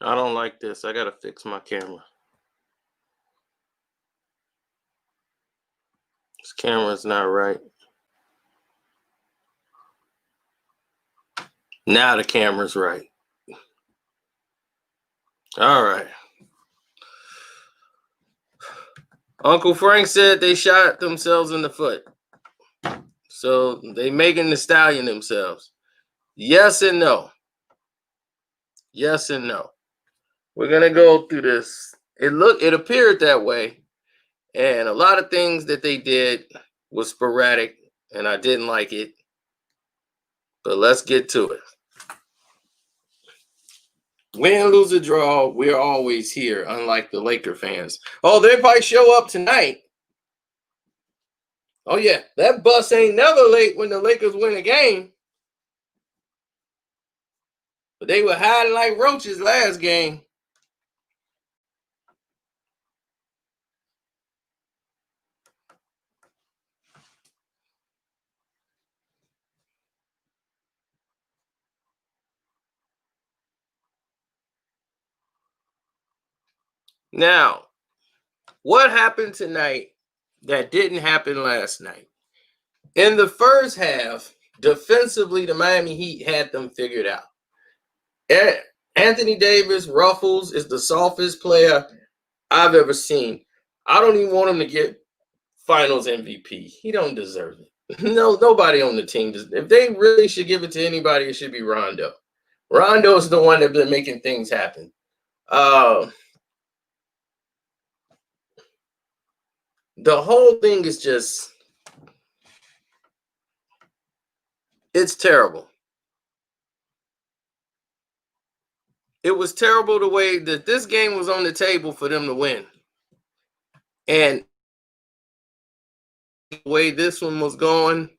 I don't like this. I gotta fix my camera. This camera's not right. Now the camera's right. All right. Uncle Frank said they shot themselves in the foot. So they making the stallion themselves. Yes and no. Yes and no. We're gonna go through this. It appeared that way. And a lot of things that they did was sporadic, and I didn't like it. But let's get to it. Win, lose, or draw, we're always here, unlike the Laker fans. Oh, they might show up tonight. Oh, yeah, that bus ain't never late when the Lakers win a game. But they were hiding like roaches last game. Now, what happened tonight that didn't happen last night? In the first half, defensively, the Miami Heat had them figured out. Anthony Davis Ruffles is the softest player I've ever seen. I don't even want him to get Finals MVP. He don't deserve it. No, nobody on the team does. If they really should give it to anybody, it should be Rondo. Rondo is the one that's been making things happen. The whole thing is just, it's terrible. It was terrible the way that this game was on the table for them to win. And the way this one was going,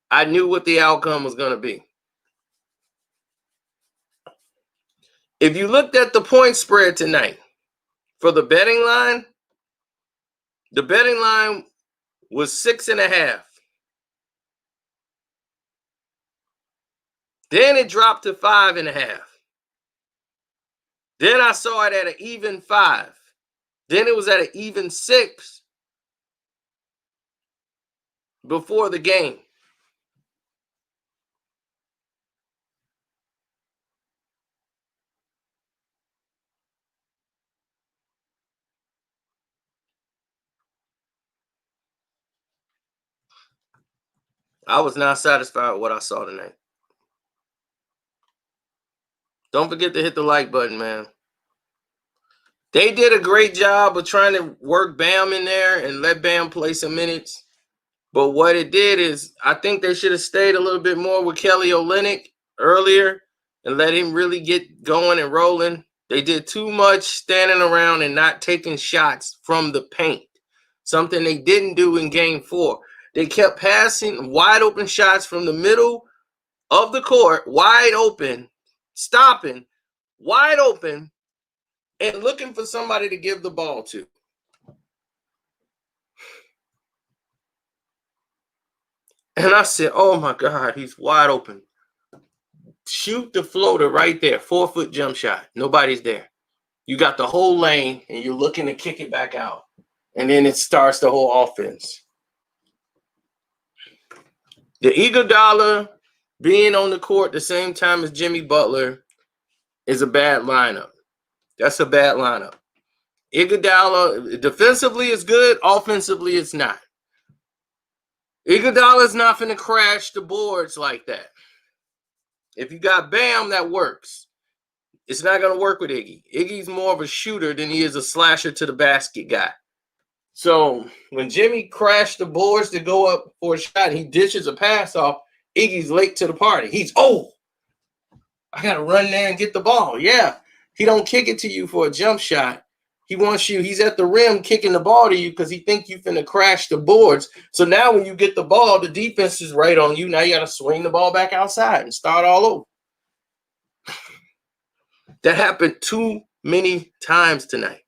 I knew what the outcome was going to be. If you looked at the point spread tonight for the betting line was 6.5. Then it dropped to 5.5. Then I saw it at an even 5. Then it was at an even 6 before the game. I was not satisfied with what I saw tonight. Don't forget to hit the like button, man. They did a great job of trying to work Bam in there and let Bam play some minutes. But what it did is, I think they should have stayed a little bit more with Kelly Olynyk earlier and let him really get going and rolling. They did too much standing around and not taking shots from the paint, something they didn't do in game 4. They kept passing wide open shots from the middle of the court, wide open, stopping, wide open, and looking for somebody to give the ball to. And I said, oh my God, he's wide open. Shoot the floater right there, 4-foot jump shot. Nobody's there. You got the whole lane and you're looking to kick it back out. And then it starts the whole offense. The Iguodala being on the court the same time as Jimmy Butler is a bad lineup. That's a bad lineup. Iguodala defensively is good, offensively it's not. Iguodala's not going to crash the boards like that. If you got Bam, that works. It's not going to work with Iggy. Iggy's more of a shooter than he is a slasher to the basket guy. So when Jimmy crashed the boards to go up for a shot, he dishes a pass off, Iggy's late to the party. He's, I got to run there and get the ball. Yeah, he don't kick it to you for a jump shot. He wants you, he's at the rim kicking the ball to you because he think you finna crash the boards. So now when you get the ball, the defense is right on you. Now you got to swing the ball back outside and start all over. That happened too many times tonight.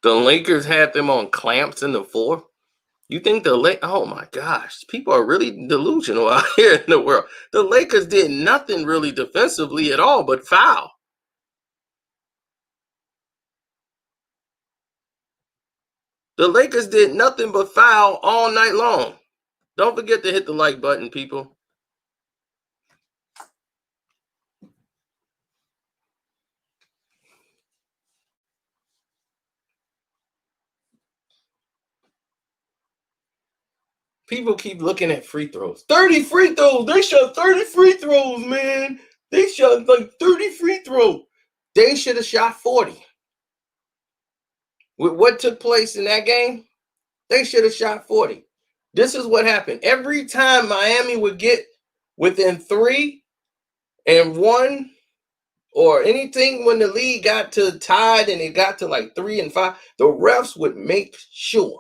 The Lakers had them on clamps in the fourth. You think the Lake? Oh my gosh, people are really delusional out here in the world. The Lakers did nothing really defensively at all, but foul. The Lakers did nothing but foul all night long. Don't forget to hit the like button, people. People keep looking at free throws. 30 free throws. They shot 30 free throws, man. They shot like 30 free throws. They should have shot 40. With what took place in that game, they should have shot 40. This is what happened. Every time Miami would get within 3-1 or anything, when the league got to tied and it got to like 3-5, the refs would make sure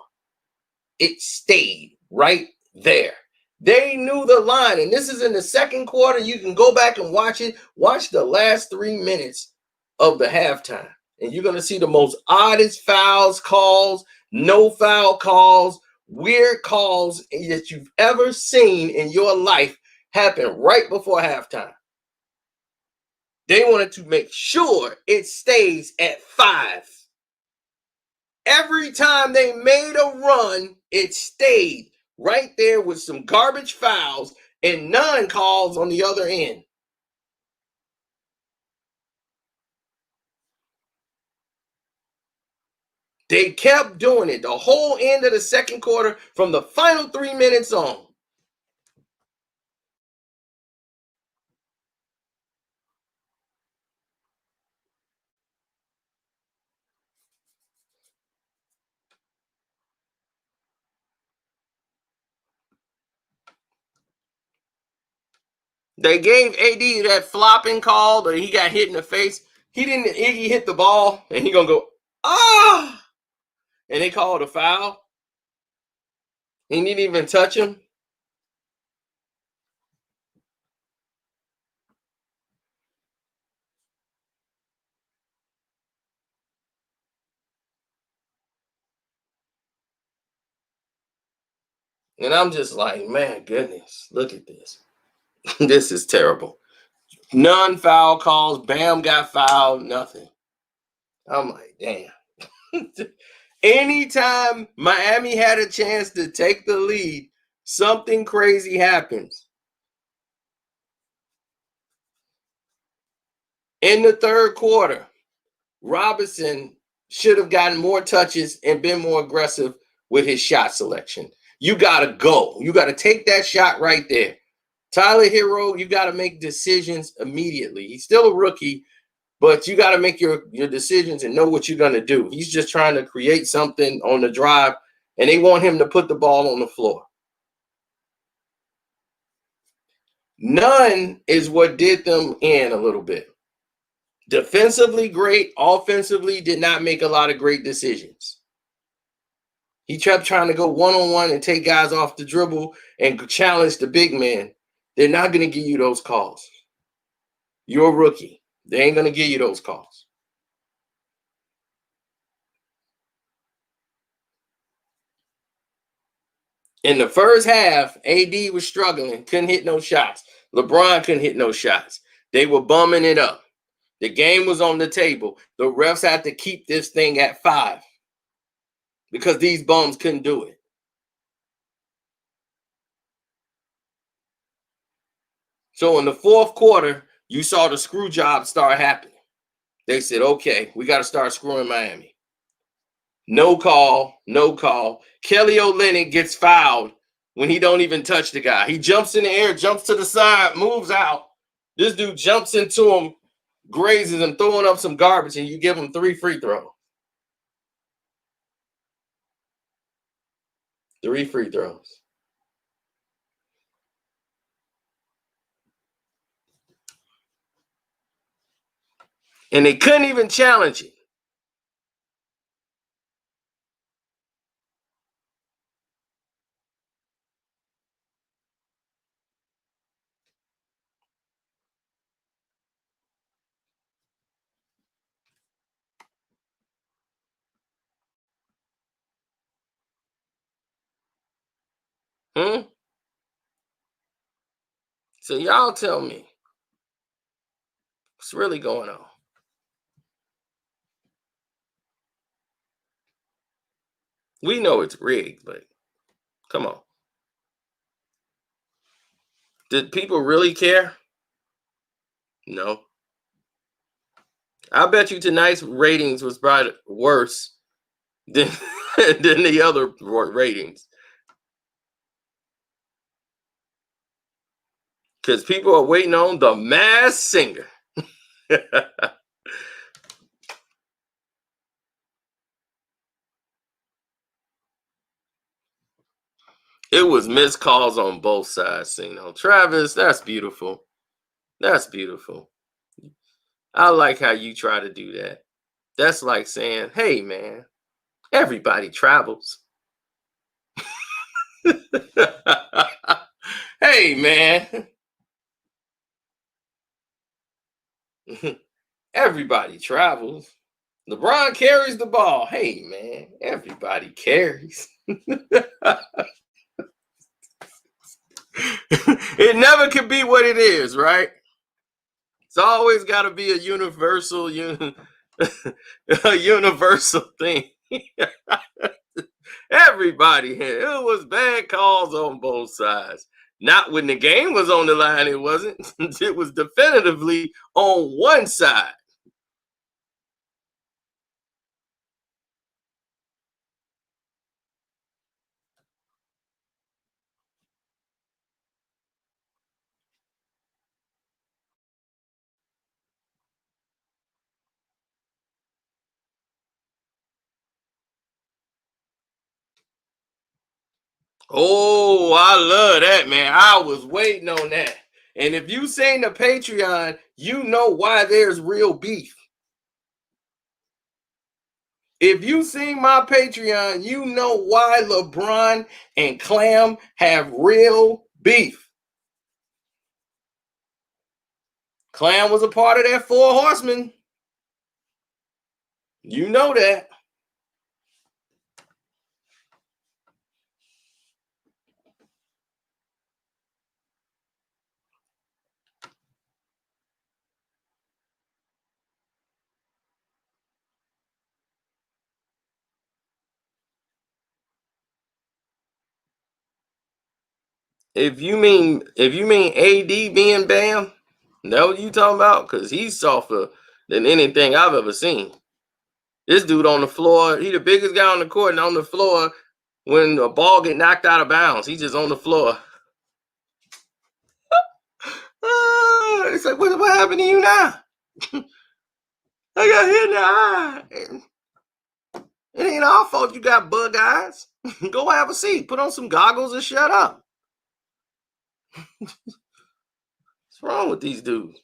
it stayed right there. They knew the line, and this is in the second quarter. You can go back and watch it. Watch the last 3 minutes of the halftime, and you're going to see the most oddest fouls calls, no foul calls, weird calls that you've ever seen in your life happen right before halftime. They wanted to make sure it stays at 5. Every time they made a run, it stayed right there with some garbage fouls and none calls on the other end. They kept doing it the whole end of the second quarter from the final 3 minutes on. They gave AD that flopping call, but he got hit in the face. He didn't. Iggy hit the ball, and he gonna go and they called a foul. He didn't even touch him. And I'm just like, man, goodness, look at this. This is terrible. None foul calls. Bam got fouled. Nothing. I'm like, damn. Anytime Miami had a chance to take the lead, something crazy happens. In the third quarter, Robinson should have gotten more touches and been more aggressive with his shot selection. You got to go. You got to take that shot right there. Tyler Herro, you got to make decisions immediately. He's still a rookie, but you got to make your decisions and know what you're going to do. He's just trying to create something on the drive, and they want him to put the ball on the floor. None is what did them in a little bit. Defensively great, offensively did not make a lot of great decisions. He kept trying to go one-on-one and take guys off the dribble and challenge the big man. They're not going to give you those calls. You're a rookie. They ain't going to give you those calls. In the first half, AD was struggling, couldn't hit no shots. LeBron couldn't hit no shots. They were bumming it up. The game was on the table. The refs had to keep this thing at 5 because these bums couldn't do it. So in the fourth quarter, you saw the screw job start happening. They said, okay, we got to start screwing Miami. No call, no call. Kelly Olynyk gets fouled when he don't even touch the guy. He jumps in the air, jumps to the side, moves out. This dude jumps into him, grazes him, throwing up some garbage, and you give him 3 free throws. 3 free throws. And they couldn't even challenge it. So y'all tell me what's really going on. We know it's rigged, but come on. Did people really care? No. I bet you tonight's ratings was probably worse than than the other ratings because people are waiting on the Masked Singer. It was missed calls on both sides, Sino. Travis, that's beautiful. That's beautiful. I like how you try to do that. That's like saying, hey, man, everybody travels. Hey, man, everybody travels. LeBron carries the ball. Hey, man, everybody carries. It never can be what it is, right? It's always got to be a universal, a universal thing. Everybody here. It was bad calls on both sides. Not when the game was on the line, it wasn't. It was definitively on one side. Oh, I love that, man. I was waiting on that. And if you seen the Patreon, you know why there's real beef. If you seen my Patreon, you know why LeBron and Clam have real beef. Clam was a part of that Four Horsemen. You know that. If you mean AD being Bam, that what you talking about? Because he's softer than anything I've ever seen. This dude on the floor, he the biggest guy on the court, and on the floor when a ball get knocked out of bounds, he's just on the floor. It's like, what happened to you now? I got hit in the eye. It ain't our fault you got bug eyes. Go have a seat. Put on some goggles and shut up. What's wrong with these dudes?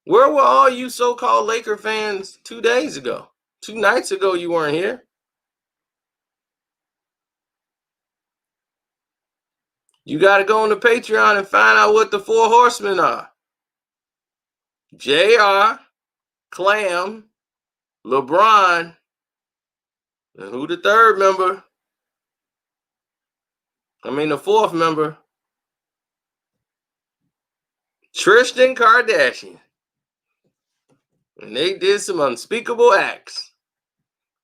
Where were all you so-called Laker fans 2 days ago? 2 nights ago, you weren't here. You got to go on the Patreon and find out what the Four Horsemen are. JR, Clam, LeBron, and who the third member? I mean, the fourth member. Tristan Kardashian. And they did some unspeakable acts.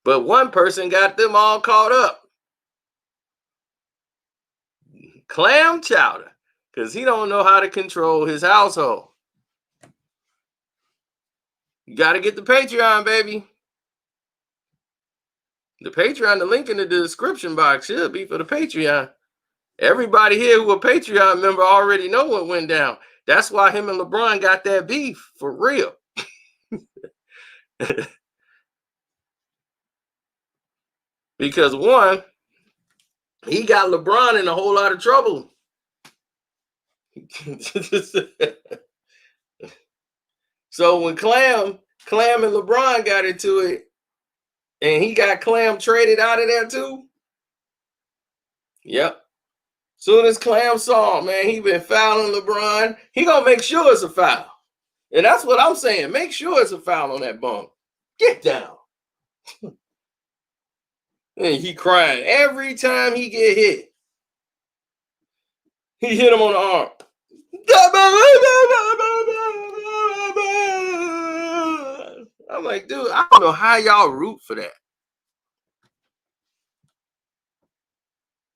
But one person got them all caught up. Clam Chowder. Because he don't know how to control his household. You got to get the Patreon, baby. The Patreon, the link in the description box should be for the Patreon. Everybody here who a Patreon member already know what went down. That's why him and LeBron got that beef for real. Because one, he got LeBron in a whole lot of trouble. So when Clam and LeBron got into it, and he got Clam traded out of there too. Yep. Soon as Clam saw him, man, he been fouling LeBron. He gonna make sure it's a foul. And that's what I'm saying. Make sure it's a foul on that bum. Get down. And he crying every time he get hit. He hit him on the arm. I'm like, dude, I don't know how y'all root for that.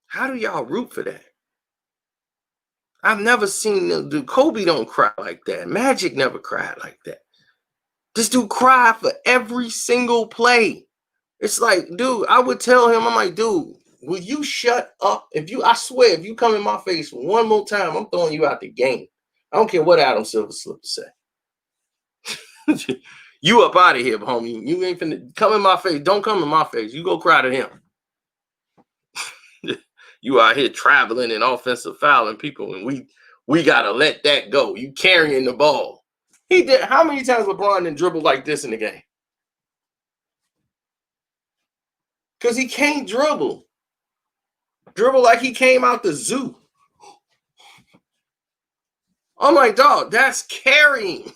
How do y'all root for that? I've never seen them do. Kobe don't cry like that. Magic never cried like that. This dude cry for every single play. It's like, dude, I would tell him, I'm like, dude, will you shut up? I swear, if you come in my face one more time, I'm throwing you out the game. I don't care what Adam Silver Slipper say. You up out of here, homie. You ain't finna come in my face. Don't come in my face. You go cry to him. You out here traveling and offensive fouling people, and we gotta let that go. You carrying the ball. He did. How many times LeBron didn't dribble like this in the game? Because he can't dribble. Dribble like he came out the zoo. I'm like, dog, that's carrying.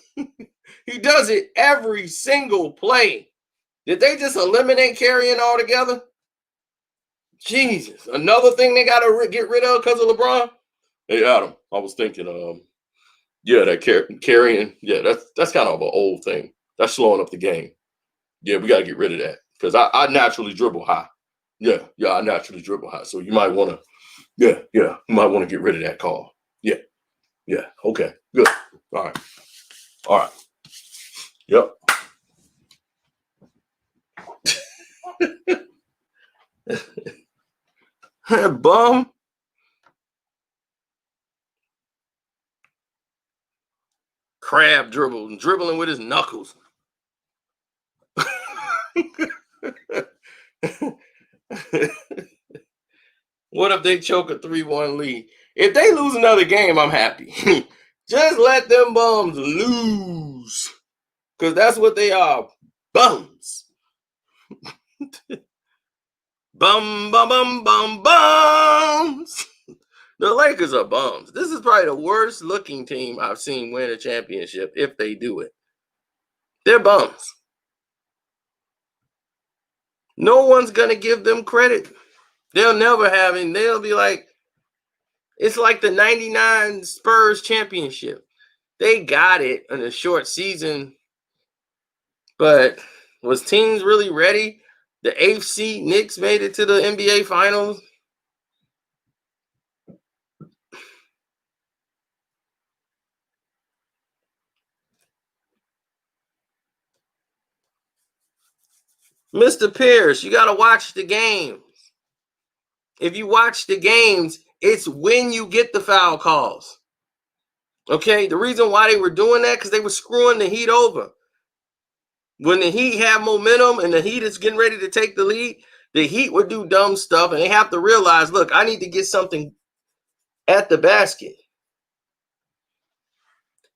He does it every single play. Did they just eliminate carrying altogether? Jesus. Another thing they got to get rid of because of LeBron? Hey, Adam, I was thinking, yeah, that carrying, yeah, that's kind of an old thing. That's slowing up the game. Yeah, we got to get rid of that because I naturally dribble high. Yeah, I naturally dribble high. So you might want to, you might want to get rid of that call. Yeah, okay, good. All right. Yep. Bum. Crab dribbling with his knuckles. What if they choke a 3-1 lead? If they lose another game, I'm happy. Just let them bums lose. Because that's what they are. Bums. Bum, bum, bum, bum, bums. The Lakers are bums. This is probably the worst looking team I've seen win a championship if they do it. They're bums. No one's going to give them credit. They'll never have it. They'll be like, it's like the 99 Spurs championship. They got it in a short season, but was teams really ready? The 8th seed Knicks made it to the NBA Finals. Mr. Pierce, you got to watch the games. If you watch the games, it's when you get the foul calls. Okay, the reason why they were doing that because they were screwing the Heat over. When the Heat have momentum and the Heat is getting ready to take the lead, the Heat would do dumb stuff, and they have to realize, look, I need to get something at the basket.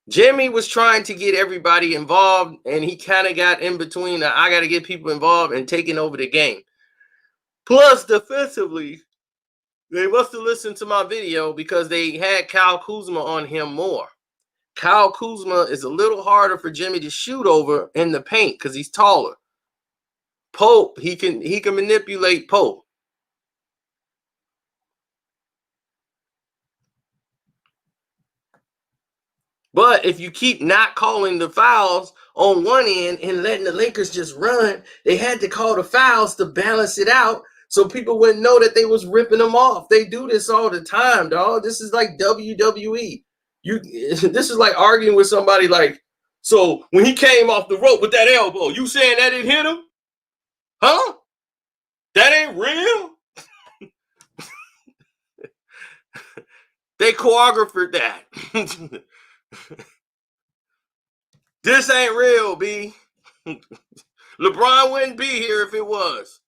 Jimmy was trying to get everybody involved, and he kind of got in between I got to get people involved and taking over the game. Plus, defensively, they must have listened to my video because they had Kyle Kuzma on him more. Kyle Kuzma is a little harder for Jimmy to shoot over in the paint because he's taller. Pope, he can manipulate Pope. But if you keep not calling the fouls on one end and letting the Lakers just run, they had to call the fouls to balance it out so people wouldn't know that they was ripping them off. They do this all the time, dog. This is like WWE. This is like arguing with somebody like, so when he came off the rope with that elbow, you saying that it hit him? Huh? That ain't real? They choreographed that. This ain't real, B. LeBron wouldn't be here if it was.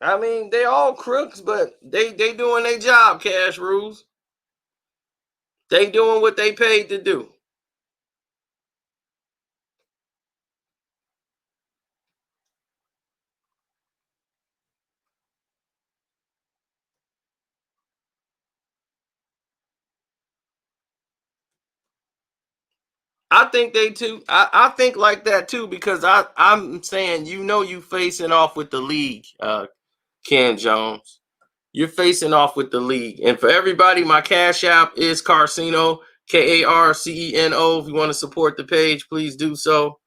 I mean, they all crooks, but they doing their job, Cash Rules. They doing what they paid to do. I think they too. I think like that too because I'm saying you facing off with the league, Ken Jones. You're facing off with the league, and for everybody, my cash app is Carceno, Karceno. If you want to support the page, please do so.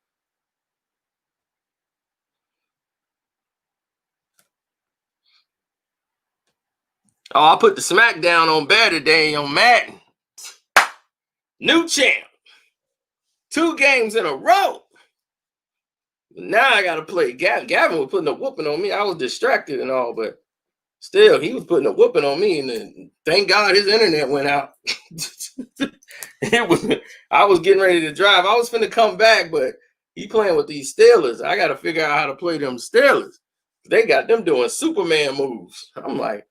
Oh, I put the smackdown on Bear today on Madden. New champ. 2 games in a row. Now I gotta play. Gavin was putting a whooping on me. I was distracted and all, but still, he was putting a whooping on me. And then, thank God his internet went out. I was getting ready to drive. I was finna come back, but he playing with these Steelers. I gotta figure out how to play them Steelers. They got them doing Superman moves. I'm like,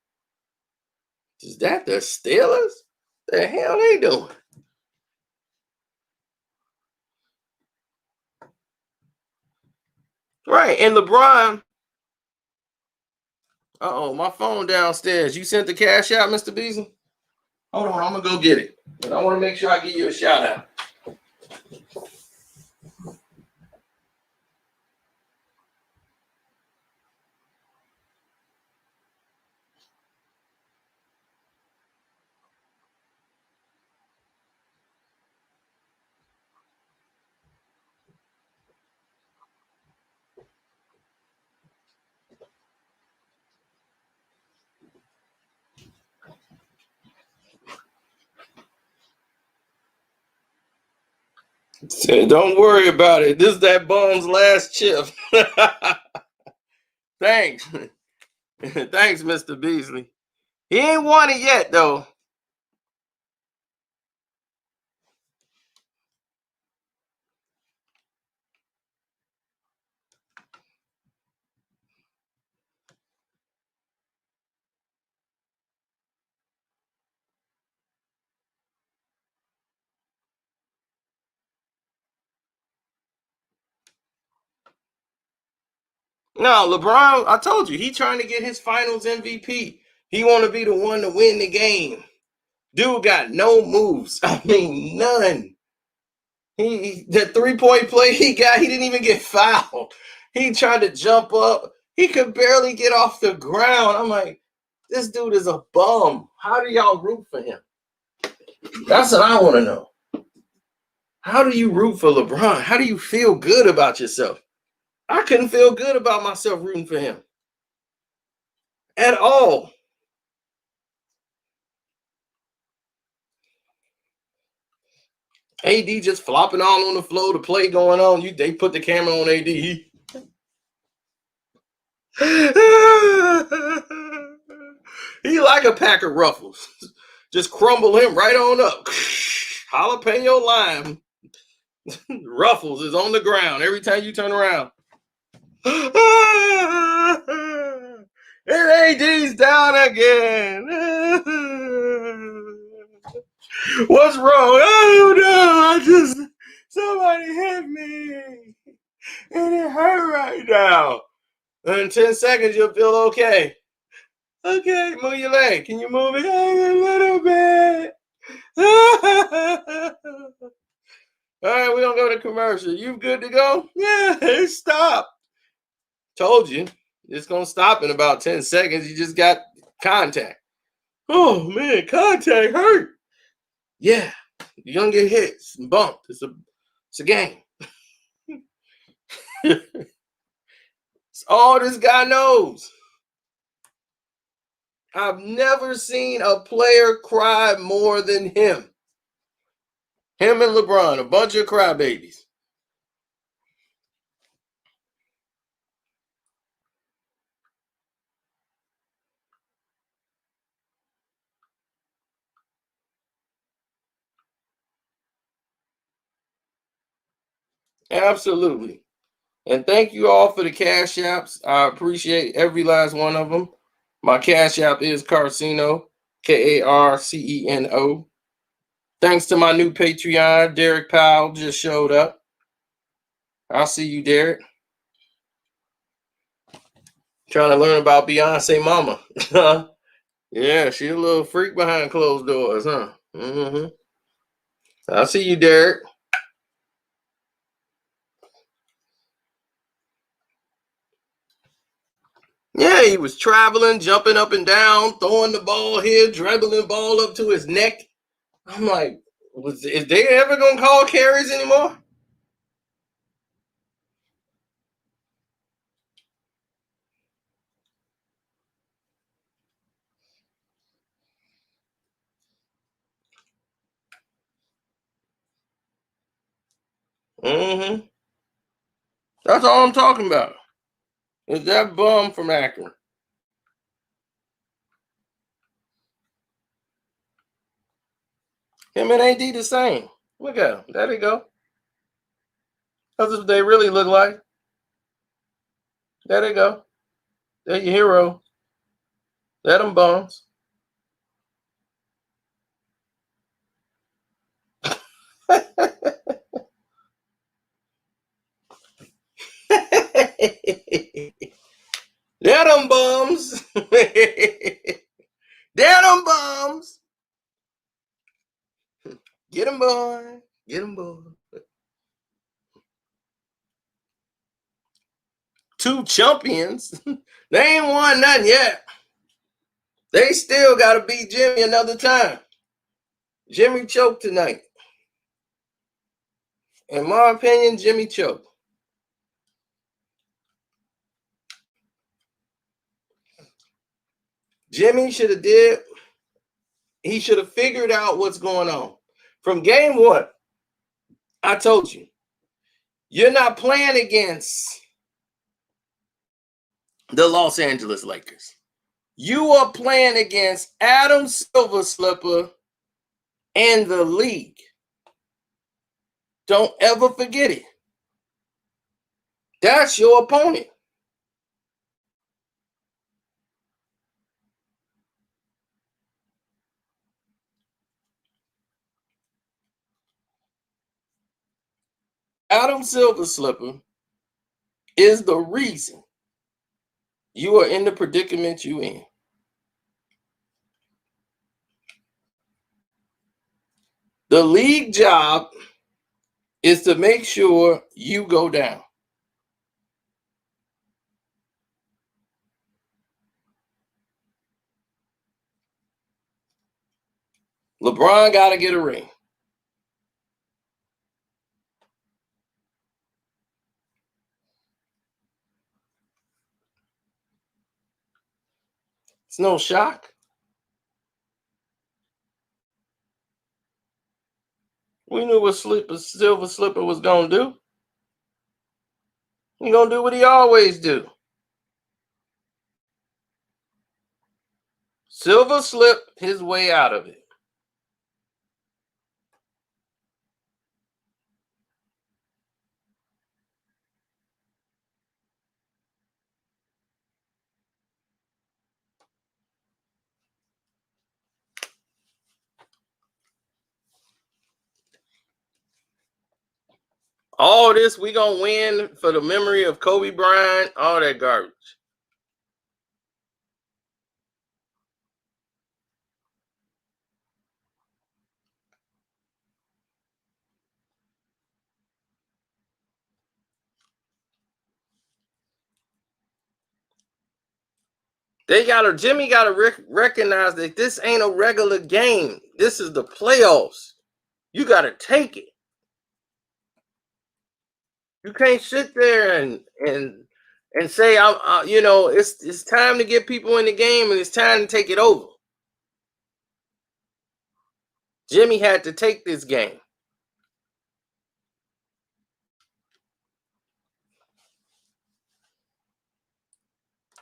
is that the Steelers? The hell they doing? Right, and LeBron. Uh-oh, my phone downstairs. You sent the cash out, Mr. Beasley? Hold on, I'm gonna go get it. But I want to make sure I give you a shout out. Don't worry about it. This is that bum's last chip. Thanks. Thanks, Mr. Beasley. He ain't won it yet, though. No, LeBron, I told you, he trying to get his finals MVP. He want to be the one to win the game. Dude got no moves. I mean, none. The 3-point play he got, he didn't even get fouled. He tried to jump up. He could barely get off the ground. I'm like, this dude is a bum. How do y'all root for him? That's what I want to know. How do you root for LeBron? How do you feel good about yourself? I couldn't feel good about myself rooting for him at all. AD just flopping all on the floor, the play going on. They put the camera on AD. He like a pack of Ruffles. Just crumble him right on up. Jalapeno lime. Ruffles is on the ground every time you turn around. And AD's down again. What's wrong? I don't know. Somebody hit me. And it hurt right now. In 10 seconds, you'll feel okay. Okay, move your leg. Can you move it a little bit? All right, we're going to go to commercial. You good to go? Yeah, it stopped. Told you. It's going to stop in about 10 seconds. You just got contact. Oh, man, contact hurt. Yeah, you're going to get hit and bumped. It's a game. It's all this guy knows. I've never seen a player cry more than him. Him and LeBron, a bunch of crybabies. Absolutely. And thank you all for the cash apps. I appreciate every last one of them. My cash app is Carceno, Karceno. Thanks to my new Patreon, Derek Powell just showed up. I'll see you, Derek. Trying to learn about Beyonce mama. Yeah, she's a little freak behind closed doors, huh? Mm-hmm. I'll see you, Derek. Yeah, he was traveling, jumping up and down, throwing the ball here, dribbling the ball up to his neck. I'm like, is they ever gonna call carries anymore? Mm-hmm. That's all I'm talking about. Is that bum from Akron? Him and AD the same. Look at him. There they go. That's what they really look like. There they go. They're your hero. They're them bums. They're them bums. They're them bums. Get them, boy. Get them, boy. 2 champions. They ain't won nothing yet. They still got to beat Jimmy another time. Jimmy choked tonight. In my opinion, Jimmy choked. Jimmy should have did. He should have figured out what's going on. From game 1, I told you, you're not playing against the Los Angeles Lakers. You are playing against Adam Silver Slipper and the league. Don't ever forget it. That's your opponent. Adam Silver Slipper is the reason you are in the predicament you're in. The league job is to make sure you go down. LeBron got to get a ring. It's no shock. We knew what Silver Slipper was going to do. He's going to do what he always do. Silver slipped his way out of it. All this, we going to win for the memory of Kobe Bryant, all that garbage. Jimmy got to recognize that this ain't a regular game. This is the playoffs. You got to take it. You can't sit there and say, it's time to get people in the game and it's time to take it over. Jimmy had to take this game.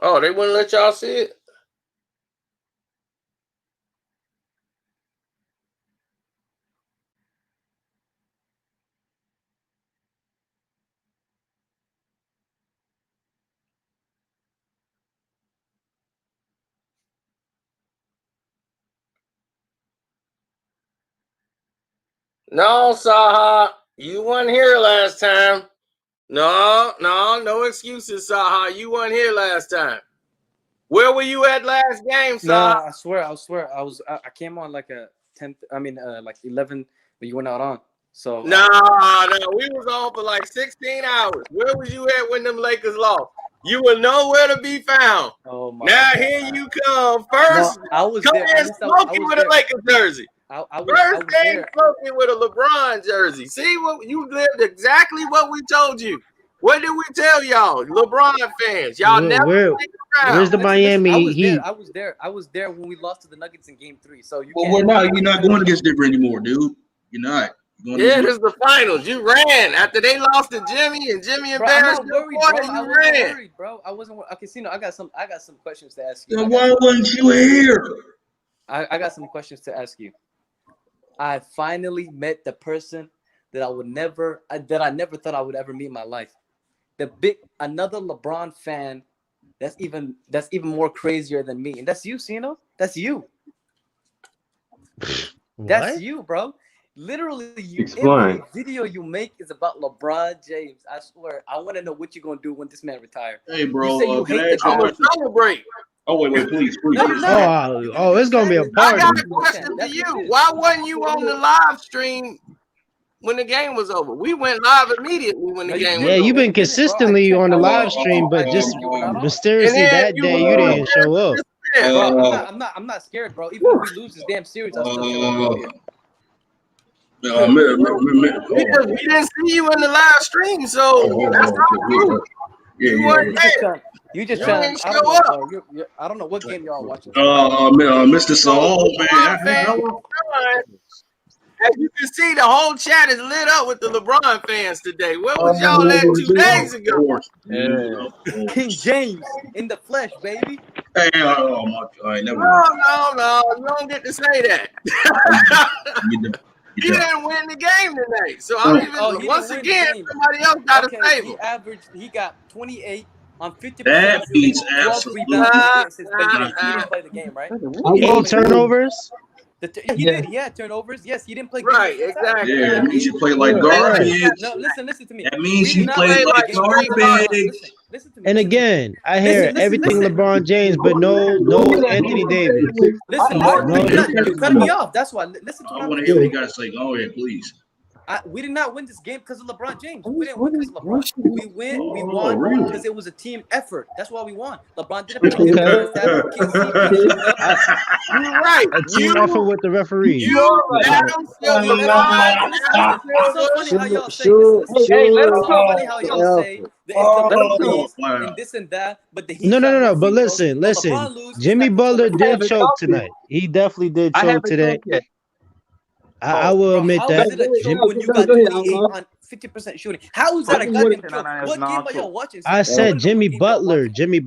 Oh, they wouldn't let y'all see it? No, Saha, you weren't here last time. No excuses, Saha. You weren't here last time. Where were you at last game, Saha? No, I swear. I came on like a 10th. Like 11, but you were not on. So no, we was on for like 16 hours. Where was you at when them Lakers lost? You were nowhere to be found. Oh my Now God. here you come. No, First, I was come there. in At least I smoking was with a there. Lakers jersey. I was First game there. smoking with a LeBron jersey. See what you lived exactly what we told you. What did we tell y'all, LeBron fans? Y'all never stick Where's around. the Miami Heat? I was there when we lost to the Nuggets in Game 3. So you Well, can't. we're not. You're not going against Denver anymore, dude. You're not. You're going Yeah, against this is the finals. You ran after they lost to Jimmy and Jimmy Bro, I'm embarrassed not your worried, quarter. bro. I You wasn't ran. worried, bro. I wasn't. Okay, Casino. I got some questions to ask you. Then why wasn't you here? I got some questions to ask you. I finally met the person that I never thought I would ever meet in my life. Another LeBron fan that's even more crazier than me. And that's you, Sino. That's you. That's you, bro. Literally, every video you make is about LeBron James. I swear. I want to know what you're gonna do when this man retires. Hey, bro. You say you can I hate ask the you a I'm guy. gonna question? celebrate. Oh, wait, please. No, you're not. Oh, it's gonna be a I party. got a question to That's you. what it is. Why wasn't you on the live stream when the game was over? We went live immediately when the No, you game didn't. Yeah, was you've over. been consistently on the live stream, but just you were not on. mysteriously And then that you day were you on didn't show up. there. Bro, I'm not scared, bro. Even if we lose this damn series, I'll still show up here. We didn't see you in the live stream, so that's not true. You weren't there. You just You trying. ain't I don't show know, bro. I don't know what game y'all watching. Mr. Saul, man. As you can see, the whole chat is lit up with the LeBron fans today. Where was y'all at 2 days ago? King James in the flesh, baby. Hey, oh my God, never. No, you don't get to say that. He You didn't win the game tonight, so I'm even once again somebody else got to save him. He got 28 on 50%. That beats 12 absolutely. rebounds, but he didn't play the game, right? 8 turnovers. He did. He had turnovers. Yes, he didn't play. Right, exactly. Yeah, that means you play like garbage. No, listen to me. That means We you did not play play like the game. garbage. Listen to me. And again, I hear everything listen. LeBron James, but no Anthony Davis. Listen, you're cutting me off. That's why. Listen to what I I'm want to hear what you saying. got to say. Go ahead, please. We did not win this game because of LeBron James. We didn't win because of LeBron. We won really? because it was a team effort. That's why we won. LeBron didn't play defense. You're right. A team effort with the referees. Adam Silver, It's so funny how y'all say. It's so funny how y'all say that it's the referees and this and that, but the Heat No. But listen. Jimmy Butler did choke tonight. He definitely did choke today. I will admit that. When you got 28 on 50% shooting, how is that a goddamn choke? What game are y'all watching? I said Jimmy Butler. He He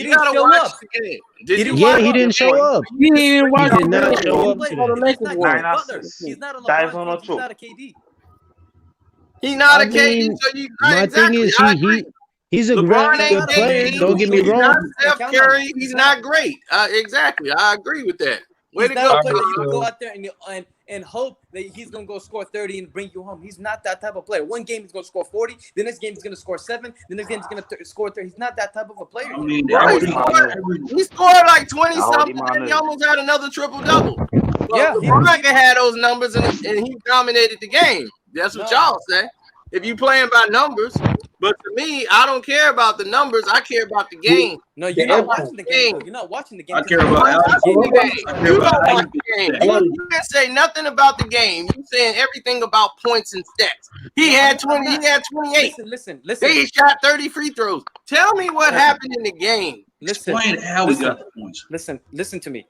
didn't show up. He didn't show up. He didn't even watch He did not show up He's today. not Jimmy Butler. He's not a LeBron. He's not a KD. He's not a I KD. mean, So you my thing is he's a LeBron great ain't player. KD. Don't get me He's not wrong. Steph Curry. He's not great. Exactly. I agree with that. Way to He's not go. a player that you can go out there and hope that he's gonna go score 30 and bring you home. He's not that type of player. One game he's gonna score 40. The next game he's gonna score 7. The next game he's gonna score 30. He's not that type of a player. I mean, He scored like 20 something, and he almost had another triple double. Yeah, LeBron can have those numbers, and he dominated the game. That's what y'all say. If you playing by numbers, but to me, I don't care about the numbers. I care about the game. No, you're not watching the game. You're not watching the game. I care about You don't watch the game. You can't say nothing about the game. You saying everything about points and stats. He had 20. He had 28. Listen. He shot 30 free throws. Tell me what happened in the game. Explain how we got the points. Listen to me.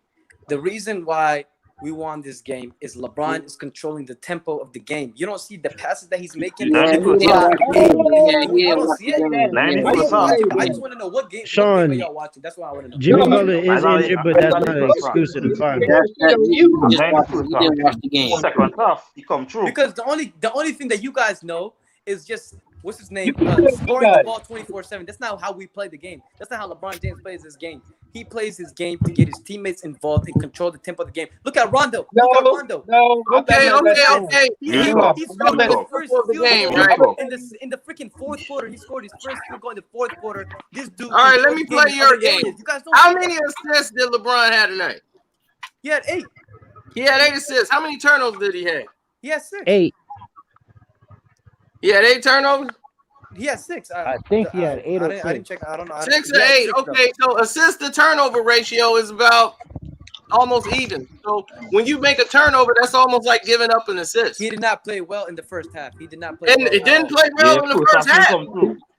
The reason why we won this game is LeBron is controlling the tempo of the game. You don't see the passes that he's making. I don't see it. I just want to know what game Sean, are y'all watching. That's what I want to know. Jimmy Butler is injured, but that's not an excuse to the finals. You didn't watch the game. Second half, he come through. Because the only thing that you guys know is just what's his name scoring the ball 24/7. That's not how we play the game. That's not how LeBron James plays his game. He plays his game to get his teammates involved and control the tempo of the game. Look at Rondo. Okay. He's scored the first field game, goal right? in the freaking fourth quarter. He scored his first field goal in the fourth quarter. This dude. All right, let me play your game. You guys don't. How many assists did LeBron have tonight? He had 8. He had 8 assists. How many turnovers did he have? He had 6. 8. He had 8 turnovers. He had 6. I think he had 8 or I didn't 6. check. I don't know. 6 He or had 8. 6, though. Okay, so assist to turnover ratio is about almost even. So when you make a turnover, that's almost like giving up an assist. He did not play well in the first half. He did not play And well. it didn't play well in the first half.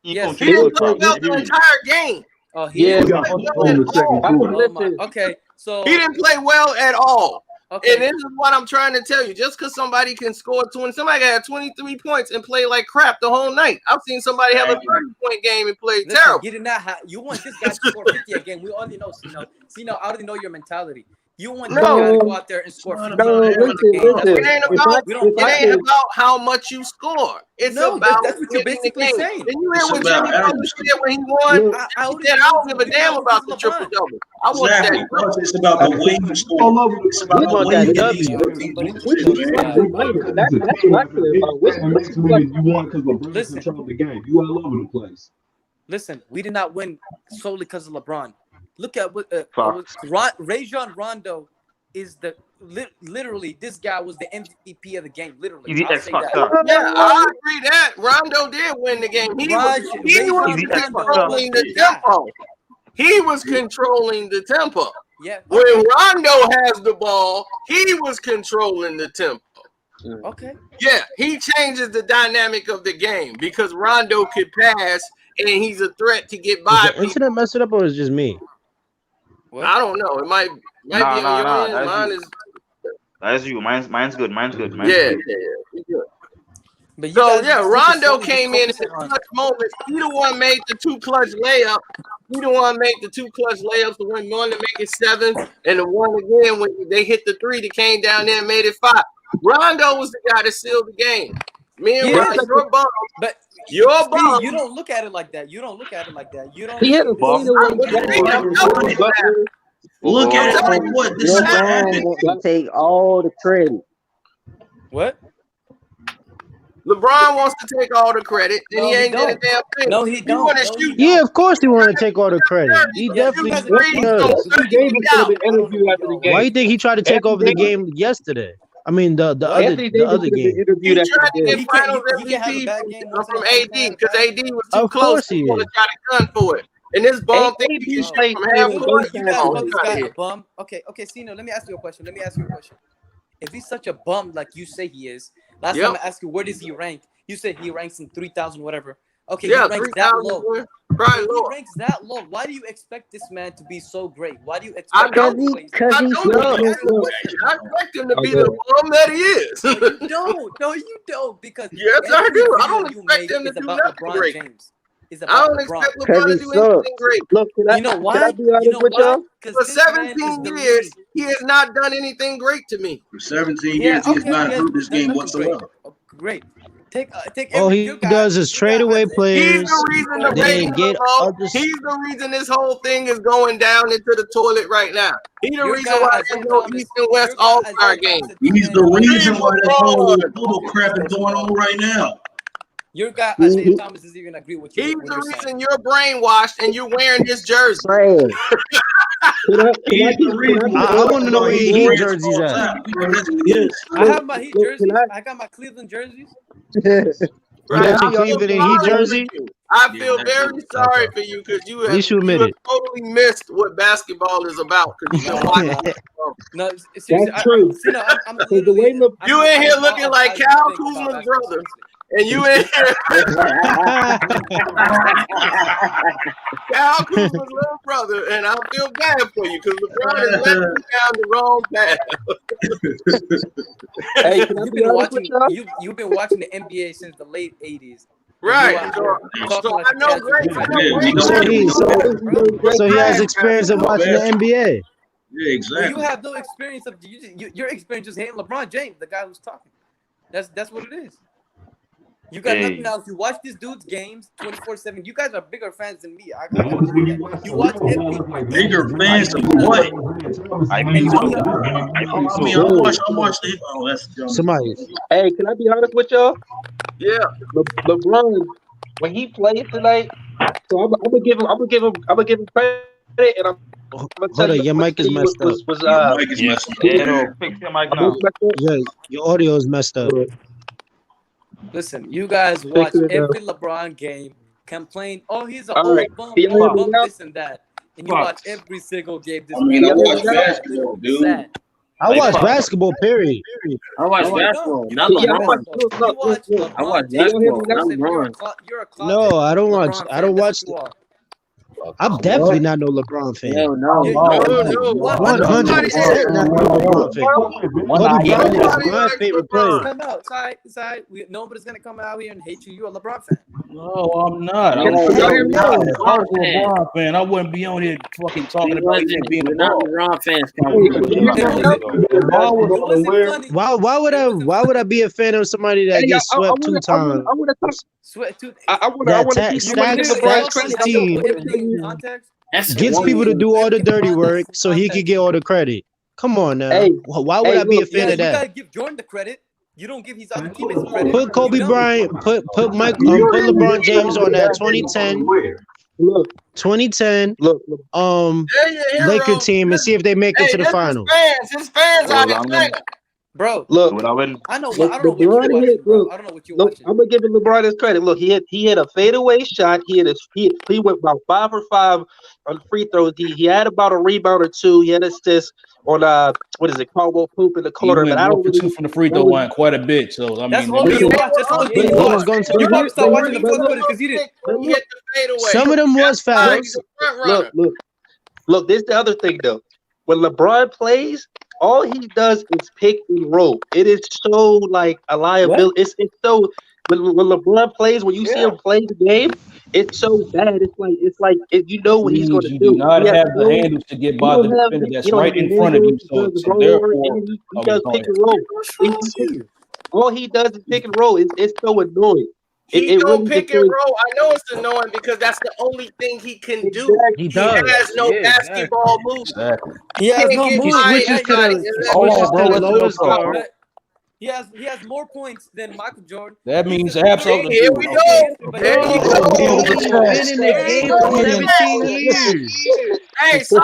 Yes, He didn't play well the entire game. Oh, he Yeah. didn't got play on the second well. quarter. Oh my. Okay, so He didn't play well at all. okay. And this is what I'm trying to tell you. Just because somebody can score 20, somebody got 23 points and play like crap the whole night. I've seen somebody have a 30-point game and play Listen, terrible. you did not have. You want this guy to score 50 a game. We already know, Cino. Cino, I already know your mentality. You want this No. guy to go out there and score 50 No, points a listen, game. That's listen. what It ain't we about, don't it ain't about how much you score. It's No, about that's what you're winning the basically game. saying. And you hear It's what about Jimmy Butler accuracy. said when he won? I He said, I don't give a damn about the triple double. I want Exactly. that. It's about the way you score. All over It's about We the want way that you get these W. rookies. That's what I feel about Wizards. Next minute you won because LeBron Listen. controlled the game. You all over the place. Listen, we did not win solely because of LeBron. Look at what Facts. Rajon Rondo is literally this guy was the MVP of the game. Literally, He's the I'll X say factor. that. Yeah, I agree that Rondo did win the game. He was He's the X controlling factor. the tempo. He was controlling the tempo. Yeah. When Rondo has the ball, he was controlling the tempo. Okay. Yeah, he changes the dynamic of the game because Rondo could pass and he's a threat to get Is by the people. internet messed it up or is it just me? I don't know. It might be Nah, on nah, your nah, end. that's Mine you. is That's you. Mine's good. Mine's good. yeah. He's good. But you So guys yeah, just Rondo focus came in at on- clutch moments. He the one made the 2 clutch layup. He the one made the 2 clutch layups. The one to make it 7, and the one again when they hit the 3 that came down there and made it 5. Rondo was the guy that sealed the game. Me and Yeah. Rondo, you're bum. But You're Speedy, bum. you don't look at it like that. You don't look at it like that. You don't. He had a Bum. fadeaway I'm shot. telling you that. Look at it Oh, like what? This Your is what mom happened. wants to take all the credit. What? LeBron wants to take all the credit, and No, he he ain't did a don't. damn thing. No, he don't. want to No, shoot. he Yeah, of course he want to take all the credit. He Yeah, definitely you guys- does. He gave him to the interview after the game. Why you think he tried to take over the game yesterday? I mean the other Anthony the Davis other could have been game. interviewed He after tried the to game. get finals he can have a MVP bad game once from in a while. AD because AD was too Of close. course he He would is. have got a gun for it. And this bum think he can shoot played from half good. court. You guys Oh, call this God. guy a bum? Okay, Cino, let me ask you a question. If he's such a bum like you say he is, last Yep. time I asked you where does he rank? You said he ranks in 3,000 whatever. Okay, Yeah, he ranks that 3,000. low. Probably If he lower. ranks that low, why do you expect this man to be so great? Why do you I expect don't. him to play? Because I he's don't not. I expect him to be the bum that he is. No, you don't. Because Yes, I every do. I video don't you expect make him to is do about nothing LeBron great. James. It's I about don't LeBron. expect Because LeBron he to do anything sucks. great. Look, You know why? Can I be honest You know with why? y'all? Because For this man is 17 the years, lead. he has not done anything great to me. For 17 Yeah, years, he has okay, not he improved this done game nothing great. whatsoever. Oh, great. Take All every he your guy. does is your trade guy away has- He's players. the reason the They ratings get are low. other. He's the reason this whole thing is going down into the toilet right now. He's the Your reason guy, why Isaiah there's no Thomas- East and West your guy, All-Star Isaiah game. Thomas, He's the reason why this whole bubble crap is going on right now. Your guy Isaiah Thomas doesn't even agree with you. He's what the you're reason saying. you're brainwashed and you're wearing his jersey. Trash. He's the reason. I want to know where your Heat He's jerseys at. I have my Heat Look, jerseys. can I got my Cleveland jerseys. Right? got I your feel Cleveland and sorry Heat for jersey? you. I feel very sorry for you because you At least you have admit it. totally missed what basketball is about. 'Cause you've been watching. No, seriously, That's true. I'm the way literally. look- You in here looking like I Cal think about Kuzma's basketball, brother. seriously. And you in here, Cal Kuzma's little brother, and I feel bad for you because LeBron is letting you down the wrong path. Hey, can I You've be been honest watching. with y'all? You've been watching the NBA since the late '80s. Right. You So, are talking so like I a know casual great. I fan. know Yeah, we great. know So he Bro, so he has experience of watching the NBA. Yeah, well, you exactly. have no experience of your experience just hating LeBron James, the guy who's talking. That's what it is. You got Hey. nothing else. You watch this dude's games 24/7. You guys are bigger fans than me. You watch every Bigger fans of what? I I think mean, so. I'm watching the. Oh, that's Somebody. Hey, can I be honest with y'all? Yeah. LeBron, when he played tonight, so I'm gonna give him credit, and I'm gonna Hold tell on, you your mic is messed up. Mike is Yeah, messing up. yeah, no, fix your mic now. Yeah, your audio is messed up. Listen, you guys watch Fix it up. every LeBron game, complain, oh, he's an All old right. bum, He old already bum, know. this and that. And you Fuck. watch every single game. This I mean, man I is watch sad. basketball, dude. Sad. I Like, watch fuck. basketball, period. I watch No, basketball, you not don't watch Yeah, I watch. basketball. Look, You look, watch look, look. I watch LeBron You don't hear James. me basketball, now? not You're a, LeBron. you're a closet No, I don't watch. LeBron I fan. don't That's watch. what you are. I'm definitely not no LeBron fan. Hell no. Yeah, No, what? 100% not no LeBron fan. Kobe Bryant is Nobody my likes favorite LeBron. player. Come out. It's all right. Nobody's going to come out here and hate you. You're a LeBron fan. No, I'm not. Yeah, I'm yeah, not. yeah. If I was a LeBron fan, I wouldn't be on here fucking talking about him being We're a not ball. LeBron fans. It wasn't Why would I be a fan of somebody that Hey, gets swept two times? I want to talk. Sweat too. I want That to ta- keep stacks LeBron stacks credit. team Everything in context. That's gets one people to thing. do all the dirty work so he could get all the credit. Come on now. Hey, Why would hey, I be a look, fan Yeah, of you that? gotta give Jordan the credit. You don't give his other teammates credit. Put Kobe You don't. Bryant, put LeBron James on that 2010 Look, 2010 look. There you hear Laker him. team and see if they make it Hey, to the this final. His fans out Well, here I'm playing. Bro, Look, Would I win? I know. Look, I don't know what you're LeBron watching, hit- bro. look, I don't know what you're look, watching. I'm gonna give LeBron his credit. Look, he hit a fadeaway shot. He went about 5 for 5 on free throws. He had about a rebound or two. He had assist on what is it, Caldwell Poop in the He corner. went But I 1 don't for 2 really. from the free throw line quite a bit. So I That's mean, all you watch. That's all you But watch. let's go into You the probably start but watching the look, fourth but quarter because you didn't. He hit the fadeaway. Some of them was That's why he's fouls. a front runner. Look. This is the other thing though. When LeBron plays, all he does is pick and roll. It is so like a liability. It's so when LeBron plays, when you see him play the game, it's so bad. It's like you know what he's going to you do. do not He has have the no- handles to get he by the don't have- defender that's he don't right have in the front of you. handles, So does therefore, and he okay, does go pick ahead. and roll. All he does is pick and roll. It's so annoying. He It don't really pick and destroys- roll. I know it's annoying because that's the only thing he can do. He He does. has no Yeah, exactly. basketball moves. Exactly. He has no He He moves. switches to the Hold on, switches bro. to the Let's lowest go. guard. He has more points than Michael Jordan. That means absolutely. Here we go. But There you Bro, go. he's been in the game for 17 years. Hey, Soho.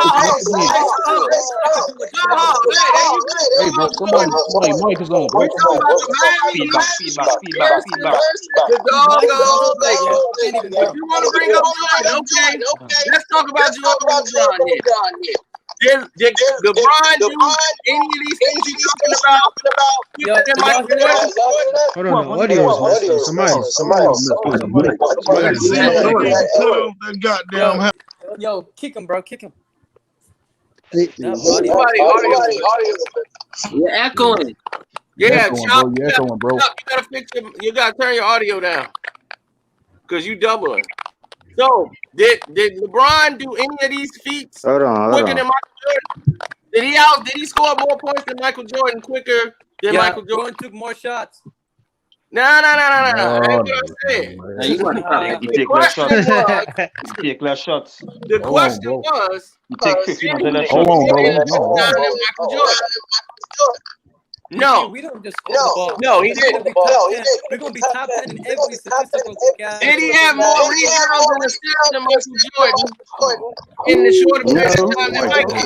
Hey, bro, somebody mic is on, bro. We talking about the Miami Feedback. The doggone Can't even If you want to bring up Jordan, okay. Let's talk about Jordan and LeBron here. Did LeBron do any of these things you talking about? Yo, Quicker than Michael Jordan? Hold on, the audio is messed up. Somebody That goddamn house. Yo, kick him, bro. Kick him. Somebody audio. You're echoing. Yeah, Echoing, Chop, bro. You're echoing, bro. you gotta turn your audio down. Cause you doubling. So did LeBron do any of these feats quicker than Michael Jordan? Did he score more points than Michael Jordan quicker than Michael Jordan? Jordan took more shots. No. That ain't what I said. Now you want to talk. You The take less question shots. was, You take less shots. the Hold on, question bro. was, You take 50% less Hold shots. on, bro. did he No, better than Michael Jordan? No. We don't just score the ball. No, he didn't. We're gonna be top 10 in every statistical category. Did he have more rebounds and assists than Michael Jordan in the shorter period of time than Michael?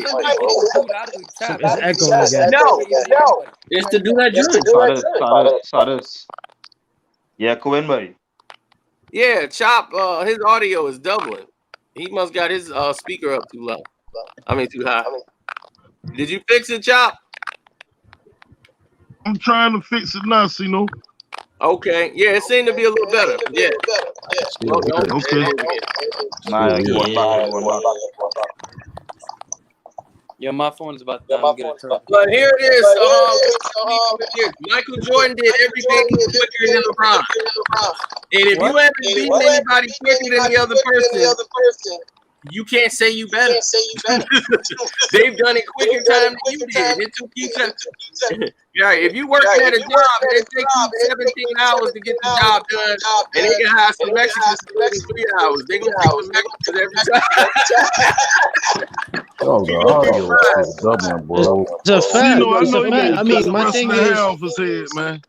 It's echoing again. No. It's to do that Jordan. Sadas. Yeah, Cohen, buddy. Yeah, Chop, his audio is doubling. He must got his speaker up too low. I mean too high. Did you fix it, Chop? I'm trying to fix it now, Sino. Okay. Yeah, it seemed to be a little better. Yeah. Okay. Nah, you want back. Yeah, my phone is about to get a turn. But here it is. Michael Jordan did everything quicker than LeBron. And if you haven't beaten anybody quicker than the other person, you can't say you better. They've done it quicker time than you did. It took you yeah, if you work at a job and it takes you 17 hours to get the job done, and they can hire some Mexicans to do it in 3 hours, they're gonna pick the Mexicans every time. Oh, the audio is doubling, bro. It's a fact. Sino, I It's know a you fact. need I to mean, cut the my rest thing of the hair is, off his head, man.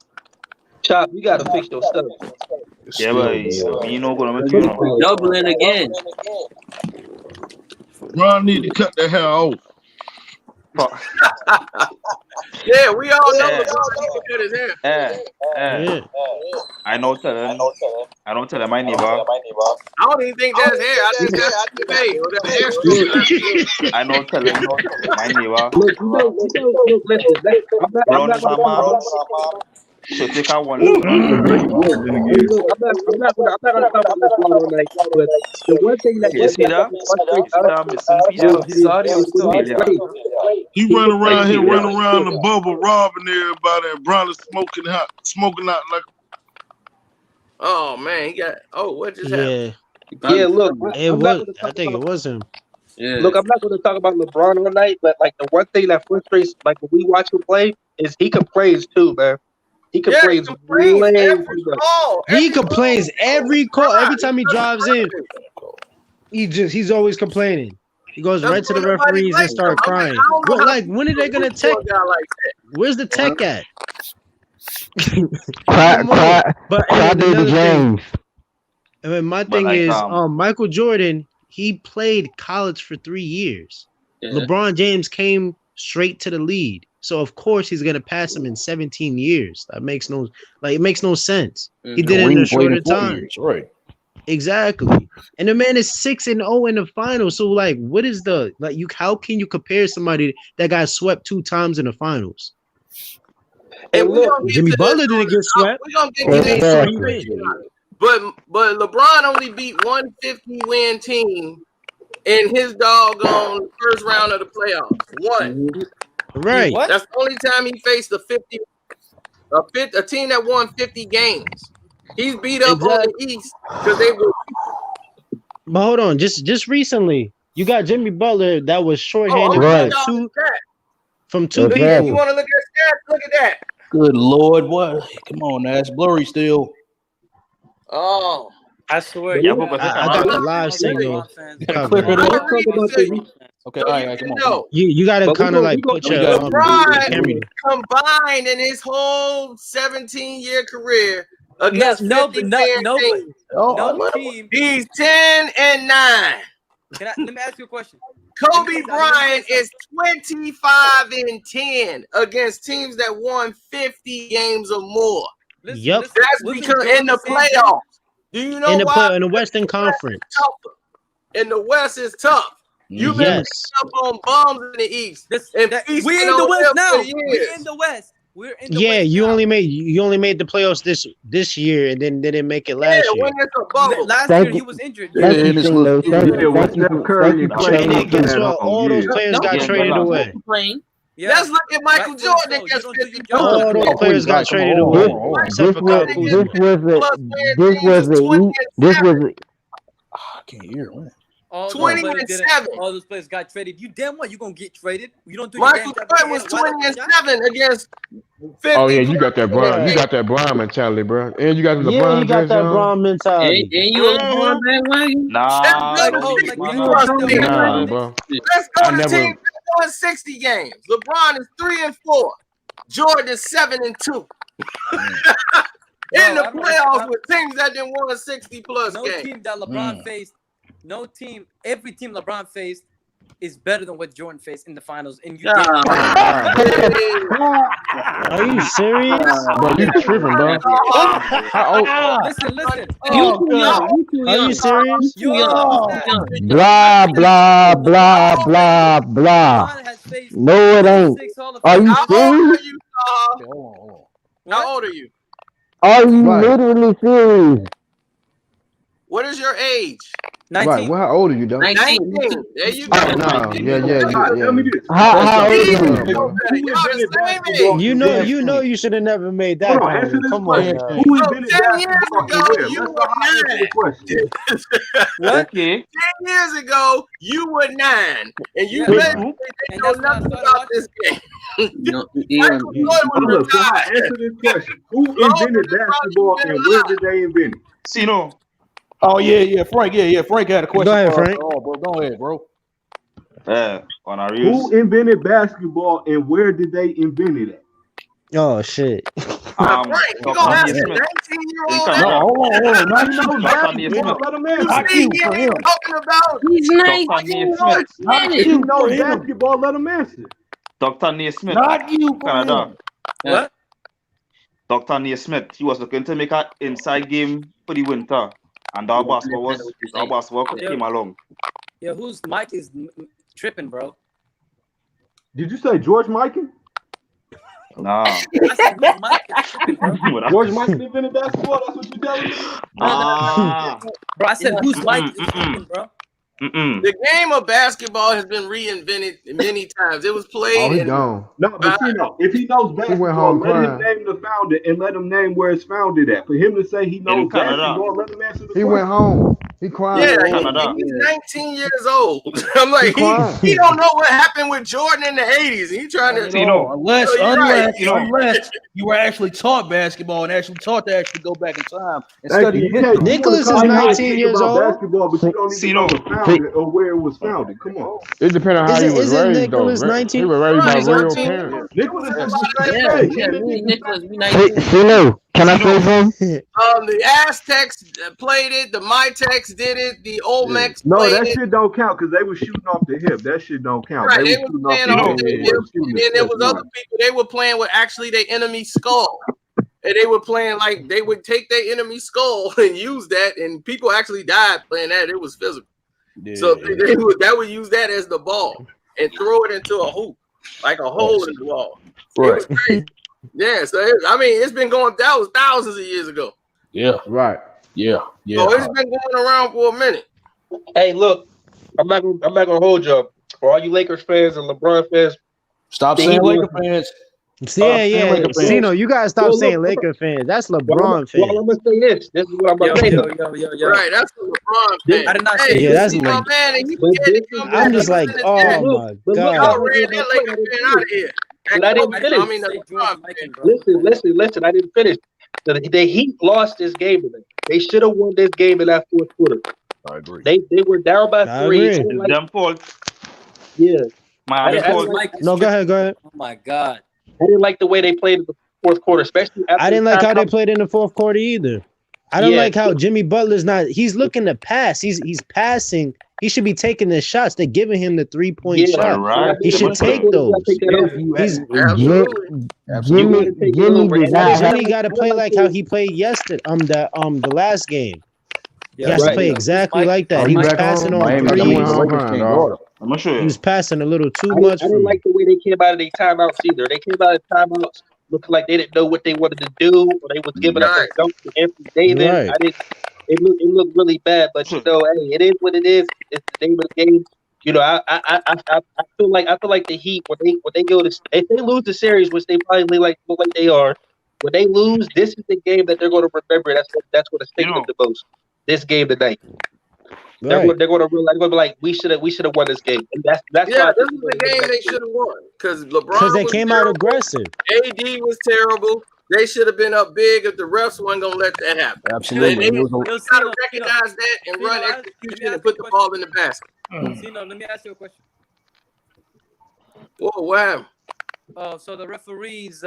Chop, you gotta fix your stuff. Yeah, but you know what I'm doing. Doubling again. Ron need to cut the hair off. Yeah, we all know Yeah. LeBron need to cut his hair. Yeah. I don't tell him my neighbor. I don't even think that's hair. I think that's today or that hair straight. I don't tell him my neighbor. Look, listen. I'm not gonna So take a one. look, I'm not gonna talk about LeBron tonight, but the one thing that You see that? His audio is still Yeah. He run around the bubble, robbing everybody, and Brown is smoking out like. Oh man, he got. Oh, what just happened? Yeah. look, It I'm not was. gonna I talk think it about. was him. Yeah. Look, I'm not going to talk about LeBron tonight, but like the one thing that frustrates, like when we watch him play, is he complains too, man. He complains way too much. He complains every call, every time he drives in. He's always complaining. He goes That's right to the why nobody referees and likes start him. I crying. mean, I don't know What, how like, when are they gonna tech? a guy like that. Where's the tech at? Cry, But cry, and David another thing, James. I mean, my But thing like, is, Michael Jordan, he played college for 3 years. Yeah. LeBron James came straight to the lead. So of course he's gonna pass him in 17 years. It makes no sense. He did it in a shorter time. Right. Exactly. And the man is 6-0 in the finals. So like, what is the like? How can you compare somebody that got swept 2 times in the finals? And we gonna get Jimmy to Butler this, didn't get swept. we gonna get to this. But LeBron only beat 150 win team in his doggone first round of the playoffs. One. Right. What? That's the only time he faced a team that won 50 games. He's beat up on the East because they were. But hold on, just recently, you got Jimmy Butler that was shorthanded Right. from two Exactly. people. You want to look at stats? Look at that. Good Lord, what? Come on, now it's blurry still. Oh. I swear. Yeah, you but have- I got the live signal. Gotta clear it I'm up. gonna read it to you Okay, so all you right, can come on. know. You got to But we kind of gon- like we gon- put we your got- LeBron camera. combined in his whole 17-year career against No, 50 no, win no, teams. no team. He's 10-9. Let me ask you a question. Kobe Bryant is 25-10 against teams that won 50 games or more. Yep. That's because in the playoffs. Do you know why? In the Western Conference. Tougher. In the West is tough. You've been Yes. up on bums in the East. And East We're been in the on West them now. for We're years. in the West. We're in the Yeah, West you now. only made the playoffs this year, and then they didn't make it Yeah, last year. when it's a bubble. Last Thank year he you. was injured. Thank Yeah, you, and it's Singlo. look- Thank yeah, you. when Thank you. Steph Curry Thank you. and for Clay And that. then guess what? All those players got Yeah, traded but away. Yeah. Let's look at Michael Rightfully Jordan so. You against don't do 50 your job. All those players got traded away. Except for Kyle Kuzma. This was I can't hear. Man. All those 20 players and didn't- 7. All those players got traded. You damn well you gonna get traded. You don't do Michael your damn Jordan was job. Why not? 20-7 against 50. Oh yeah, you got that Brian. You got that Brian mentality, bro. And you got the Yeah, LeBron you got jersey that on. Braun mentality. And you a LeBron bandwagon? Nah, That's don't good. be like, man. you trust me. Nah, bro. Let's go I to never- teams that won 60 games. LeBron is 3-4. Jordan is 7-2. In the playoffs with teams that didn't won 60+ No games. team that LeBron faced, no team, every team LeBron faced is better than what Jordan faced in the finals. And you Are you serious? Bro, you tripping, bro. How old? Listen. You too young. You too Are young. you serious? You Blah, blah, blah, blah, blah. LeBron has faced No, it ain't. 6 Hall of Are you How old are serious? you, Okay, hold on. How old are you? Are you Right. literally serious? What is your age? 19. Right, well, how old are you, though? 19. There you go. No, yeah. Tell me this. How old are Steve, you? y'all the same age. You know you should have never made that Hold on, comment. answer this Come question. on, Who man. invented 10 years basketball ago, and where? you Let's were not answer 9. the question. What? Okay. 10 years ago, you were 9. And you Yeah. basically And didn't know that's when I nothing started about this game. No, Michael Jordan was Look, so I retired. answer this question. Who invented basketball and where did they invent it? See, no. Oh yeah, Frank. Yeah, Frank had a question. Go ahead, for us. Frank. Oh, bro, go ahead, bro. On our Who use. invented basketball and where did they invent it at? Oh shit. Right, you gonna ask a 19-year-old No, that? Hold on. Not Not know basketball. Let them You answer. see him talking about He's Naismith. 19. If you know basketball, let them answer. Dr. Naismith, Not you, Canada. What? Dr. Naismith, he was looking to make an inside game for the winter, and our basketball came along. Yeah, whose mic is tripping, bro? Did you say George Mikan? Nah. I said whose mic is tripping, bro? George Mikan invented basketball. That's what you telling me? Bro, I said whose mic is tripping, bro? The game of basketball has been reinvented many times. It was played. Oh, he in- gone. No, but you know, if he knows basketball, home let him crying. name the founder and let him name where it's founded at. For him to say he knows Canada. basketball, let him answer the He question. went home. He cried. Yeah, Canada. he's 19 years old. I'm like, cried. he don't know what happened with Jordan in the 80s. He trying to. Unless So you're right. unless you were actually taught basketball and actually taught to actually go back in time and Thank study you. the You can't- history. you Nicholas wanna is talk about 19 years about old. basketball, but you don't even know the founder or where it was founded. Come on. It depends on how he was Isn't raised, Nicholas though. 19? He was raised by Right, real 19. parents. Nicholas is Nicholas, we 19. CeeLo, can I say something? The Aztecs played it. The Mitex did it. The Olmecs No, played that it. shit don't count because they were shooting off the hip. That shit don't count. Right, they were were shooting playing off off the the hip. hip, They weren't shooting and the then there step was other line. people. They were playing with actually their enemy skull, and they were playing like they would take their enemy skull and use that, and people actually died playing that. It was physical. So that would use that as the ball and throw it into a hoop, like a hole in the wall. It was crazy. Yeah, so it's been going. That was thousands of years ago. Yeah, Right. yeah. So it's been going around for a minute. Hey, look, I'm not gonna hold y'all. For all you Lakers fans and LeBron fans, Stop the saying Heat Laker won. fans. Yeah. Laker fans. Cino, you gotta stop Well, look, saying Laker fans. That's Well, LeBron I'm fans. gonna say this. This is what I'm gonna say. Yo. Right, that's the LeBron Yeah. fan. I did not Hey, say Yeah, that's you know, like- man, and he But scared to this come is- back. I'm just like, oh my But look, god. Y'all ran that Laker fan out of here. But I didn't I finish. mean, the LeBron fan. Listen. I didn't finish. The Heat lost this game today. They should have won this game in that fourth quarter. I agree. They were down by I 3. agree. I didn't like- Them fault. yeah, Miami I fault. like- No, go ahead. Oh my god. I didn't like the way they played in the fourth quarter, especially after I didn't the like how they timeout. played in the fourth quarter either. I don't Yeah. like how Jimmy Butler's not. He's looking to pass. He's passing. He should be taking the shots. They're giving him the 3-point Yeah, shot. right. He should take those. Take that over. He's Absolutely. Jimmy did not have. Jimmy got to play like how he played yesterday. The last game. He has to right. play exactly like that. Oh, He he was back passing home? on Miami threes. went home crying, dog. I'm gonna show He you. was passing a little too I much didn't for like the way they came out of their timeouts either. They came out of timeouts looking like they didn't know what they wanted to do, or they was giving up a Right. dunk to Anthony Davis. Right. It looked really bad, but you know, hey, it is what it is. It's the name of the game. You know, I feel like the Heat when they go to, if they lose the series, which they probably look like they are, when they lose, this is the game that they're going to remember. That's what sticks them the most. This game tonight. Right. They're going to realize, be like, we should have won this game, and that's Yeah, why this is the game they should have won because LeBron. Because they was came out terrible, aggressive. AD was terrible. They should have been up big if the refs weren't gonna let that happen. Absolutely. They It was a- gotta recognize that and run execution and put the ball in the basket. Zeno, let me ask you a question. Whoa, wow. So the referees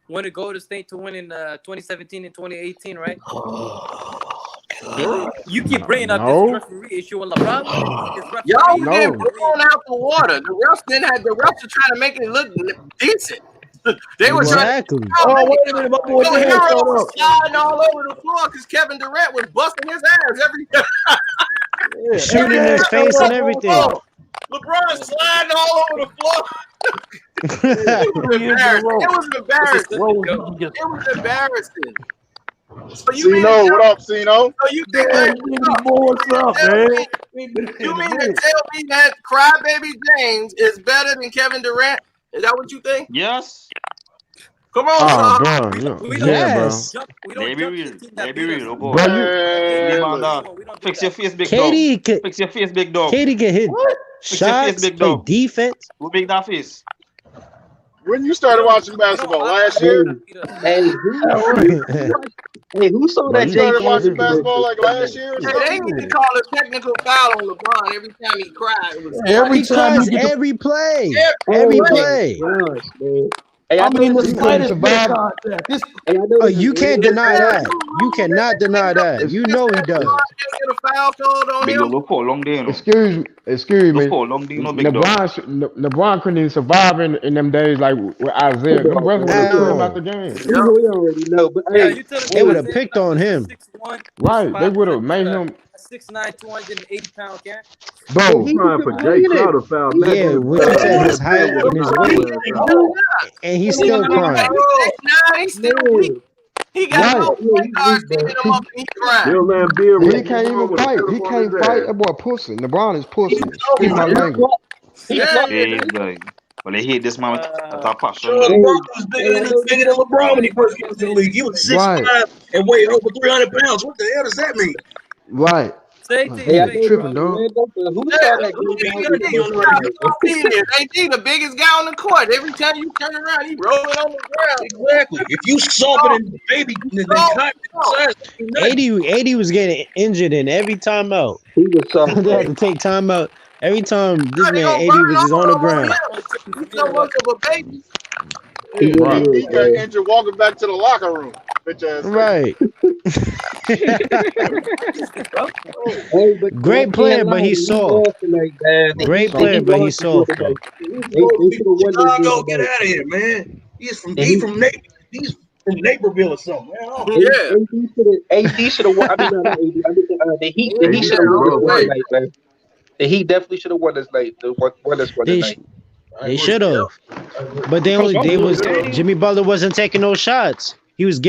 wanted Golden State to win in 2017 and 2018, right? You keep bringing up No. this referee issue with LeBron. Y'all No. getting blown out the water. The refs were trying to make it look decent. They were Exactly. trying Oh, to wait a minute, my boy Yo, Daniel Hero showed was up. sliding all over the floor because Kevin Durant was busting his ass every time. Shooting in his face and everything. LeBron sliding all over the floor. It was embarrassing. It was embarrassing. It was embarrassing. So you mean Cino, what up, Cino? So you think What's up, man? you mean to tell me that Crybaby James is better than Kevin Durant? Is that what you think? Yes. Come on, Oh, son. bro. We Yeah, don't Yes. They be real. They be real. Oh, boy. Bro, you, Hey, man, Man, dog. Fix your face, big dog. Katie can, Fix your face, big dog. Katie can hit Fix your face, shots, big play dog. defense. Who make that face? when you started watching basketball last year, Hey, who saw Bro, that you Jay started watching Gordon? basketball like last year. Or Hey, they something? need to call a technical foul on LeBron every time he cried. It was Every He time you cries get the, every play. Every Every play. play. Gosh, man. Hey, I mean, the know- slightest bit survive. of contact. This hey, I know Oh, this you is- can't deny that. You cannot deny that. You know he does. Get a foul called on Big him. dog look for a long day, you know. excuse Excuse me. Before long, do you know big dog? LeBron couldn't even survive in them days like with Isaiah. Them brothers would have put him out the game. We already know, but Yeah, hey, you tell They would have picked on him. 6'1", Right, they would have made him. 6'9", 280-pound cat. Bro, Trying for Jay Crowder foul. Yeah, when you said his height and his weight, and he's still crying. He's still weak. He got no point guards picking him up and he crying. Bill Laimbeer, he can't even fight. He can't fight. That boy pussy. LeBron is pussy. Excuse my language. Yeah. Well, they hate this man with that passion. LeBron was bigger than LeBron when he first came to the league. He was 6'5" and weighed over 300 pounds. What the hell does that mean? Right. Say Hey, I tripping, dog. who saw that AD, the biggest guy on the court. Every time you turn around, he rolling on the ground. Exactly. If you softer than baby, then AD was getting injured in every timeout. He was soft. They had to take timeout every time this man AD was just on the ground. He's so much of a baby. He got injured walking back to the locker room. Bitch ass. Right. Hey, but Great player, but he's soft. Great player, but he's soft. Though. Chicago, get out of here, man. He's from Naperville or something. Yeah. AD should have won. I mean, not AD. The Heat should have won this night, man. The Heat definitely should have won this night. Won this one tonight. They should have, but they was Jimmy Butler wasn't taking those shots. He was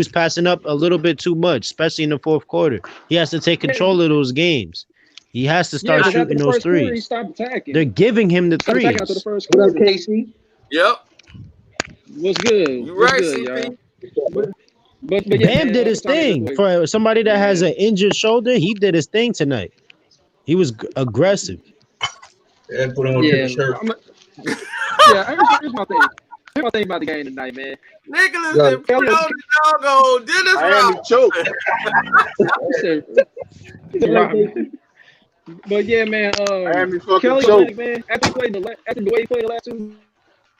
passing up a little bit too much, especially in the fourth quarter. He has to take control of those games. He has to start shooting those threes. They're giving him the threes. What up, Casey? Yep. What's good? You right, good, CP. But Bam did his thing. For somebody that has an injured shoulder, he did his thing tonight. He was aggressive. And put on a shirt. Here's my thing. Here's my thing about the game tonight, man. Nicholas and put on the doggone Dennis Miami choke. But yeah, man. Miami fucking Kelly choke. Olynyk, man. After the way he played the last 2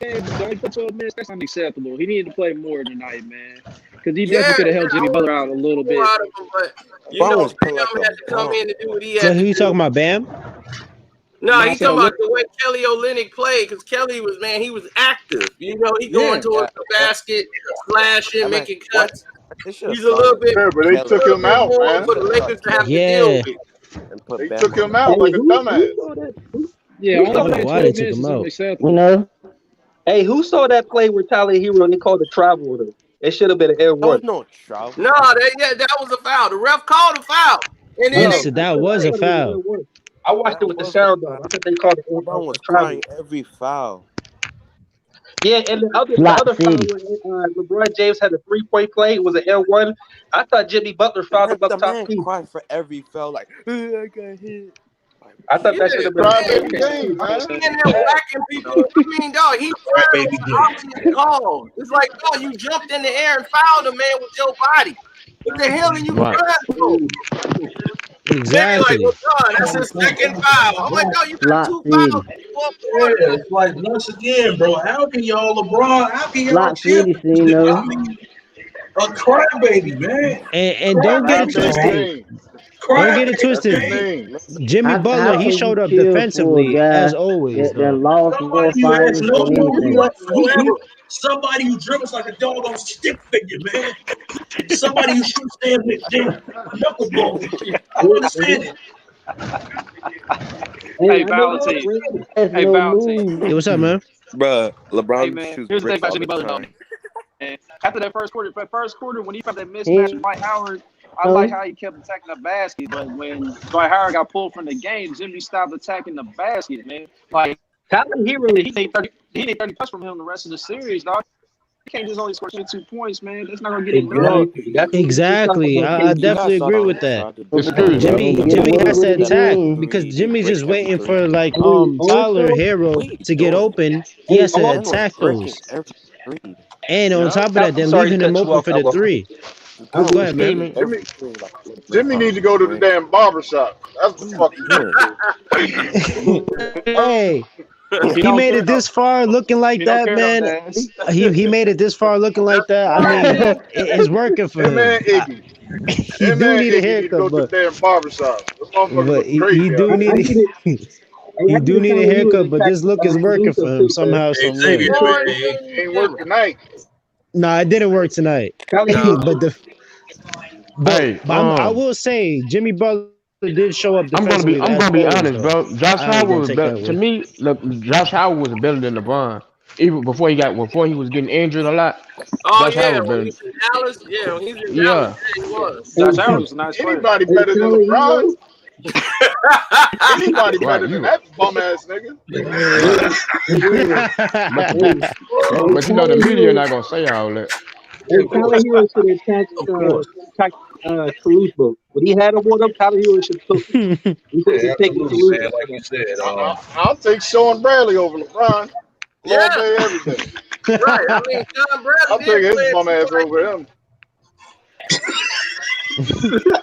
games, only put 12 minutes. That's unacceptable. He needed to play more tonight, man. Because he definitely could have helped Jimmy Butler out a little bit. You know, Bam had to come in and do what he had So to who you do. talking about, Bam? No, he's talking about the way Kelly Olynyk played, because Kelly was, man, he was active. You know, he going towards the basket, slashing, making cuts. He's a little bit. Yeah, but they took him out, man. For the Lakers to have to deal with. They took him out like a dumbass. Yeah, why they took him out. You know. Hey, who saw that play where Tyler Hero and they called the travel with him? It should have been an L1. No, that was a foul. The ref called a foul. And then Yes, that was a foul. I watched it with the sound on. I think they called it LeBron was travel. crying every foul. Yeah, and the other foul when LeBron James had a 3-point play, it was an L1. I thought Jimmy Butler fouled him up The top man too. cried for every foul, like, I got hit. I thought that should have been and whacking people. I mean, dog, he obvious call. It's like, dog, you jumped in the air and fouled a man with your body. What the hell are you crying for? Exactly. Like, well, dog, that's his second foul. I'm like, dog, you got 2 fouls. It's like once again, bro. How can y'all LeBron? How can y'all Lock City, you know. I mean, a crybaby, man. And don't get it twisted. Don't get it twisted. Jimmy Butler, he showed up defensively as always. Somebody who dribbles like a dog on stick figure, man. Somebody who shoots damn knuckleball. You understand it? Hey, Valentine. Hey, Valentine. Hey, what's up, man? Bruh, LeBron Hey, man. shoots Here's the thing bricks about all Jimmy the Butler, time. though. And after that first quarter, when he found that mismatch with Dwight Howard, I like how he kept attacking the basket. But when Dwight Howard got pulled from the game, Jimmy stopped attacking the basket, man. Like, Tyler Hero, he need 30 plus from him the rest of the series, dog. He can't just only score 22 points, man. That's not gonna get him done. Exactly. I definitely agree with that. Jimmy has to attack because Jimmy's just waiting for like Tyler Hero to get open. He has to attack those. And on top of that, they're leaving him open for the 3. Go ahead, man. Jimmy needs to go to the damn barbershop. That's the fucking Hey, he made it this far looking like that, man. He made it this far looking like that. I mean, it's working for him. man, Iggy. He do need a haircut, go to the damn barbershop. but he do need. He do need a haircut, but this look is working for him somehow, Hey, some Xavier, way. Ain't work tonight. Nah, it didn't work tonight. No. Hey, I will say Jimmy Butler did show up I'm defensively. gonna be as honest, always, bro. Josh I ain't Howard gonna was take better that to away. me. Look, Josh Howard was better than LeBron. Even before he was getting injured a lot. Oh Josh yeah, Howard when better. he's in Dallas, when he's in Yeah. Dallas, yeah, he was. Josh Howard was a nice player. Anybody better than LeBron? Anybody better Right, than that bum ass nigga? But you know the media not gonna say all that. Hey, Tyler Hero should have attacked Caruso. When he had a one up, Tyler Hero should have took it. He should have taken Absolutely, man. Caruso. Like you said, I'll take Sean Bradley over LeBron. Yeah. All day, every day. Right. I mean, John Bradley I'll take his bum ass over him.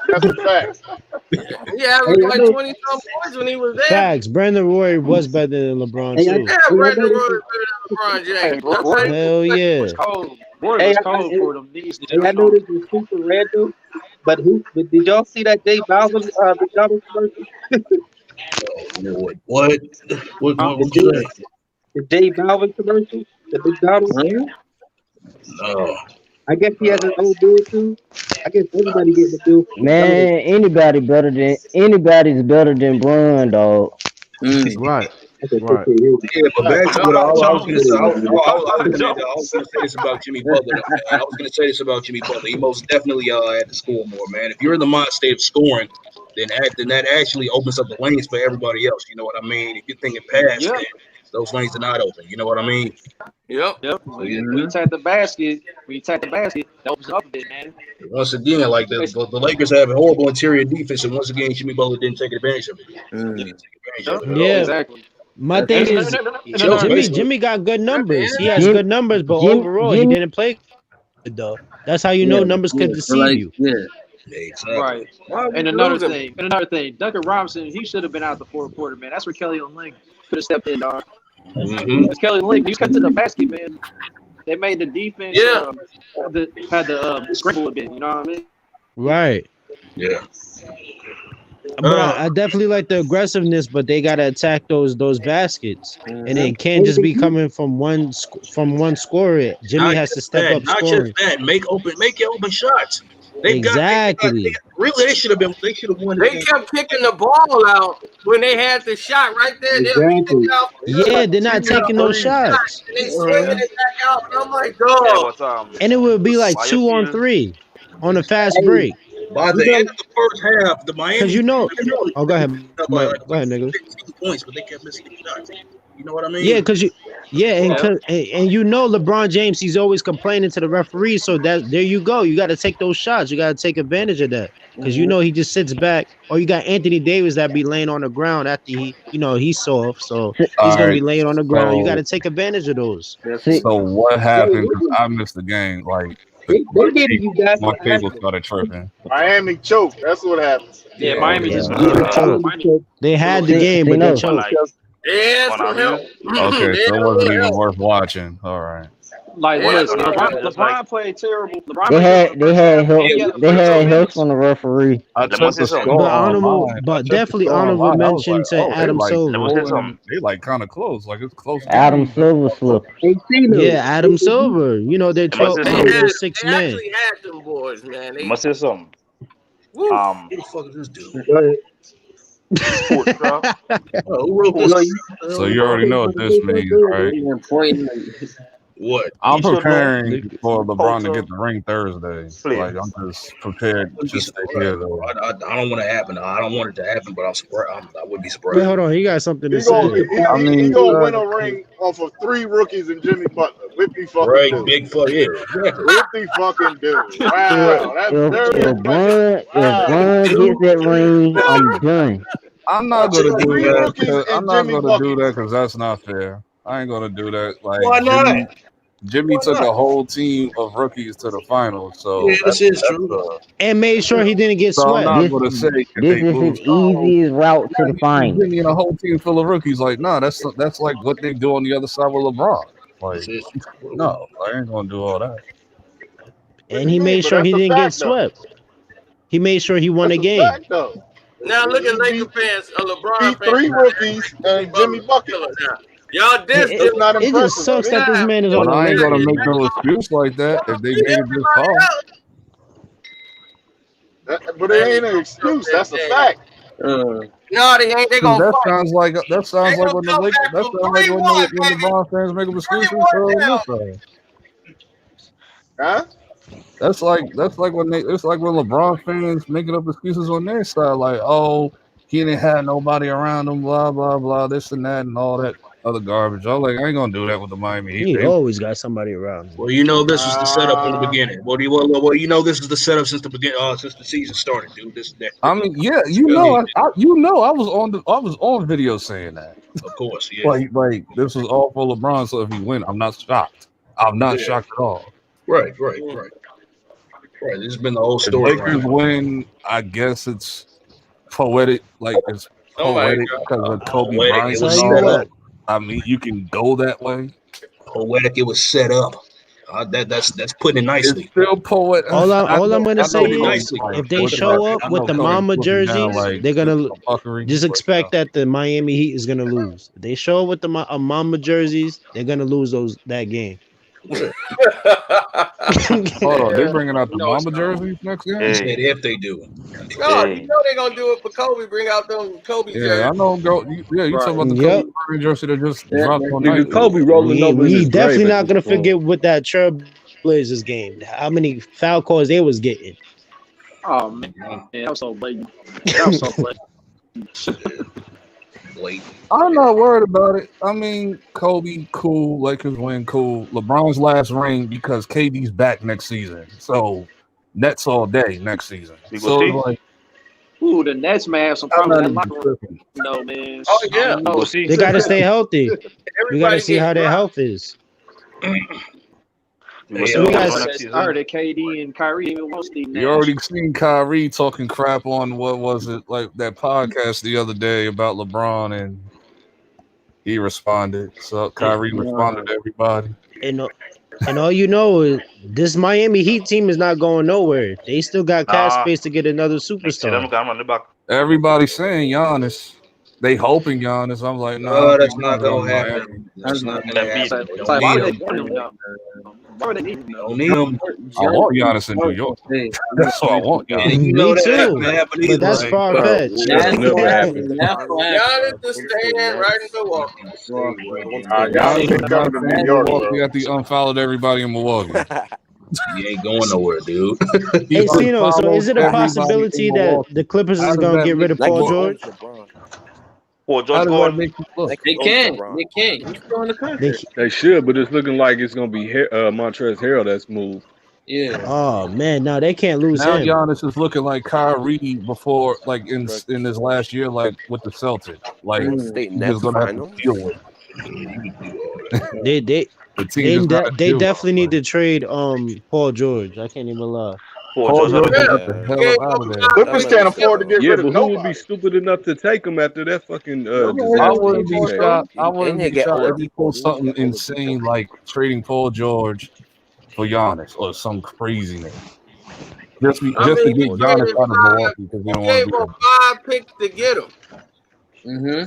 That's a fact. He averaged like 20 some points when he was there. Facts. Brandon Roy was better than LeBron too. Yeah, Brandon Roy is better than LeBron James. Hell yeah. Roy was cold for them knees. And I know this is super random, but did y'all see that Dave Balvin McDonald's commercial? What you say? The Dave Balvin commercial? The McDonald's? No. I guess he has his own deal too. I guess everybody gets a deal. Man, anybody's better than Bron, dog. Right. Right. Yeah, but back to what I was going to say this about Jimmy Butler. Man. I was going to say this about Jimmy Butler. He most definitely had to score more, man. If you're in the mind state of scoring, then that actually opens up the lanes for everybody else. You know what I mean? If you're thinking pass, then those lanes are not open. You know what I mean? Yep. When you attack the basket, that opens up a bit, man. Once again, like the Lakers have a horrible interior defense, and once again, Jimmy Butler didn't take advantage of it. He didn't take advantage of it. Yeah. Exactly. My thing is, Jimmy got good numbers. He has good numbers, but overall, he didn't play good though. That's how you know numbers could deceive you. Yeah. Exactly. Right. And another thing, Duncan Robinson, he should have been out the fourth quarter, man. That's where Kelly Olynyk could have stepped in, dog. Because Kelly Olynyk, he cut to the basket, man. They made the defense had to scramble a bit. You know what I mean? Right. Yeah. But I definitely like the aggressiveness, but they gotta attack those baskets, and it can't just be coming from one scorer. Jimmy has to step up scoring. Not just that, make your open shots. Exactly. Really, they should have won. They kept kicking the ball out when they had the shot right there. Exactly. Yeah, they're not taking those shots. And they swinging it back out. And I'm like, dog. And it would be like 2-on-3 on a fast break. By the end of the first half, the Miami. Because oh, go ahead. Go ahead, nigga. 15 points, but they kept missing shots. You know what I mean? Yeah, because and you know LeBron James, he's always complaining to the referee. So there you go. You got to take those shots. You got to take advantage of that because you know he just sits back. Or you got Anthony Davis that be laying on the ground after he's soft, so he's gonna be laying on the ground. You got to take advantage of those. So what happened? I missed the game. Like my cable started tripping. Miami choked. That's what happened. Yeah, Miami just They had the game, but they choked. Yeah, some help. Okay, so it wasn't even worth watching. All right. Like listen, LeBron played terrible. They had help from the referee. But definitely honorable mention to Adam Silver. They like kind of close. Like it's close. Adam Silver slip. Yeah, Adam Silver. You know they're 6 men. They actually had them boys, man. I must say something. Who the fuck is this dude? So you already know what this means, right? What? I'm preparing for LeBron to get the ring Thursday. Like I'm just prepared to just stay here though. I don't want it to happen. I don't want it to happen, but I would be surprised. Wait, hold on. He got something to He's say. gonna win a ring off of 3 rookies and Jimmy Butler. Whippy fucking Right, dude. big fuck, yeah. Whippy fucking dude. Wow, that's very If Bron gets that ring, I'm done. I'm not gonna do that. I'm not gonna do that because that's not fair. I ain't gonna do that. Like why not? Jimmy took a whole team of rookies to the finals, so Yeah, this is true. And made sure he didn't get So I'm swept. not gonna say if This they is lose. his easiest route to the final. Jimmy and a whole team full of rookies, like no, that's like what they do on the other side with LeBron. Like no, I ain't gonna do all that. And he made sure he didn't get swept. He made sure he won a game. Now look at Laker fans, LeBron Beat fans. 3 rookies and Jimmy Bucket. Y'all diss It's not It impressive. just sucks that this man is But on the I ain't gonna Lakers. make no excuse like that if they made it this far. But it ain't an excuse. That's a fact. No, they ain't. They 'Cause gonna that fight. sounds like when the Lakers, that from sounds like when 3-1, the LeBron fans make up excuses for this side. Huh? That's like when LeBron fans making up excuses on their side, like, oh, he didn't have nobody around him, blah blah blah, this and that, and all that other garbage. I'm like, I ain't gonna do that with the Miami Heat. He They- always got somebody around him. Well, you know this was the setup in the beginning. Well, you know this is the setup since the beginning, since the season started, dude. This that. I mean, yeah, I was on video saying that. Of course, yeah. Like this was all for LeBron. So if he win, I'm not shocked. I'm not shocked at all. Right. This has been the whole If story. Lakers win, I guess it's poetic. Like it's Oh my poetic God. because of Kobe Poetic, Bryant it and was all set that. up. I mean, you can go that way. Poetic, it was set up. That's putting it nicely. It's still poet. All I'm gonna say is, nicely. if they show up with the mama jerseys, they're gonna just expect that the Miami Heat is gonna lose. If they show up with the mama jerseys, they're gonna lose that game. Hold on, they bringing out the mama jerseys next game. He said if they do. No, you know they're gonna do it for Kobe. Bring out them Kobe jerseys. Yeah, I know. You talking about the Yep. Kobe Bryant jersey that just Yeah, dropped on nigga, night. Kobe rolling over in We his definitely grave not at gonna this point. forget with that Trailblazers game. How many foul calls they was getting. Oh man, that was so blatant. That was so blatant. I'm not worried about it. I mean, Kobe, cool. Lakers win, cool. LeBron's last ring because KD's back next season. So Nets all day next season. So it's like, Ooh, the Nets may have some I'm problems not in the even locker room. tripping. No, man. Oh yeah. No, see, They gotta stay healthy. We gotta see how their health is. I heard that KD and Kyrie even want Steve Nash. You already seen Kyrie talking crap on what was it, like that podcast the other day about LeBron, and he responded. So Kyrie responded to everybody. And all you know is this Miami Heat team is not going nowhere. They still got cap space to get another superstar. Everybody's saying Giannis. They hoping Giannis. I'm like, no, No, that's not gonna happen. That's not gonna happen. It's like, why would they Don't want him, though? Why would they need him? Don't need him. I want Giannis in New York. That's what I want. Giannis. And you know Me that too, ain't gonna happen but either. that's Like, far fetched. That's never happened. Giannis is staying right in Milwaukee. Y'all ain't coming to New York, Milwaukee bro. got the unfollowed everybody in Milwaukee. He ain't going nowhere, dude. Hey, Cino, so is it a possibility that the Clippers is gonna get rid of Paul George? Paul How George does that going. make you look? They can. They can. He's still in the country. They should, but it's looking like it's gonna be Montrezl Harrell that's moved. Yeah. Oh man, no, they can't lose Now him. Giannis is looking like Kyrie before, like in his last year, like with the Celtics. Like he's gonna have to deal with it. They The team is not they deal with definitely need to trade Paul George. I can't even lie. Paul George Yeah. got the hell out of there. Clippers can't afford to get Yeah, rid but of who would be nobody. stupid enough to take him after that fucking I disaster wouldn't he be had? shocked. I wouldn't they be get shocked old if he pulled something insane like trading Paul George for Giannis or some craziness. Just to I mean, get he Giannis traded out of Milwaukee because they He don't want gave to get up him. 5 picks to get him. Mm-hmm.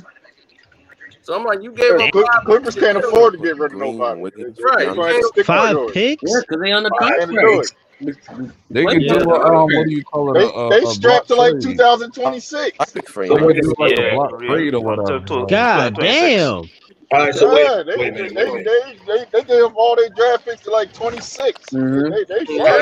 So I'm like, you gave up 5 Clippers picks can't to get him. afford to get rid of Green, nobody. Wiggins, Right. They're You going to gave stick with 5 George. picks? Yeah, because they on the Can't do contract. it. They can Yeah. do what do you call it? They strapped to like block trade. 2026. I pick for They him. can do like a block trade or whatever. God damn. All right, so Yeah, wait a minute. they gave up all their draft picks to like 26. Mhm. They All right,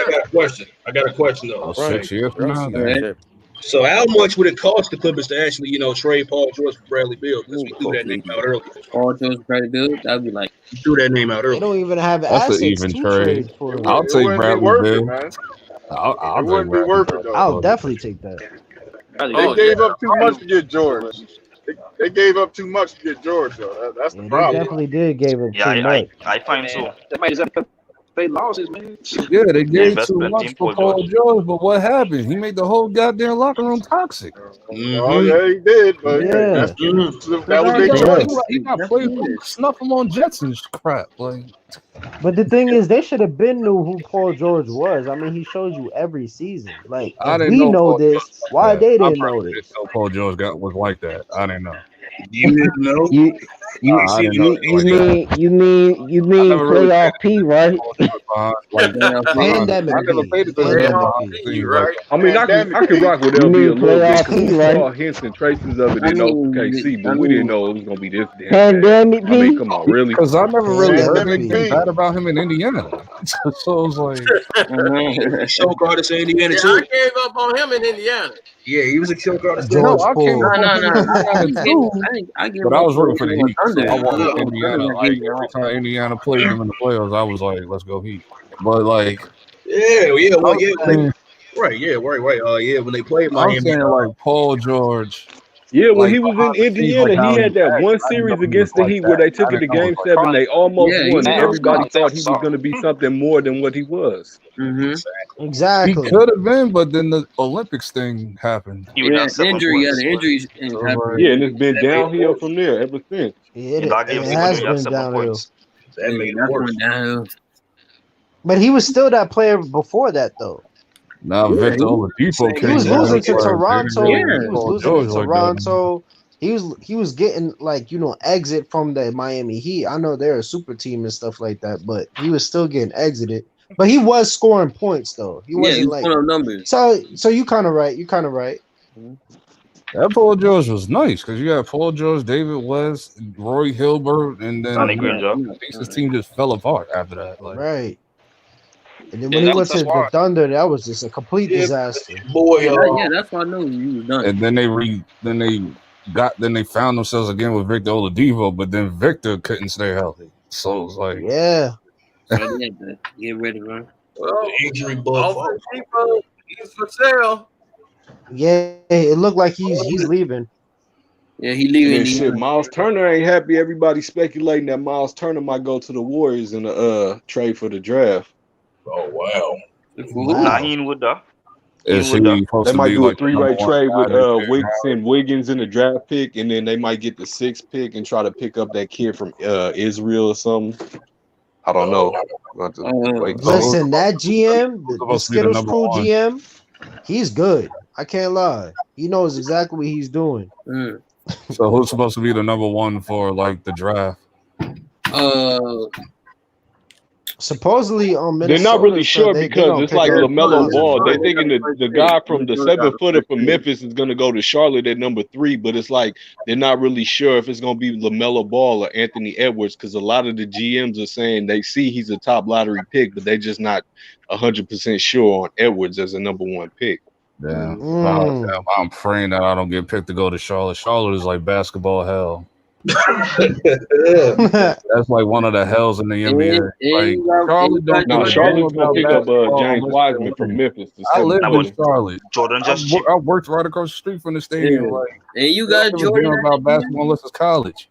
I got a question. though. Oh, 6 years from now. Right. So how much would it cost the Clippers to actually, trade Paul George for Bradley Beal? Because we threw that name out earlier. Paul George, Bradley Beal, that'd be like, We threw that name out They earlier. don't even have That's an assets even to trade. trade for him. I'll It take wouldn't be Bradley worth it, Beal. man. I'll It take wouldn't be Bradley worth it, Beal. though. I'll definitely take that. They gave up too much to get George. They gave up too much to get George, though. That's the Yeah, they problem. definitely did give him Yeah, too much. I find so. They might just have to They losses, man. Yeah, they gave best too friend much team for Paul Paul George, but what happened? He made the whole goddamn locker room toxic. Oh yeah, he did. But Yeah. that's, that That was guy their got choice. played, he got played snuff him on Jets and crap. Like, But the thing is, they should have been knew who Paul George was. I mean, he shows you every season. Like, I if didn't we know know Paul this, George was why like they that. I didn't know personally this? didn't know Paul George was like that. I didn't know. You didn't know? I didn't know. You mean never really playoff P, right? Like, Pandemic I never P. paid attention to Pandemic behind the P. scenes right? like I mean, I can rock with You LB mean a little bit playoff because we P, right? saw hints and traces of it in OKC, but we didn't know it was gonna be this damn bad. Pandemic I mean, P. come on, really? because I never really heard Pandemic anything P. bad about him in Indiana. So it was like, He choke artist in Indiana Yeah, too. I gave up on him in Indiana. Yeah, he was a choke artist. no, George I came Paul. up on him in Indiana too. I give But I up was rooting for the Heat. So I Thunder. wanted Indiana. Like every time Indiana played them in the playoffs, I was like, "Let's go Heat." But like, Yeah, yeah, well, yeah, I mean, right, yeah, right. Yeah, when they played I'm Miami, saying like Paul George. Yeah, when Like he was behind in the scenes, like Indiana, how he had that acts, one I didn't series know he was against the like Heat where that. they took I it to didn't know it Game was like 7. They almost Yeah, he won, and was everybody good. thought he was going to be something more than what he was. Mm-hmm. he Exactly. could have been, but then the Olympics thing happened. He was Yeah, down 7 injury. Yeah, points. the injuries So it was happened. like, Yeah, and it's been downhill from there ever since. In It, that game it 7, has he had been 7 downhill. points. that made it That's worse. going downhill. But he was still that player before that, though. now Yeah, Victor Oladipo He came was in. losing It's to like, they didn't Toronto. really Yeah. need He was Paul losing George to like that. Toronto. He was getting like, exit from the Miami Heat. I know they're a super team and stuff like that, but he was still getting exited. But he was scoring points though. He Yeah, wasn't he's like putting up numbers. so you kind of right. You kind of right. That Paul George was nice because you had Paul George, David West, Roy Hilbert, and then Danny Granger. Pacers team just fell apart after that. Like, Right. And then Yeah, when he that went was to the Thunder, that was just a complete disaster. Boy, Yeah, that's why I knew he was done. and then they found themselves again with Victor Oladipo, but then Victor couldn't stay healthy. So it's like, Yeah. So they had to get rid of him. Well, injury bug. Oladipo, he's for sale. Yeah, it looked like he's leaving. Yeah, he And leaving. then shit, Miles Turner ain't happy. Everybody speculating that Miles Turner might go to the Warriors in the trade for the draft. Oh wow. Nah, he ain't with that. is he They supposed They to might be do like a three-way the trade number with one guy Wiggins in the draft pick, and then they might get the 6th pick and try to pick up that kid from Israel or something. I don't know. We'll have to wait. Listen, that GM, the supposed to be the Skittles number Crew one. GM, he's good. I can't lie. He knows exactly what he's doing. So who's supposed to be the number one for like the draft? Supposedly, They're not really sure because it's like LaMelo Ball. They're thinking that the guy from the 7-footer from Memphis is going to go to Charlotte at number 3, but it's like they're not really sure if it's going to be LaMelo Ball or Anthony Edwards because a lot of the GMs are saying they see he's a top lottery pick, but they're just not 100% sure on Edwards as a number 1 pick. Damn. I'm praying that I don't get picked to go to Charlotte. Charlotte is like basketball hell. That's like one of the hells in the NBA. Like Charlotte don't No, give a Charlotte's damn gonna pick about up basketball James unless Wiseman they're from winning. Memphis. I lived in Charlotte. Jordan just I worked right across the street from the stadium. Yeah. Like, And you they got don't give a Jordan. damn about basketball unless it's college.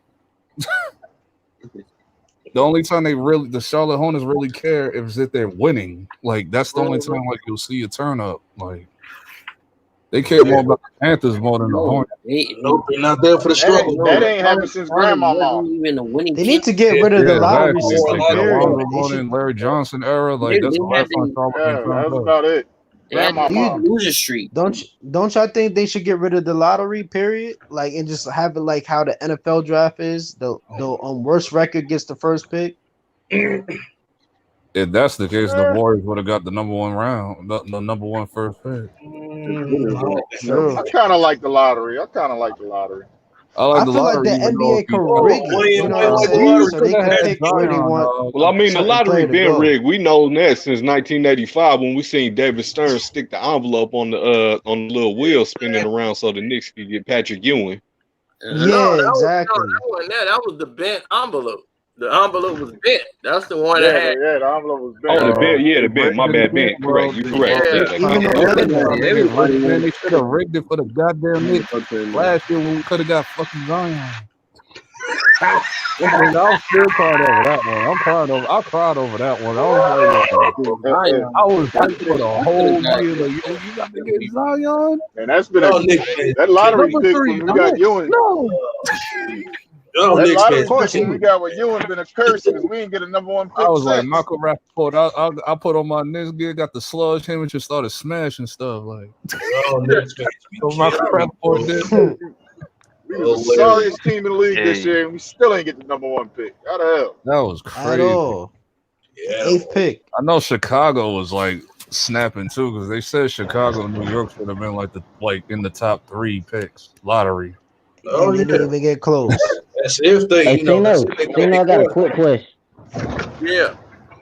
The only time the Charlotte Hornets really care is if they're winning. Like that's the only time like you'll see a turn up. Like they care more about the Panthers more than the Hornets. Nope, they're not there for the struggle. That ain't happened since grandmama. They need to get rid of the lottery exactly. system. Like the Period. Lonzo They Ball should- and Larry Johnson era. Like that's the last time Charlotte Yeah, been turned that's up. about it. Grandmama. Loser streak. Don't y'all think they should get rid of the lottery period, like, and just have it like how the NFL draft is? The worst record gets the first pick. If that's the case, the Warriors would have got the number 1 round, the number 1 first pick. True. I kind of like the lottery. I like I the feel like lottery. the even though NBA if you- could rig it. You know what I'm saying? So they can pick where they want. Well, I mean, the certain lottery player to been go. rigged. We know that since 1985 when we seen David Stern stick the envelope on the little wheel spinning around so the Knicks could get Patrick Ewing. Yeah, exactly. That was the bent envelope. The envelope was bent. That's the one Yeah, that had. yeah, the envelope was Oh, big. the bent, yeah, the bent. My bad, bent. Correct, you correct. Yeah. Man, they should have rigged it for the goddamn Knicks last year when we could have got fucking Zion. I'm still crying over that one. I cried over that one. I was hyped for the whole year. Like, yo, you got to get Zion. And that's been that lottery pick when we got Ewing. That lottery pick we got with Ewing been a curse because we didn't get a number 1 pick. I was like Michael Rappaport. I put on my next gear, got the sludge him and just started smashing stuff like. So Michael Rappaport did. We were the sorriest team in the league this year, and we still ain't get the number 1 pick. How the hell? That was crazy. Yeah. 8th pick. I know Chicago was like snapping too because they said Chicago and New York should have been like in the top 3 picks lottery. Oh, they didn't even get close. That's if they. Hey, Tino, I got a quick question. Yeah.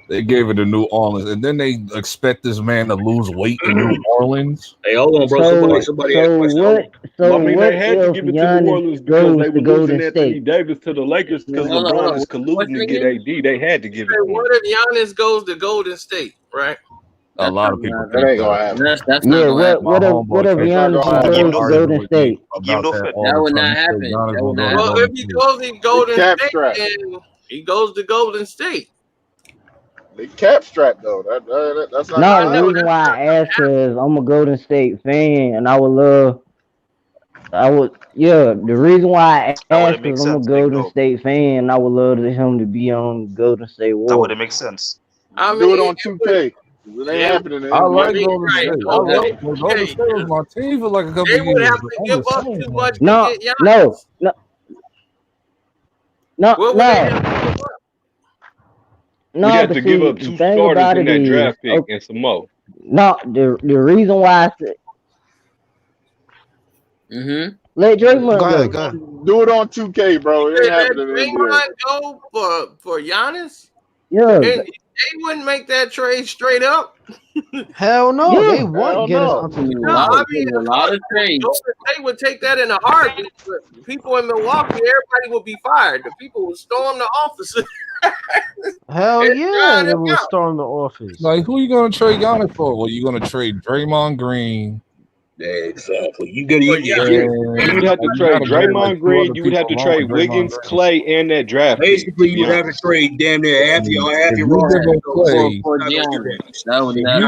They gave it to New Orleans, and then they expect this man to lose weight in New Orleans. Hey, hold on, bro. Somebody asked a question. I mean, they had to give it to New Orleans because they were losing Anthony Davis to the Lakers because LeBron is colluding to get AD. They had to give it to him. What if Giannis goes to Golden State, right? A lot of people that ain't gonna happen. That's not what if Giannis goes to Golden State? That would not happen. Well, if he goes to Golden State, then he goes to Golden State. They cap strapped though. That's not. No, the reason why I asked is I'm a Golden State fan, and the reason why I asked is I'm a Golden State fan, and I would love him to be on Golden State Warriors. That would make sense. I mean, do it on 2K. It ain't happening. I like Golden State. Golden State was my team for like a couple they years. would have to give up too much. No. We had to give up 2 starters in that draft pick and some more. No, the reason why I said let Draymond go ahead. Do it on 2K, bro. It ain't Let happening. Draymond go for Giannis? Yeah. They wouldn't make that trade straight up. Hell no. Yeah. They won't get us onto No, I mean, a lot of trades. They would take that in a heartbeat. People in Milwaukee, everybody would be fired. The people would storm the offices. Hell And yeah, drive they them will out. storm the office. Like, who you gonna trade Giannis for? Well, you gonna trade Draymond Green. Yeah, exactly. You would have to trade Draymond Green. You would have to trade Wiggins, Clay, and that draft. Basically, you would have to trade damn near half your roster. For Giannis. That would not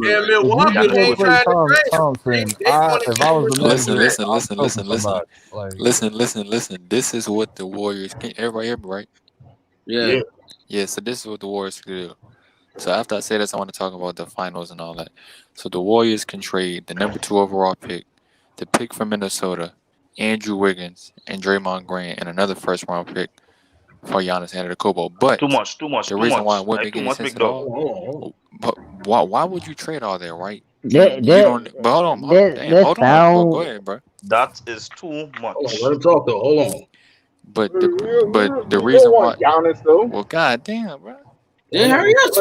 Yeah, Milwaukee ain't trying to trade. If I was Listen. This is what the Warriors can. Everybody hear me, right? Yeah. Yeah. So this is what the Warriors can do. So after I say this, I want to talk about the finals and all that. So the Warriors can trade the number 2 overall pick, the pick from Minnesota, Andrew Wiggins, and Draymond Green, and another first-round pick for Giannis Antetokounmpo. But Too much. the reason why it wouldn't make any sense at all. But why would you trade all that, right? But hold on. Go ahead, bro. That is too much. Let him talk though. Hold on. But the reason why. Giannis though. Well, goddamn, bro. Yeah, hurry up.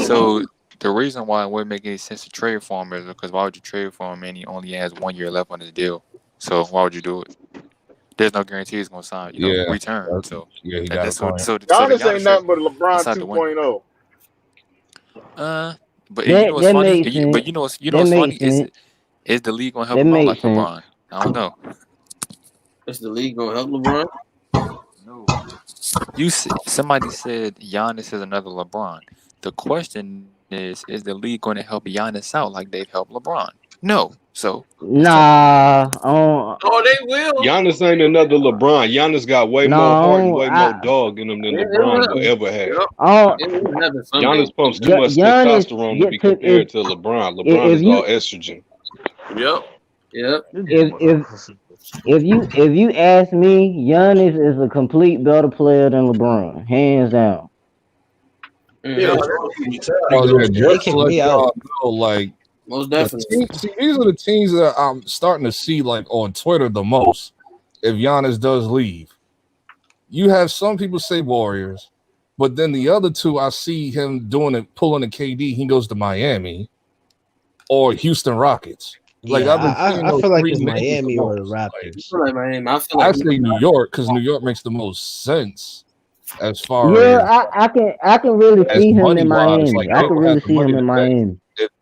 So the reason why it wouldn't make any sense to trade for him is because why would you trade for him and he only has 1 year left on his deal? So why would you do it? There's no guarantee he's gonna sign, return. So yeah, he that's got so Giannis ain't nothing but LeBron 2.0. But you know what's funny? But you know what's funny is the league gonna help him out like LeBron? I don't know. Is the league gonna help LeBron? No. Somebody said Giannis is another LeBron. The question is the league going to help Giannis out like they've helped LeBron? No. So nah. Oh, they will. Giannis ain't another LeBron. Giannis got way more heart and way more dog in him than LeBron will ever have. Giannis pumps too much testosterone to be compared to LeBron. LeBron is all estrogen. Yep. If you ask me, Giannis is a complete better player than LeBron, hands down. Like most definitely. These are the teams that I'm starting to see like on Twitter the most. If Giannis does leave, you have some people say Warriors, but then the other two I see him doing it, pulling a KD. He goes to Miami or Houston Rockets. Like I feel like it's Miami or the Raptors. I feel like Miami. I say New York because New York makes the most sense as far as I can really see him in Miami. I can really see him in Miami.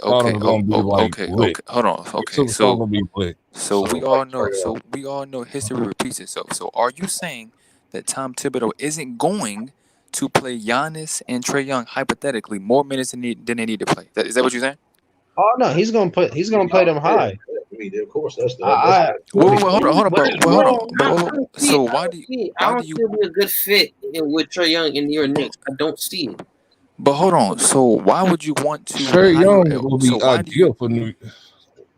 Superstar gonna be like lit. Hold on. Okay, Superstar gonna be lit. so we all know history repeats itself. So are you saying that Tom Thibodeau isn't going to play Giannis and Trae Young hypothetically more minutes than they need to play? Is that what you're saying? Oh no, he's gonna play them high. I mean, of course, that's the. Wait, hold on. So why do you? I don't see it be a good fit with Trae Young in your Knicks. I don't see it. But hold on. So why would you want to Trey hire? Young will be So why do you? ideal for New.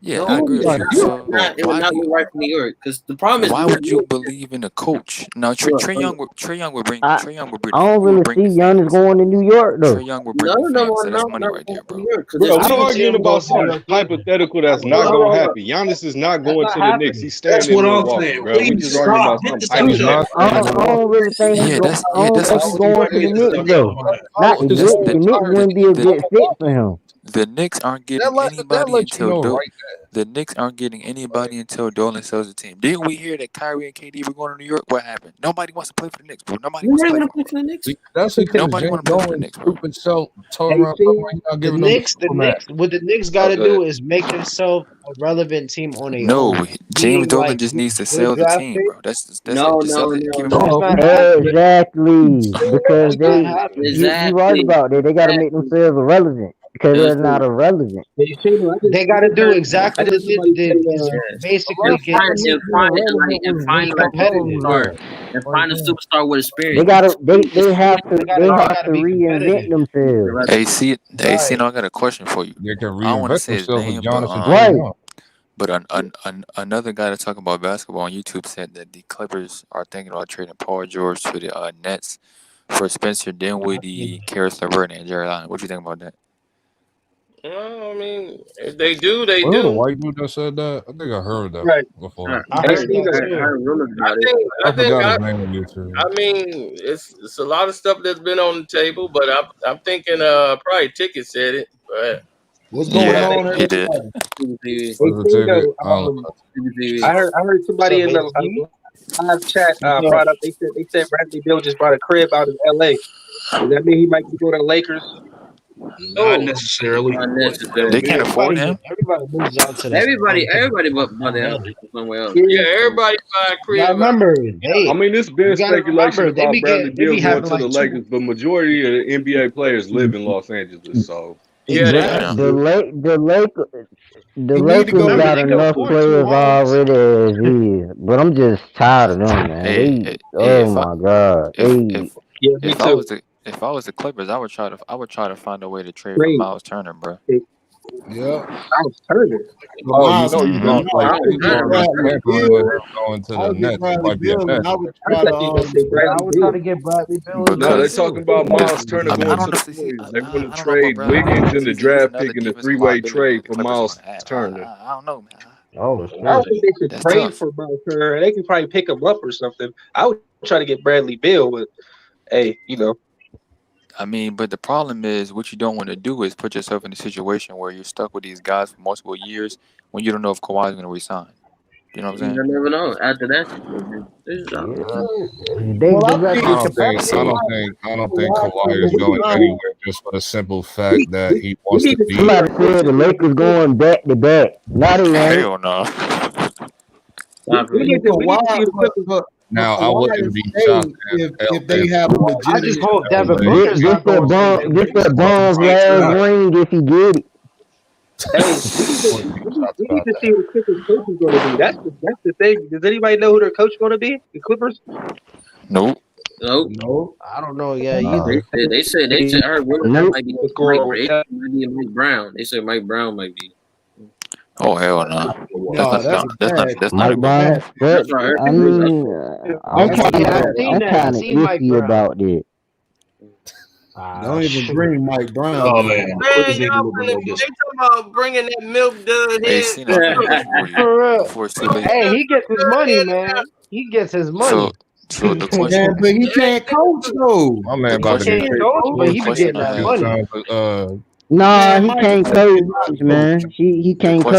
Yeah, No, I agree with you. So it would why not do be you? right for New York because the problem is Why New would you York. believe in a coach? Now Trey Look, Young would bring I Trey Young would bring I don't he would really bring see the Giannis fans. going to New York Trey though. Young would bring the fans. So that's money right there, bro. New York because Bro, there's we I don't see arguing him going about to New some York either. hypothetical that's Hold not on, gonna hold on. happen. Giannis is not That's going not to the Knicks. happening. He's staying That's in what I'm Milwaukee, saying. bro. We Please just arguing stop. about Get some this He's nigga. not hypothetical. I staying in don't really think Yeah, he's going. that's I don't think he's that's going to the Knicks though. Not the that's Knicks. The Knicks wouldn't be a the good fit for him. the Knicks aren't That getting let anybody you know until right the Knicks aren't getting anybody until Dolan sells the team. Didn't we hear that Kyrie and KD were going to New York? What happened? Nobody wants to play for the Knicks, bro. Nobody wants to play for them. That's because Nobody James want to play for the Dolan Knicks, bro. stupid self told Hey, around see, talking about he not the giving them Knicks, supermax. what the Knicks got to do is make themselves a relevant team on their No, own. James Being Dolan like just needs to good sell the draft team, pick. bro. That's No, it. Just sell it. Keep it That's moving. not happening. Exactly, because That's not they happening. you right about that. They got to make themselves irrelevant because they're not irrelevant. They got to do exactly I what just they somebody did. say, Is basically And get find be a competitive. superstar and find a superstar with They experience. gotta they have to They gotta be reinvent competitive. themselves. AC, now I got a question for you. They can I don't want to reinvent say his themselves with name, but Giannis and Trey Young. but another guy that's talking about basketball on YouTube said that the Clippers are thinking about trading Paul George to the Nets for Spencer Dinwiddie, Karis LeVert, and Jared Allen. What do you think about that? Well, I mean, if they do, they Was it a do. white dude that said that? I think I heard that Right. before. I heard that too. I forgot his name on YouTube. I mean, it's a lot of stuff that's been on the table, but I'm thinking probably Ticket said it, but What's going on, he did. I heard somebody in the live chat brought up. They said Bradley Beal just bought a crib out in L.A. Does that mean he might be going to the Lakers? Not necessarily. They can't afford him. Everybody moves out to this. Everybody but somewhere else. yeah, everybody buy a crib. Now remember, I mean, it's been you gotta speculation remember, they about be Bradley getting- they be Beal going having to like the two- Lakers, but majority of the NBA players live in Los Angeles, so. The need to Lakers go- got they go enough 4-2 players homes. already as is, but I'm just tired of them, man. Oh my god, If I was the Clippers, I would try to find a way to trade for Miles Turner, bro. Yeah. Miles Turner. Oh, you you don't do. like I would get Bradley Beal. going to I the would get Nets. It Bradley might be a Beal, Nets. and I would try to get Bradley Beal. No, they're talking about Miles Turner I mean, going I to don't the know. Warriors. They want to about trade Bradley Beal Wiggins because in the he's draft another pick in the defensive three-way liability trade the for Clippers Miles gonna have. Turner. I don't know, man. Oh, I don't think they should That's trade tough. for Miles Turner. They could probably pick him up or something. I would try to get Bradley Beal, but hey, I mean, but the problem is what you don't want to do is put yourself in a situation where you're stuck with these guys for multiple years when you don't know if Kawhi's going to resign. You know what I'm You saying? never know. After that, I don't think Kawhi is going anywhere just for the simple fact that he wants to be. Somebody said the Lakers going back to back. Not even. Hell no. Now I wouldn't be shocked if they have a legitimate. I just hope Devin This Booker's This not going that Bum's last ring if he get it. We need to see who the Clippers coach is going to be. That's the thing. Does anybody know who their coach is going to be? The Clippers? Nope. No, I don't know. Yeah, They said I heard one of them might be Mike Brown. They said Mike Brown might be. Oh hell no. That's not a Mike Brown. That's right. I mean, I'm kind of iffy about that. Don't even bring Mike Brown. Oh man, Man, y'all they talking about bringing that milk dud Hey, head. see, now, For real. before it's too late. Hey, he gets his money, man. He gets his money. So the Yeah, question, but he can't coach though. My man about to He get can't coach, but he be getting that money. Nah, he can't coach, man. He can't coach.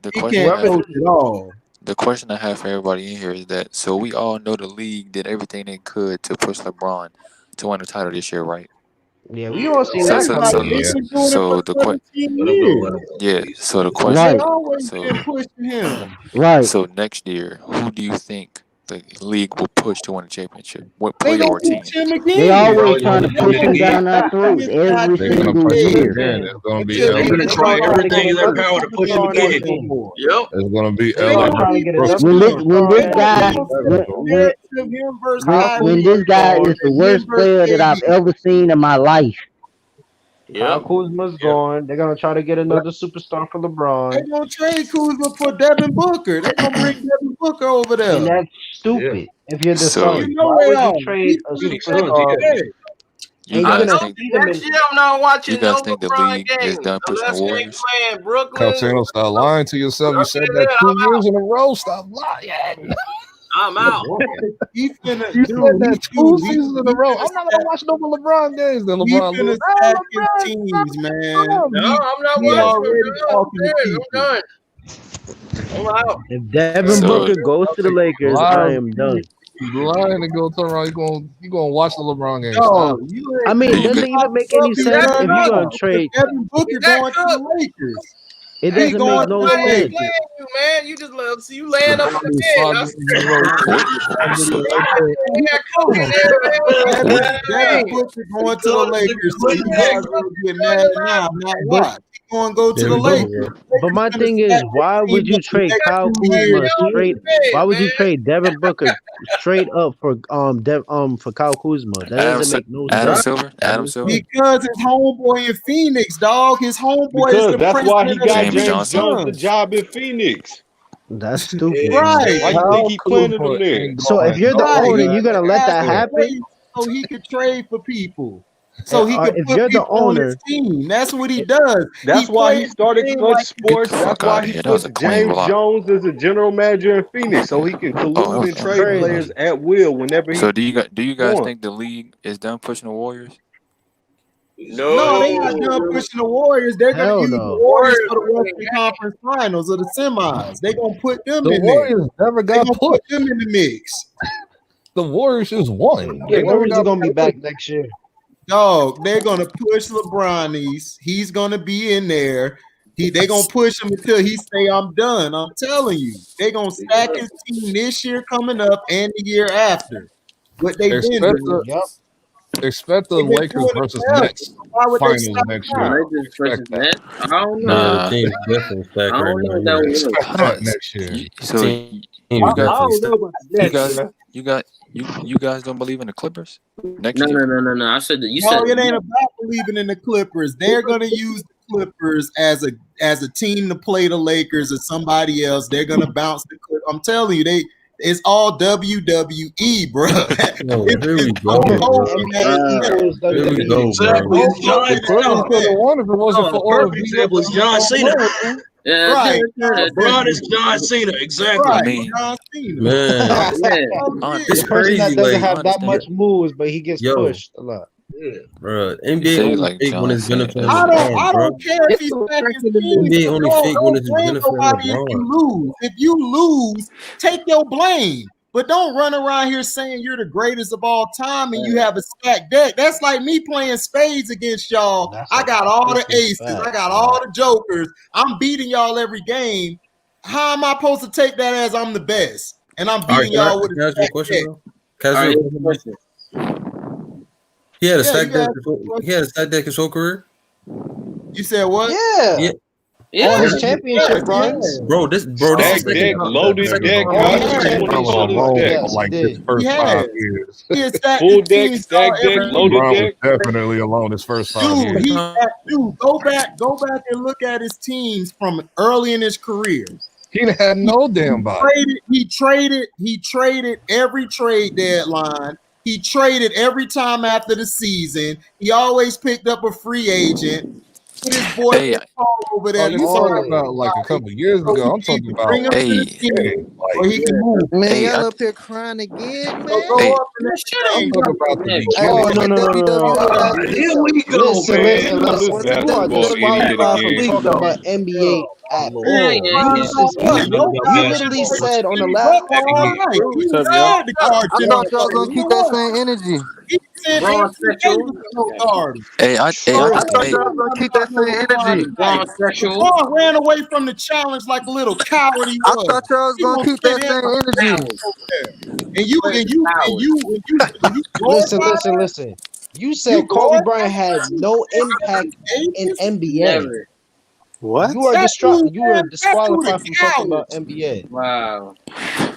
the He question can't I have, coach at all. the question I have for everybody in here is that so we all know the league did everything they could to push LeBron to win the title this year, right? Yeah, we all seen So that so coming. so, Yeah. so the question. They Right. always So been pushing him. Right. so next year, who do you think the league will push to win a championship? What They player gonna or team? push him again. They always trying to push him down our throats every They're gonna single push him year. again. It's gonna be They're LA. They're gonna try everything in their power to push him again. Yep. It's gonna be They LA. gonna try to get a When this guy when this guy is the worst player that I've ever seen in my life. Kyle Kuzma's gone. They're gonna try to get another superstar for LeBron. They're gonna trade Kuzma for Devin Booker. They're gonna bring Devin Booker over there. And that's stupid. If you're the So- Suns, You know why they would are. you trade a superstar? You And guys you're gonna think see them in Next year, I'm not watching you guys no think the LeBron league is games done pushing unless the they Warriors? playing Brooklyn. Caltino, stop lying to yourself. You said that 2 years in a row. Stop lying. I'm out. He finna, You dude, said that he- 2 he- seasons in a row. I'm not gonna watch no more LeBron games. Then He LeBron finna lose. stack his teams, man. No, I'm not He watching. already talking to I'm people. done. I'm out. If Devin So- Booker goes to the Lakers, I am done. You lying to go turn around. You gonna watch the LeBron games. No, Stop. you I mean, Do it you doesn't think- even make any sense if you're gonna trade. Devin Booker going to the Lakers. It He doesn't going make no to the I ain't sense. playing you, man. You just love see you laying up in the Five bed. games in a row. So- You got Kobe there, man. Devin Booker going to the Lakers. So you guys gonna get mad now. Not why. He going to go to the Lakers. But my thing is, why would you trade Kyle Kuzma straight? Why would you trade Devin Booker straight up for for Kyle Kuzma? That Adam, doesn't make no Adam sense. Silver. Adam Silver. Because his homeboy in Phoenix, dog. His homeboy is Because the that's why he president got of James the James Johnson. Jones the job in Phoenix. That's stupid. Right. Why you think he planted him there? So if you're the Right. owner, you're gonna let that Ask him happen. so he could trade for people. So he could If put you're the people on his owner, team. That's what he does. That's why he plays started the game Clutch like- Sports. Get the That's fuck why outta he here. That was a put clean James block. Jones as a general manager in Phoenix, so he can Oh, collude and okay. trade Crazy. players at will whenever he So do you guys wants. think the league is done pushing the Warriors? No, they not done pushing the Warriors. They're Hell gonna use no. the Warriors for the Western Conference Finals or the semis. They gonna put them The in there. Warriors never They got gonna put. put them in the mix. The Warriors just won. the They never Warriors got are gonna be put. back next year. Dog, they're gonna push LeBron. He's gonna be in there. They gonna push him until he say I'm done. I'm telling you, they gonna stack his team this year coming up and the year after. What they been Expect doing. the, expect the They've been Lakers doing it versus forever. Nets Why would they finals stop next now? year. Lakers Expect versus that. Nets. I don't know. Nah. Team's definitely stacked I right don't know now. what that was. Expect Hold on. that next year. So Team you definitely guys, know about the you Nets, guys, man. you guys don't believe in the Clippers next No, year? no. I said that. You No, said it ain't about believing in the Clippers. They're gonna use the Clippers as a team to play the Lakers or somebody else. They're gonna bounce the Clippers. I'm telling you, it's all WWE, bro. Oh, here we go, Hulk bro. Hogan equals Here we WWE. go, Exactly. bro. It's John The Clippers could have won if it wasn't for all perfect the example is John Cena. yeah, Right. LeBron is John Cena. Exactly. Right, I mean- John Cena. Man, yeah. The it's person crazy. that doesn't Like, have that understand. much moves, but he gets Yo. pushed a lot. bro, You NBA say only like fake John when it's Cena. benefiting I LeBron, bro. don't care if he's back his team. NBA only fake when it's Don't blame benefiting nobody if LeBron. you lose. If you lose, take your blame. But don't run around here saying you're the greatest of all time and you have a stacked deck. That's like me playing spades against y'all. That's I got all the aces. disrespect, I got all the jokers. I'm beating y'all every game. How am I supposed to take that as I'm the best? And I'm All right, beating y'all with can I a ask you a stacked question, deck. bro? Can I All ask right, you a question? He had a Yeah, stack you deck. got- He had a stack deck his whole career. You said what? Yeah. Yeah. All his Yeah. championship Yeah. runs. Bro, this Stack is deck, loaded deck, Oh, guys. yeah. Which one is on his Alone deck? for like his Yes, first he 5 has. years. He has stacked Full his deck, team stack every deck, loaded LeBron was deck. definitely alone his first 5 Dude, years. go back and look at his teams from early in his career. He had no damn body. He traded every trade deadline. He traded every time after the season. He always picked up a free agent. Put his boy Hey, Paul over Oh, there. you You talking about like a couple years ago. I'm talking about bring him to the Hey, team, or he can move. Man, Hey, y'all I- up here crying again, man. Go Hey. up in that I'm game. talking about the Yeah. beginning. Oh, no, no, no, no, no. Here we go, Listen, man. listen. This You are basketball idiot disqualified from again. talking about NBA at all. Yeah, You yeah. literally said on the last You What's up, said the guard I did thought y'all all was gonna keep that same energy. He said Braun Anthony sexual. Davis no guard. Hey, I I thought y'all was gonna keep that same energy. Braun sexual. LeBron ran away from the challenge like a little coward he I was. thought y'all was He gonna gonna keep that sit in same energy. and you Listen. You said Kobe Bryant had no impact in NBA. Never. What? You are That dude, you are man, that disqualified dude from a talking about coward. NBA. Wow.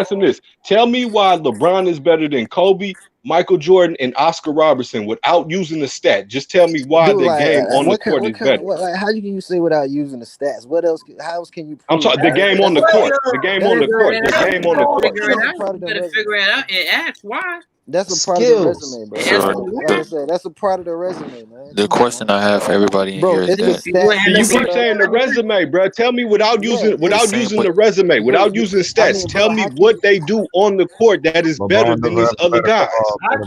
ask him this. Tell me why LeBron is better than Kobe, Michael Jordan, and Oscar Robertson without using the stat. Just tell me why Dude, their game on the court is better. How can you say without using the stats? What else? How else can you? I'm talking the game on the court. The game on the court. The game on the court. Figure it out. You better figure it out and ask why. That's a part of the resume, bro. Like I said, that's a part of the resume, man. The question I have for everybody in here is that You keep saying the resume, bro. Tell me without using the resume, without using stats. Tell me what they do on the court that is better than these other guys.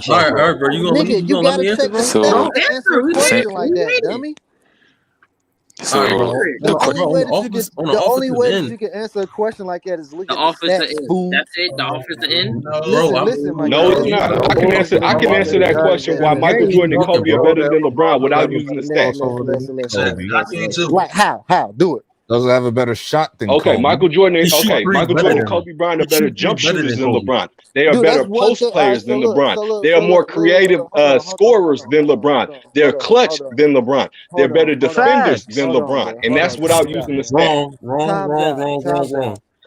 All right, bro. You gonna Nigga, you let me gotta answer, check bro? the stats to answer a question like that, dummy. So All right, bro. The only way that you can answer a question like that is look The at offensive the stats, end. fool. That's it. The offensive end. Listen, my No, guy. it's not. I can answer that question why Michael Jordan and Kobe are better than LeBron without using the stats. Listen. Like how? Do it. Doesn't have a better shot than Okay, Kobe. Michael Jordan He shoot threes and better. Kobe Bryant are He better shoot jump threes better shooters than than Kobe. LeBron. They are Dude, better that's one post thing. players than LeBron. look, They are more creative scorers than LeBron. They're clutch than LeBron. They're better defenders than LeBron. And that's without using the stats. Wrong.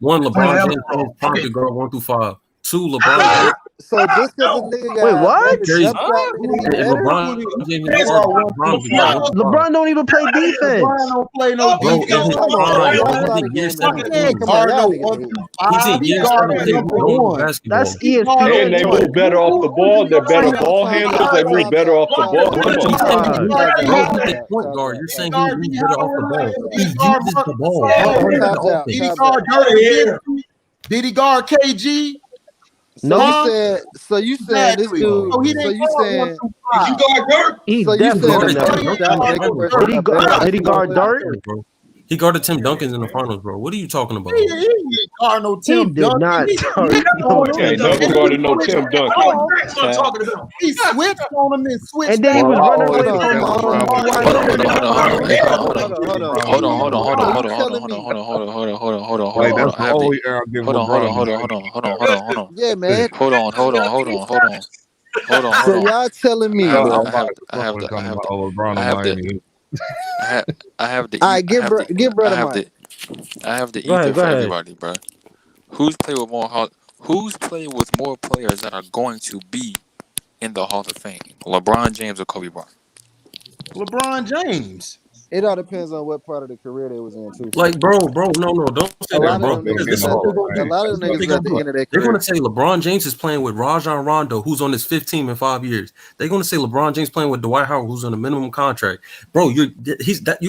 One, LeBron James is point guard 1 through 5. 2, LeBron James. So just because a nigga got Wait, what? better jump shot than he better? LeBron James is LeBron. LeBron don't even play defense. LeBron don't play no Bro, defense. in his Come on, prime, bro. he's in year 17. Guard no 1 through 5. He guarded number 1. Basketball. That's ESPN. And they move better off the ball. They're better ball handlers. They move better off the ball. Bro, Come he's on. saying he's a point guard. You're saying he moves better off the ball. He uses the ball. Did he guard KG? No. So you saying this dude? So he So didn't you go saying? Did you guard Dirk? He So you definitely saying did the not. Dirk shot make a person a better Did he guard basketball Dirk? player? He guarded Tim Duncan in the finals, bro. What are you talking about? He didn't guard no He Tim did Duncan. not. Ain't never guarded no Tim Duncan. That's what I'm talking about. He switched on him and switched. And then he was running away from Yeah, man. Hold on. So y'all telling me? I All have the right, give brother Mike. I have the Go ahead, ether go for ahead. everybody, bro. Who's played with more players that are going to be in the Hall of Fame? LeBron James or Kobe Bryant? LeBron James. It all depends on what part of the career they was in too. Like, bro, no, don't say A that, lot bro. of them Because this is niggas, what they're a lot of them niggas at the end of their They're career. going to say LeBron James is playing with Rajon Rondo, who's on his 5th team in 5 years. They're going to say LeBron James playing with Dwight Howard, who's on a minimum contract. Bro, you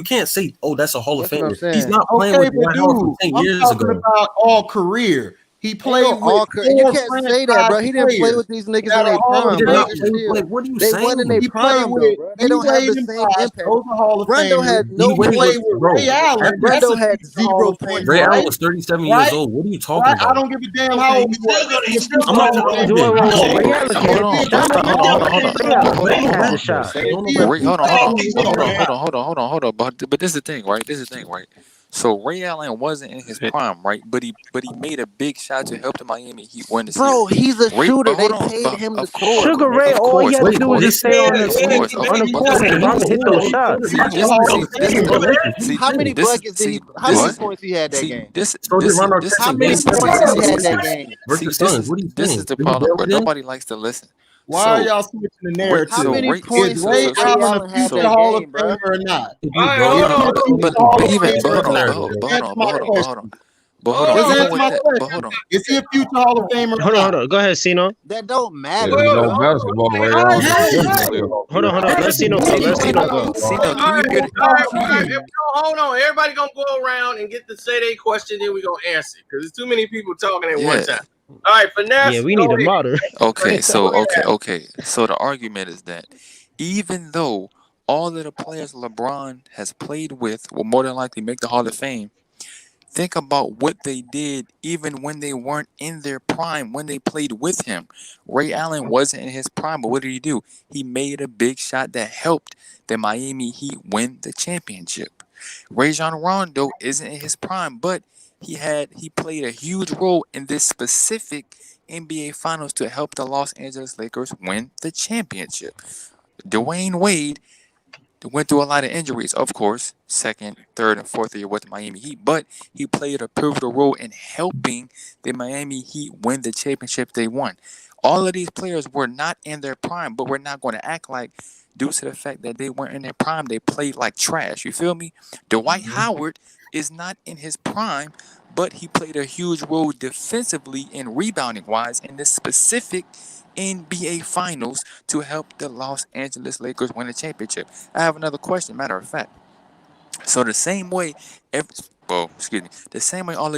can't say, oh, that's a Hall of That's what I'm Famer. saying. He's not playing with Dwight Howard from 10 I'm years talking ago. about all career. He played Ain't no all with career. You four can't say that, bro. He didn't play players with these niggas that in their are Hall of prime, He did bro. not Just play with, chill. like, what are you They saying? wasn't in their He played prime, though, with bro. They don't have the D-Wade and same Bosh. impact. Those are Hall of Rondo Famers. had no He played points. with Bro, Ray Allen. Rondo That's had a Hall 0 of Famer, points, Ray bro. Allen was 37 years Right? old. What are you talking Right? I about? don't give a damn how old he was. He's still I'm not Hall of talking Famer. about Ray Allen Hold on, can't stop. Ray had had the shot. Hold on. But this is the thing, right? So Ray Allen wasn't in his prime, right? But he made a big shot to help the Miami Heat win the series. Bro, he's a shooter. They Hold on, paid him to of score. Sugar Ray, of all he course, had to of do was course, just stay on the court and Robin hit those shots. How many buckets did he? How many points he had that game? How many points he had that game? This is the problem, bro. Nobody likes to listen. Why are y'all switching the narrative? How many points Is Ray Allen a had future that Hall of game, bro? Famer or not? Hold on. Is he a future Hall of Famer? Hold on. Go ahead, Sino. That don't matter. Basketball, Ray Allen. Hold on. Let Sino go. Sino, can you get Hold on. Everybody gonna go around and get to say their question, then we gonna answer. Because there's too many people talking at one time. All right, Finesse. Yeah, we need a moderator. Okay. So the argument is that even though all of the players LeBron has played with will more than likely make the Hall of Fame, think about what they did even when they weren't in their prime, when they played with him. Ray Allen wasn't in his prime, but what did he do? He made a big shot that helped the Miami Heat win the championship. Rajon Rondo isn't in his prime, but he played a huge role in this specific NBA Finals to help the Los Angeles Lakers win the championship. Dwayne Wade went through a lot of injuries, of course, 2nd, 3rd, and 4th year with the Miami Heat, but he played a pivotal role in helping the Miami Heat win the championship they won. All of these players were not in their prime, but we're not going to act like, due to the fact that they weren't in their prime, they played like trash. You feel me? Dwight Howard is not in his prime, but he played a huge role defensively and rebounding-wise in this specific NBA Finals to help the Los Angeles Lakers win the championship. I have another question, matter of fact. So the same way all of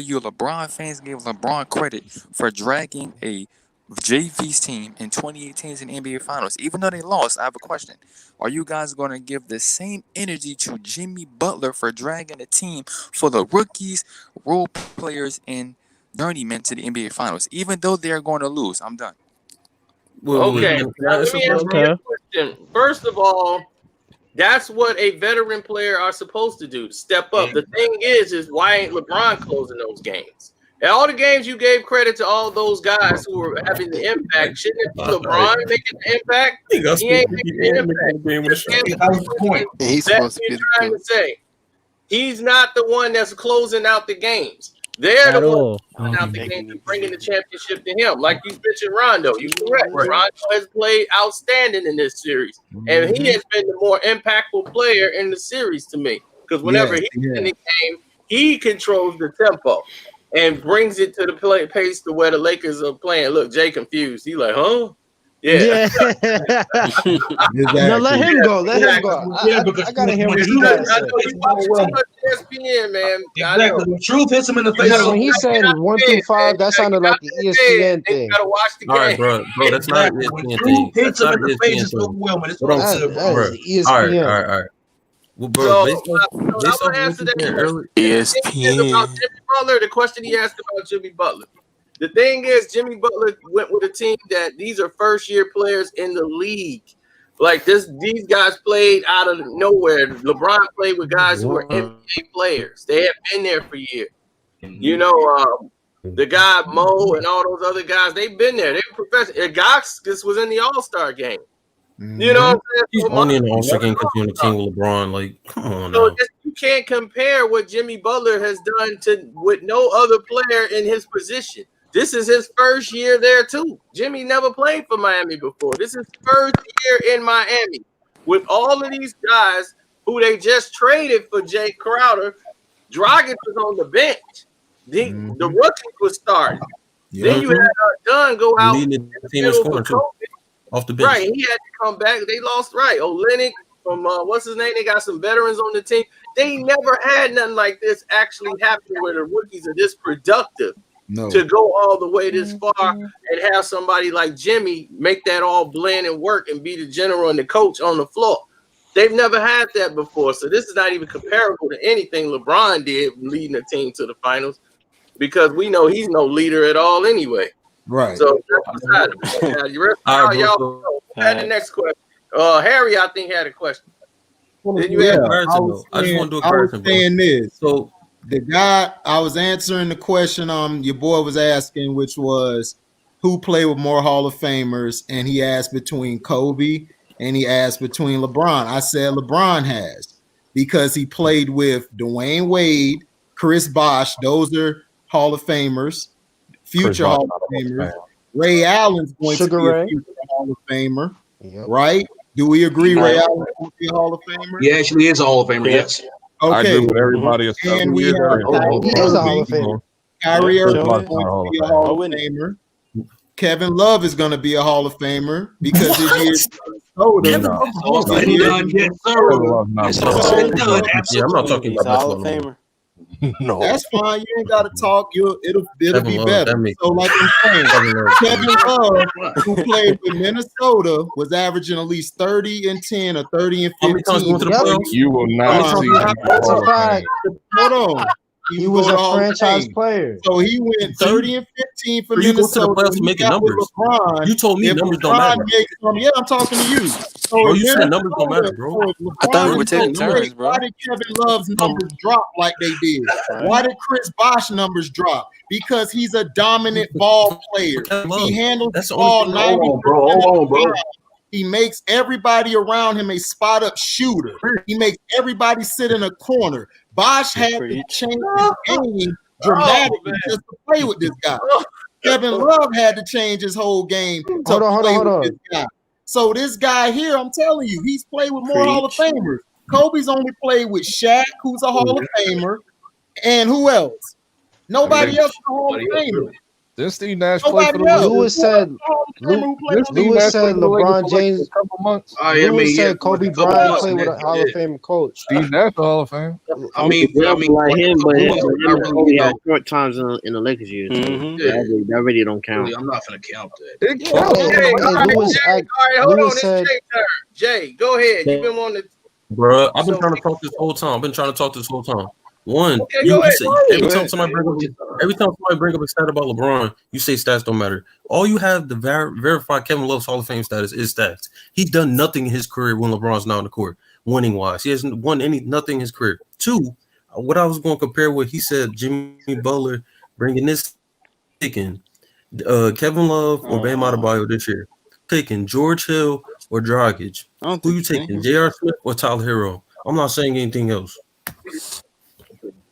you LeBron fans gave LeBron credit for dragging a JV's team in 2018's NBA Finals, even though they lost, I have a question. Are you guys going to give the same energy to Jimmy Butler for dragging a team full of rookies, role players, and journeymen to the NBA Finals, even though they're going to lose? I'm done. Okay. Now, let me ask you a question. First of all, that's what a veteran player are supposed to do, step up. The thing is why ain't LeBron closing those games? And all the games you gave credit to all those guys who were having the impact. Shouldn't it be LeBron making the impact? He ain't making the impact. That was the point. He's supposed to be trying to say. He's not the one that's closing out the games. They're the ones closing out the games and bringing the championship to him. Like you mentioned Rondo. You're correct. Rondo has played outstanding in this series. And he has been the more impactful player in the series to me. Because whenever he's in the game, he controls the tempo and brings it to the pace to where the Lakers are playing. Look, Jay confused. He like, huh? Yeah. No, let him go. Let him go. I gotta hear what he got to say. I know you watch too much ESPN, man. Exactly. When Truth hits him in the face. Yeah, when he said 1 through 5, that sounded like the ESPN thing. You gotta watch the game. All right, bro, that's not an ESPN thing. Hits him in the face, it's overwhelming. It's what I'm saying, bro. All right. Well, bro, based off what you said earlier, ESPN. About Jimmy Butler, the question he asked about Jimmy Butler. The thing is, Jimmy Butler went with a team that these are first-year players in the league. Like these guys played out of nowhere. LeBron played with guys who were NBA players. They have been there for years. You know, the guy Mo and all those other guys, they've been there. They were professional. Gox was in the All-Star game. You know what I'm saying? he's only in the All-Star game because you're on the team with LeBron. Like, come on So now. you can't compare what Jimmy Butler has done with no other player in his position. This is his first year there too. Jimmy never played for Miami before. This is first year in Miami with all of these guys who they just traded for Jay Crowder. Dragic was on the bench. The rookie was starting. Then you had Dunn go out Leading the team in scoring too, off the bench. Right, he had to come back. They lost. Right, Olynyk from what's his name? They got some veterans on the team. They never had nothing like this actually happen where the rookies are this productive. To go all the way this far and have somebody like Jimmy make that all blend and work and be the general and the coach on the floor. They've never had that before. So this is not even comparable to anything LeBron did leading the team to the finals because we know he's no leader at all anyway. Right. So that's beside it. Y'all had the next question. Harry, I think, had a question. Then you had I just want to do a I was comparison, saying this. So the guy I was answering the question your boy was asking, which was who played with more Hall of Famers, and he asked between Kobe and he asked between LeBron. I said LeBron has because he played with Dwayne Wade, Chris Bosh. Those are Hall of Famers, future Hall of Famers. Ray Allen's going to be a future Hall of Famer, right? Do we agree Ray Allen will be a Hall of Famer? He actually is a Hall of Famer, yes. Okay. I agree with everybody. And we have Kyrie Irving is going to be a Hall of Famer. Kevin Love is going to be a Hall of Famer because his years Kevin Love is done, yes, sir. Yeah, I'm not talking about Hall of Famer. No, that's fine. You ain't got to talk. It'll be Love, better. So, like I'm saying, Kevin Love, who played with Minnesota, was averaging at least 30 and 10 or 30 and 15. You will not see. That's a fact. Hold on. He was a franchise player. So he went 30 and 15 for you Minnesota. go to the playoffs making numbers. LeBron, You told me numbers don't matter. Yeah, I'm talking to you. So Bro, you said numbers don't matter, bro. I thought we were taking turns, bro. Why did Kevin Love's numbers drop like they did? Why did Chris Bosh numbers drop? Because he's a dominant ball player. He handles the ball 90%. Bro. He makes everybody around him a spot up shooter. He makes everybody sit in a corner. Bosh had to change his game dramatically just to play with this guy. Kevin Love had to change his whole game to play with this guy. So this guy here, I'm telling you, he's played with more Hall of Famers. Kobe's only played with Shaq, who's a Hall of Famer, and who else? Nobody else is a Hall of Famer. This Steve Nash played for the Lewis said LeBron James. Lewis said Kobe Bryant played with a Hall of Fame coach. Steve Nash Hall of Fame. I mean like him, but he had short times in the Lakers years. That really don't count. I'm not gonna count that. Lewis said, Jay, go ahead. You've been wanting to. Bro, I've been trying to talk this whole time. One, every time somebody bring up a stat about LeBron, you say stats don't matter. All you have to verify Kevin Love's Hall of Fame status is stats. He's done nothing in his career when LeBron's not on the court, winning wise. He hasn't won nothing in his career. Two, what I was going to compare with, he said Jimmy Butler bringing this taking Kevin Love or Bam Adebayo this year, taking George Hill or Dragic. Who you taking, J.R. Smith or Tyler Hero? I'm not saying anything else.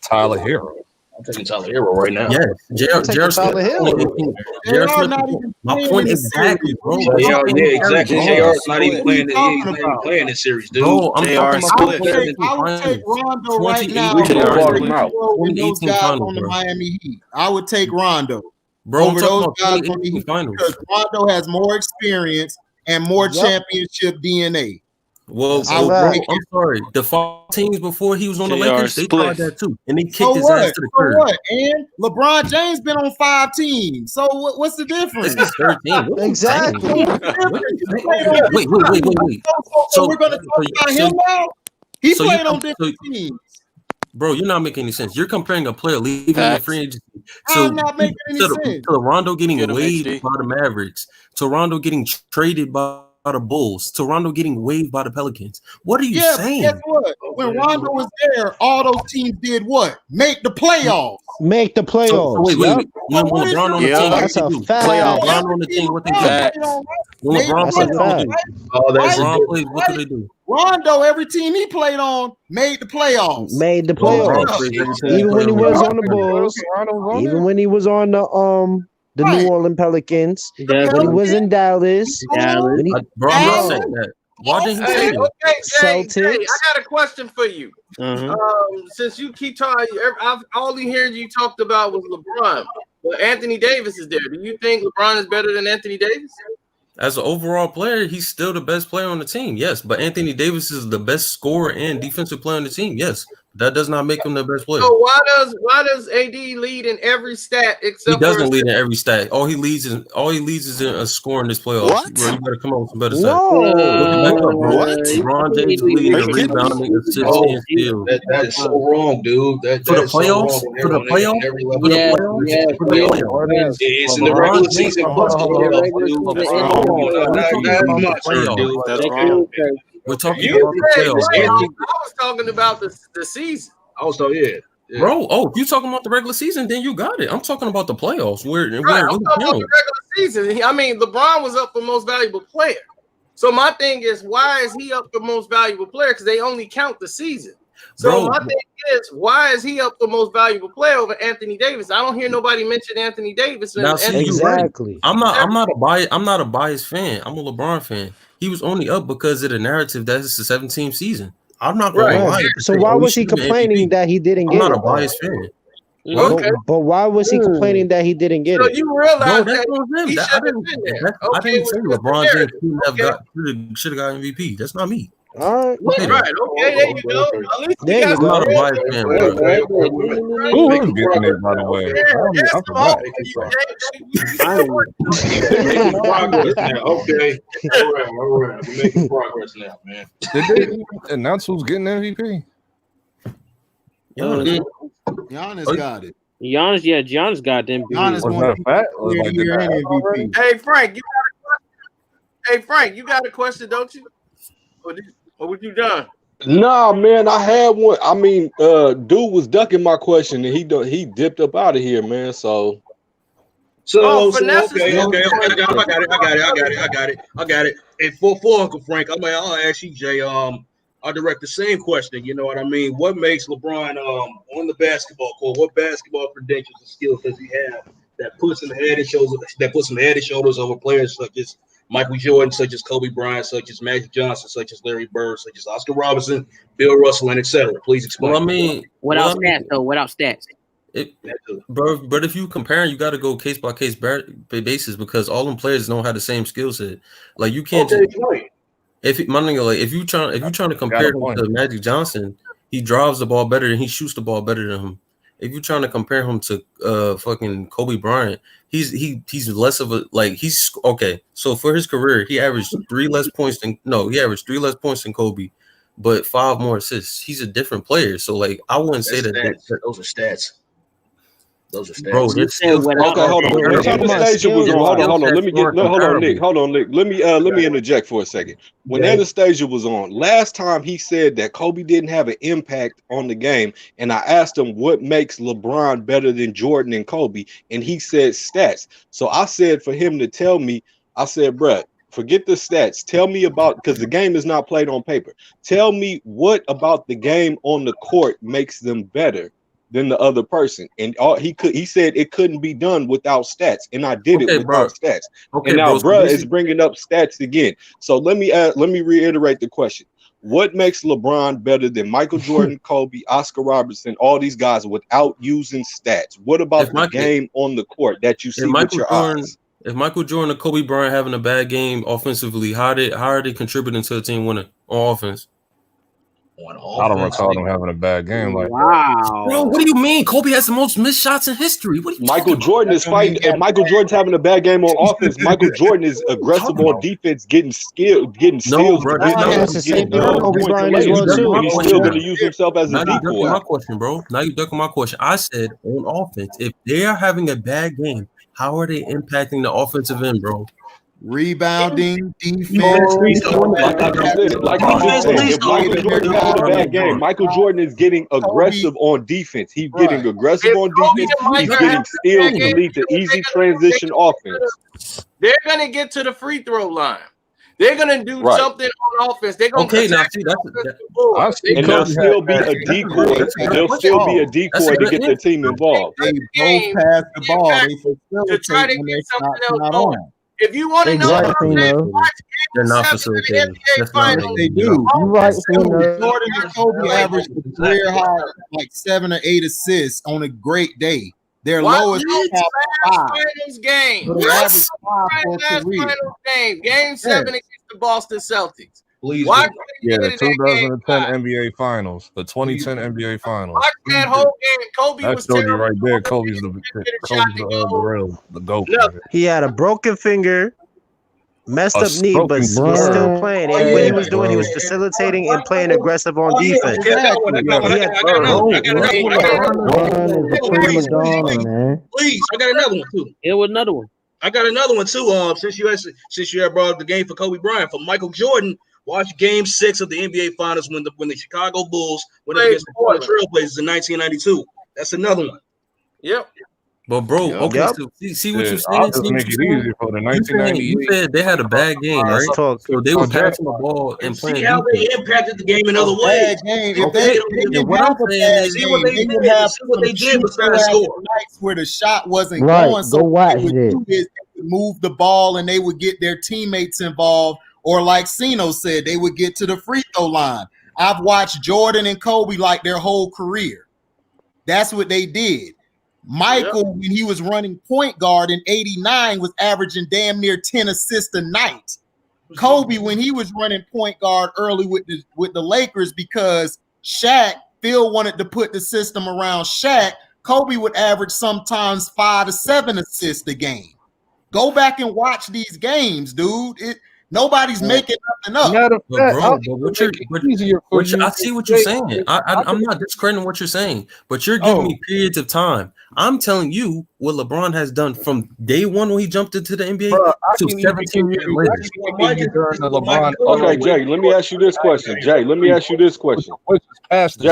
Tyler Hero. I'm taking Tyler Hero right now. Yeah, J.R. Smith. My point exactly, bro. Yeah, exactly. JR's not even playing this series, dude. No, I'm talking about I would take Rondo right now. Those guys on the Miami Heat. I would take Rondo. Bro, over those guys on the Heat because Rondo has more experience and more championship DNA. Well, I'm sorry. The 5 teams before he was on the JR Lakers, they tried Spliff. that too, and they kicked his ass to the So curb. what? And LeBron James been on 5 teams. So what's the difference? It's his 13. What are you saying? Exactly. Wait. So we're gonna talk about him now. He so played you- on different teams. Bro, you're not making any sense. You're comparing a player leaving the Facts. free agency I'm not making any to sense. Rondo getting Get him, waived HD. by the Mavericks, to Rondo getting traded by the Bulls, to Rondo getting waived by the Pelicans. What are you Yeah, but saying? guess what? When Rondo was there, all those teams did what? Make the playoffs. Make the playoffs. So wait. Yup. When LeBron on the Yeah. team, what That's they a do? fact. LeBron on the team, what they do? Facts. When LeBron That's plays, a what they fact. do? Oh, that's Right. LeBron plays, what do they do? Rondo, every team he played on, made the playoffs. Made the LeBron playoffs. plays every team Even he when he plays was on. on the Bulls. Rondo Even when he was on the Right. New Orleans Pelicans. That's When he was in Dallas. Dallas. When he, Bro, I'm not Hey. saying that. Why didn't he say Hey, that? okay, Jay, Celtics. I got a question for you. Since you keep talking, I've only heard you talked about was LeBron, but Anthony Davis is there. Do you think LeBron is better than Anthony Davis? As an overall player, he's still the best player on the team. Yes, but Anthony Davis is the best scorer and defensive player on the team. Yes, that does not make him the best player. So why does AD lead in every stat He except doesn't for lead in every stat. All he leads is in a score in this playoffs. What? Bro, you better come up with some better stats. No. Look it back up, bro. What? LeBron James leading in rebounding, assists, and steals. That is so wrong, dude. That For the is so playoffs, wrong. for the playoffs, Every for level. the Yeah, playoffs, yeah, for the yeah. playoffs. It's in the regular season. Plus the playoffs, dude. Not much, dude. That's Okay, wrong. okay. We're talking you about the said, playoffs, I bro. was talking about the season. Also, yeah. Bro, oh, if you talking about the regular season, then you got it. I'm talking about the playoffs. Where Right, I'm talking about the regular season. I mean, LeBron was up for most valuable player. So my thing is, why is he up for most valuable player? Because they only count the season. So Bro, my thing is, why is he up for most valuable player over Anthony Davis? I don't hear nobody mention Anthony Davis. Now, see, Anthony you're right. Exactly. I'm not a biased fan. I'm a LeBron fan. He was only up because of the narrative that it's a 17 season. I'm not gonna Right. lie. So why was he should've been complaining MVP. that he didn't I'm get not a it? biased fan. Okay. But why was he complaining that he didn't get So it? you No, realize that's that on him. he That- should have been there. I Okay, didn't say what's the LeBron James narrative? should have got MVP. That's not me. All right. Okay, Right. Okay. There you go. At least we There got you I'm not a go. biased fan, bro. Who is getting it, by the way? I forgot. Making progress now. Okay. All right. We're making progress now, man. Did they even announce who's getting MVP? Giannis got it. Giannis got them. Giannis Was won that a fact? Or Player of like, the Year did and that already? MVP. Hey Frank, you got a question? Hey Frank, you got a question, don't you? Or what you done? Nah, man, I had one. I mean, dude was ducking my question and he dipped up out of here, man. So Finesse is Okay. still I got it. And for Uncle Frank, I'll ask you, Jay. I'll direct the same question. You know what I mean? What makes LeBron on the basketball court? What basketball credentials and skills does he have that puts him head and shoulders over players such as Michael Jordan, such as Kobe Bryant, such as Magic Johnson, such as Larry Bird, such as Oscar Robinson, Bill Russell, and etc. Please explain. Well, I mean, Without stats, though. Without stats. Bro, but if you comparing, you got to go case by case basis because all them players don't have the same skill set. Like you can't. If you trying to compare him to Magic Johnson, he drives the ball better and he shoots the ball better than him. If you're trying to compare him to fucking Kobe Bryant, he's less of a he's okay. So for his career, he averaged 3 less points than Kobe, but 5 more assists. He's a different player. So I wouldn't say that those are stats. Those are stats. Bro, okay, hold on. When Anastasia was on, hold on. Let me get hold on, Nick. Hold on, Nick. Let me interject for a second. When Anastasia was on, last time he said that Kobe didn't have an impact on the game, and I asked him what makes LeBron better than Jordan and Kobe, and he said stats. So I said for him to tell me, I said, bruh, forget the stats. Tell me about, because the game is not played on paper. Tell me what about the game on the court makes them better than the other person, and he said it couldn't be done without stats, and I did it without stats. And now, bro is bringing up stats again. So let me reiterate the question: What makes LeBron better than Michael Jordan, Kobe, Oscar Robertson, all these guys without using stats? What about the game on the court that you see with your eyes? If Michael Jordan or Kobe Bryant having a bad game offensively, how are they contributing to the team winning on offense? I don't recall them having a bad game like Wow. Bro, what do you mean? Kobe has the most missed shots in history. What are you Michael Jordan is fighting, and Michael Jordan's having a bad game on offense. Michael Jordan is aggressive on defense, getting skilled, getting steals. bro, that's the same thing with Kobe Bryant as well too. He's still going to use himself as a Now you ducking decoy. my question, bro. Now you ducking my question. I said on offense, if they are having a bad game, how are they impacting the offensive end, bro? Rebounding, defense. Like I just said, if Michael Jordan has a bad game, Michael Jordan is getting aggressive on defense. He's getting aggressive on defense. He's getting steals to lead to easy transition offense. They're gonna get to the free throw line. They're gonna do something on offense. They're gonna and they'll still be a decoy. They'll still be a decoy to get their team involved. They both pass the ball. They facilitate when they're not on. If you want to know what I'm saying, watch They're not facilitating. They do. Jordan and Kobe averaged a career high like 7 or 8 assists on a great day. Their lowest finals game. Last finals game. Game 7 against the Boston Celtics. Yeah, the 2010 NBA Finals, the 2010 NBA Finals. Watch that whole game. Kobe That was showed you terrible. right there. Kobe's the GOAT. He had a broken finger, messed A up knee, but broken he's finger. still playing. And what he was doing, he was facilitating and playing aggressive on defense. Please, I got another one too. Yeah, with another one. I got another one too. Since you had brought up the game for Kobe Bryant, for Michael Jordan, watch Game 6 of the NBA Finals when the Chicago Bulls went up against the Portland Trailblazers in 1992. That's another one. Yep. But bro, okay, so see what you're saying. I'll just make it easier for the 1998. You said they had a bad game, right? So they were passing the ball and playing. See how they impacted the game in other ways. What I'm saying is, see what they did. See what they did besides score. Nights where the shot wasn't Right, going, go watch they would it. do is they would move the ball and they would get their teammates involved. Or like Sino said, they would get to the free throw line. I've watched Jordan and Kobe like their whole career. That's what they did. Michael, when he was running point guard in '89, was averaging damn near 10 assists a night. Kobe, when he was running point guard early with the Lakers, because Phil wanted to put the system around Shaq, Kobe would average sometimes 5 to 7 assists a game. Go back and watch these games, dude. Nobody's making nothing up. I see what you're saying. I'm not discrediting what you're saying, but you're giving me periods of time. I'm telling you what LeBron has done from day one when he jumped into the NBA to 17 years later. Okay, Jay, let me ask you this question. Jay,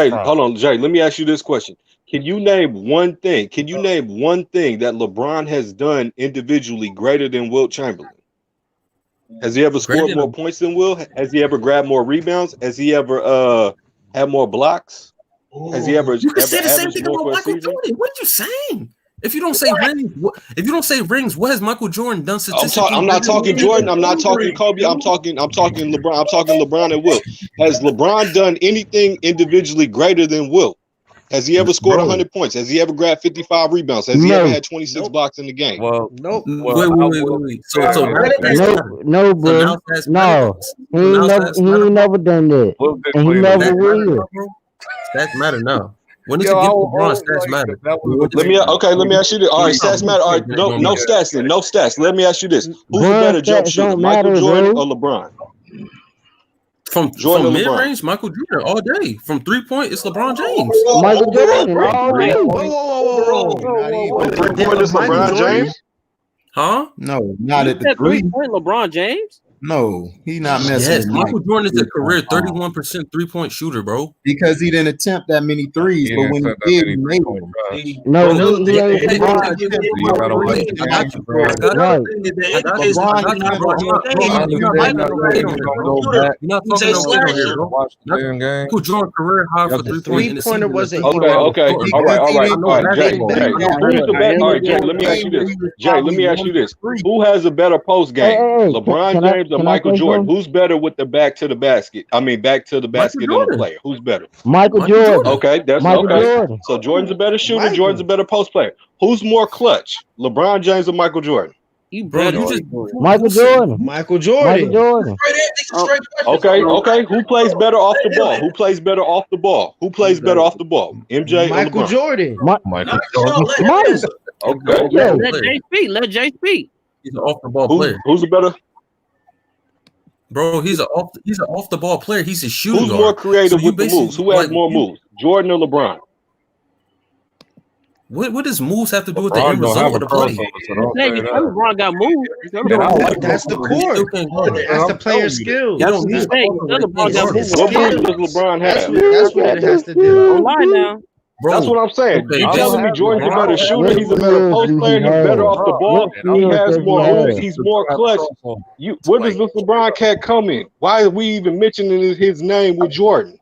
hold on, Jay. Let me ask you this question. Can you name one thing? That LeBron has done individually greater than Wilt Chamberlain? Has he ever scored more points than Will? Has he ever grabbed more rebounds? Has he ever had more blocks? Has he ever? You can say the same thing about Michael Jordan. What are you saying? If you don't say rings, what has Michael Jordan done statistically? I'm not talking Jordan. I'm not talking Kobe. I'm talking LeBron. I'm talking LeBron and Wilt. Has LeBron done anything individually greater than Wilt? Has he ever scored 100 points? Has he ever grabbed 55 rebounds? Has he ever had 26 blocks in the game? Well, nope. Wait. So no, bro. No, he ain't never done that, and he never will. Stats matter now. When does it get LeBron? Stats matter. Let me ask you this. All right, stats matter. All right, no stats then. No stats. Let me ask you this: who's a better jump shooter, Michael Jordan or LeBron? From mid range, Michael Jordan all day. From 3-point, it's LeBron James. Michael Jordan all day. LeBron James? Huh? No, not at the 3-point LeBron James. No, he not messing. Yes, with Michael Jordan is a career 31% 3-point shooter, bro. Because he didn't attempt that many threes, but when he did, he made them. He ain't. Michael Jordan career high for 3-point. 3-pointer wasn't. Okay. All right. Jay. All right, Jay. Let me ask you this. Who has a better post game, LeBron James James or Michael Jordan? Who's better with the back to the basket? I mean, back to the basket in the player. Who's better? Michael Jordan. Okay, that's Michael okay. Jordan. So Jordan's a better shooter. Jordan's a better post player. Who's more clutch? LeBron James or Michael Jordan? Michael Jordan. Michael Jordan. Okay. Who plays better off the ball? Who plays better off the ball? Who plays better off the ball? MJ Michael or LeBron? Jordan. Michael Jordan. Okay. Let Jay speak. Let Jay speak. He's an off the ball player. Who's a better? Bro, he's an off the ball player. He's a shooting Who's guard. more creative So with the moves? Who has more moves? Jordan or LeBron? What does moves have to do with the LeBron end don't result have of a the play? crossover, so don't Hey, say you that. know LeBron got moved. That's the core. That's the player skills. You don't need Hey, you know LeBron got moved. What moves does LeBron have? That's what it has to do. Don't lie now. Bro, that's what I'm saying. okay, You're that's- telling me Jordan's a better shooter, he's a better post player, he's better off the ball, he has more moves, he's more clutch. Where does this LeBron cat come in? Why are we even mentioning his name with Jordan?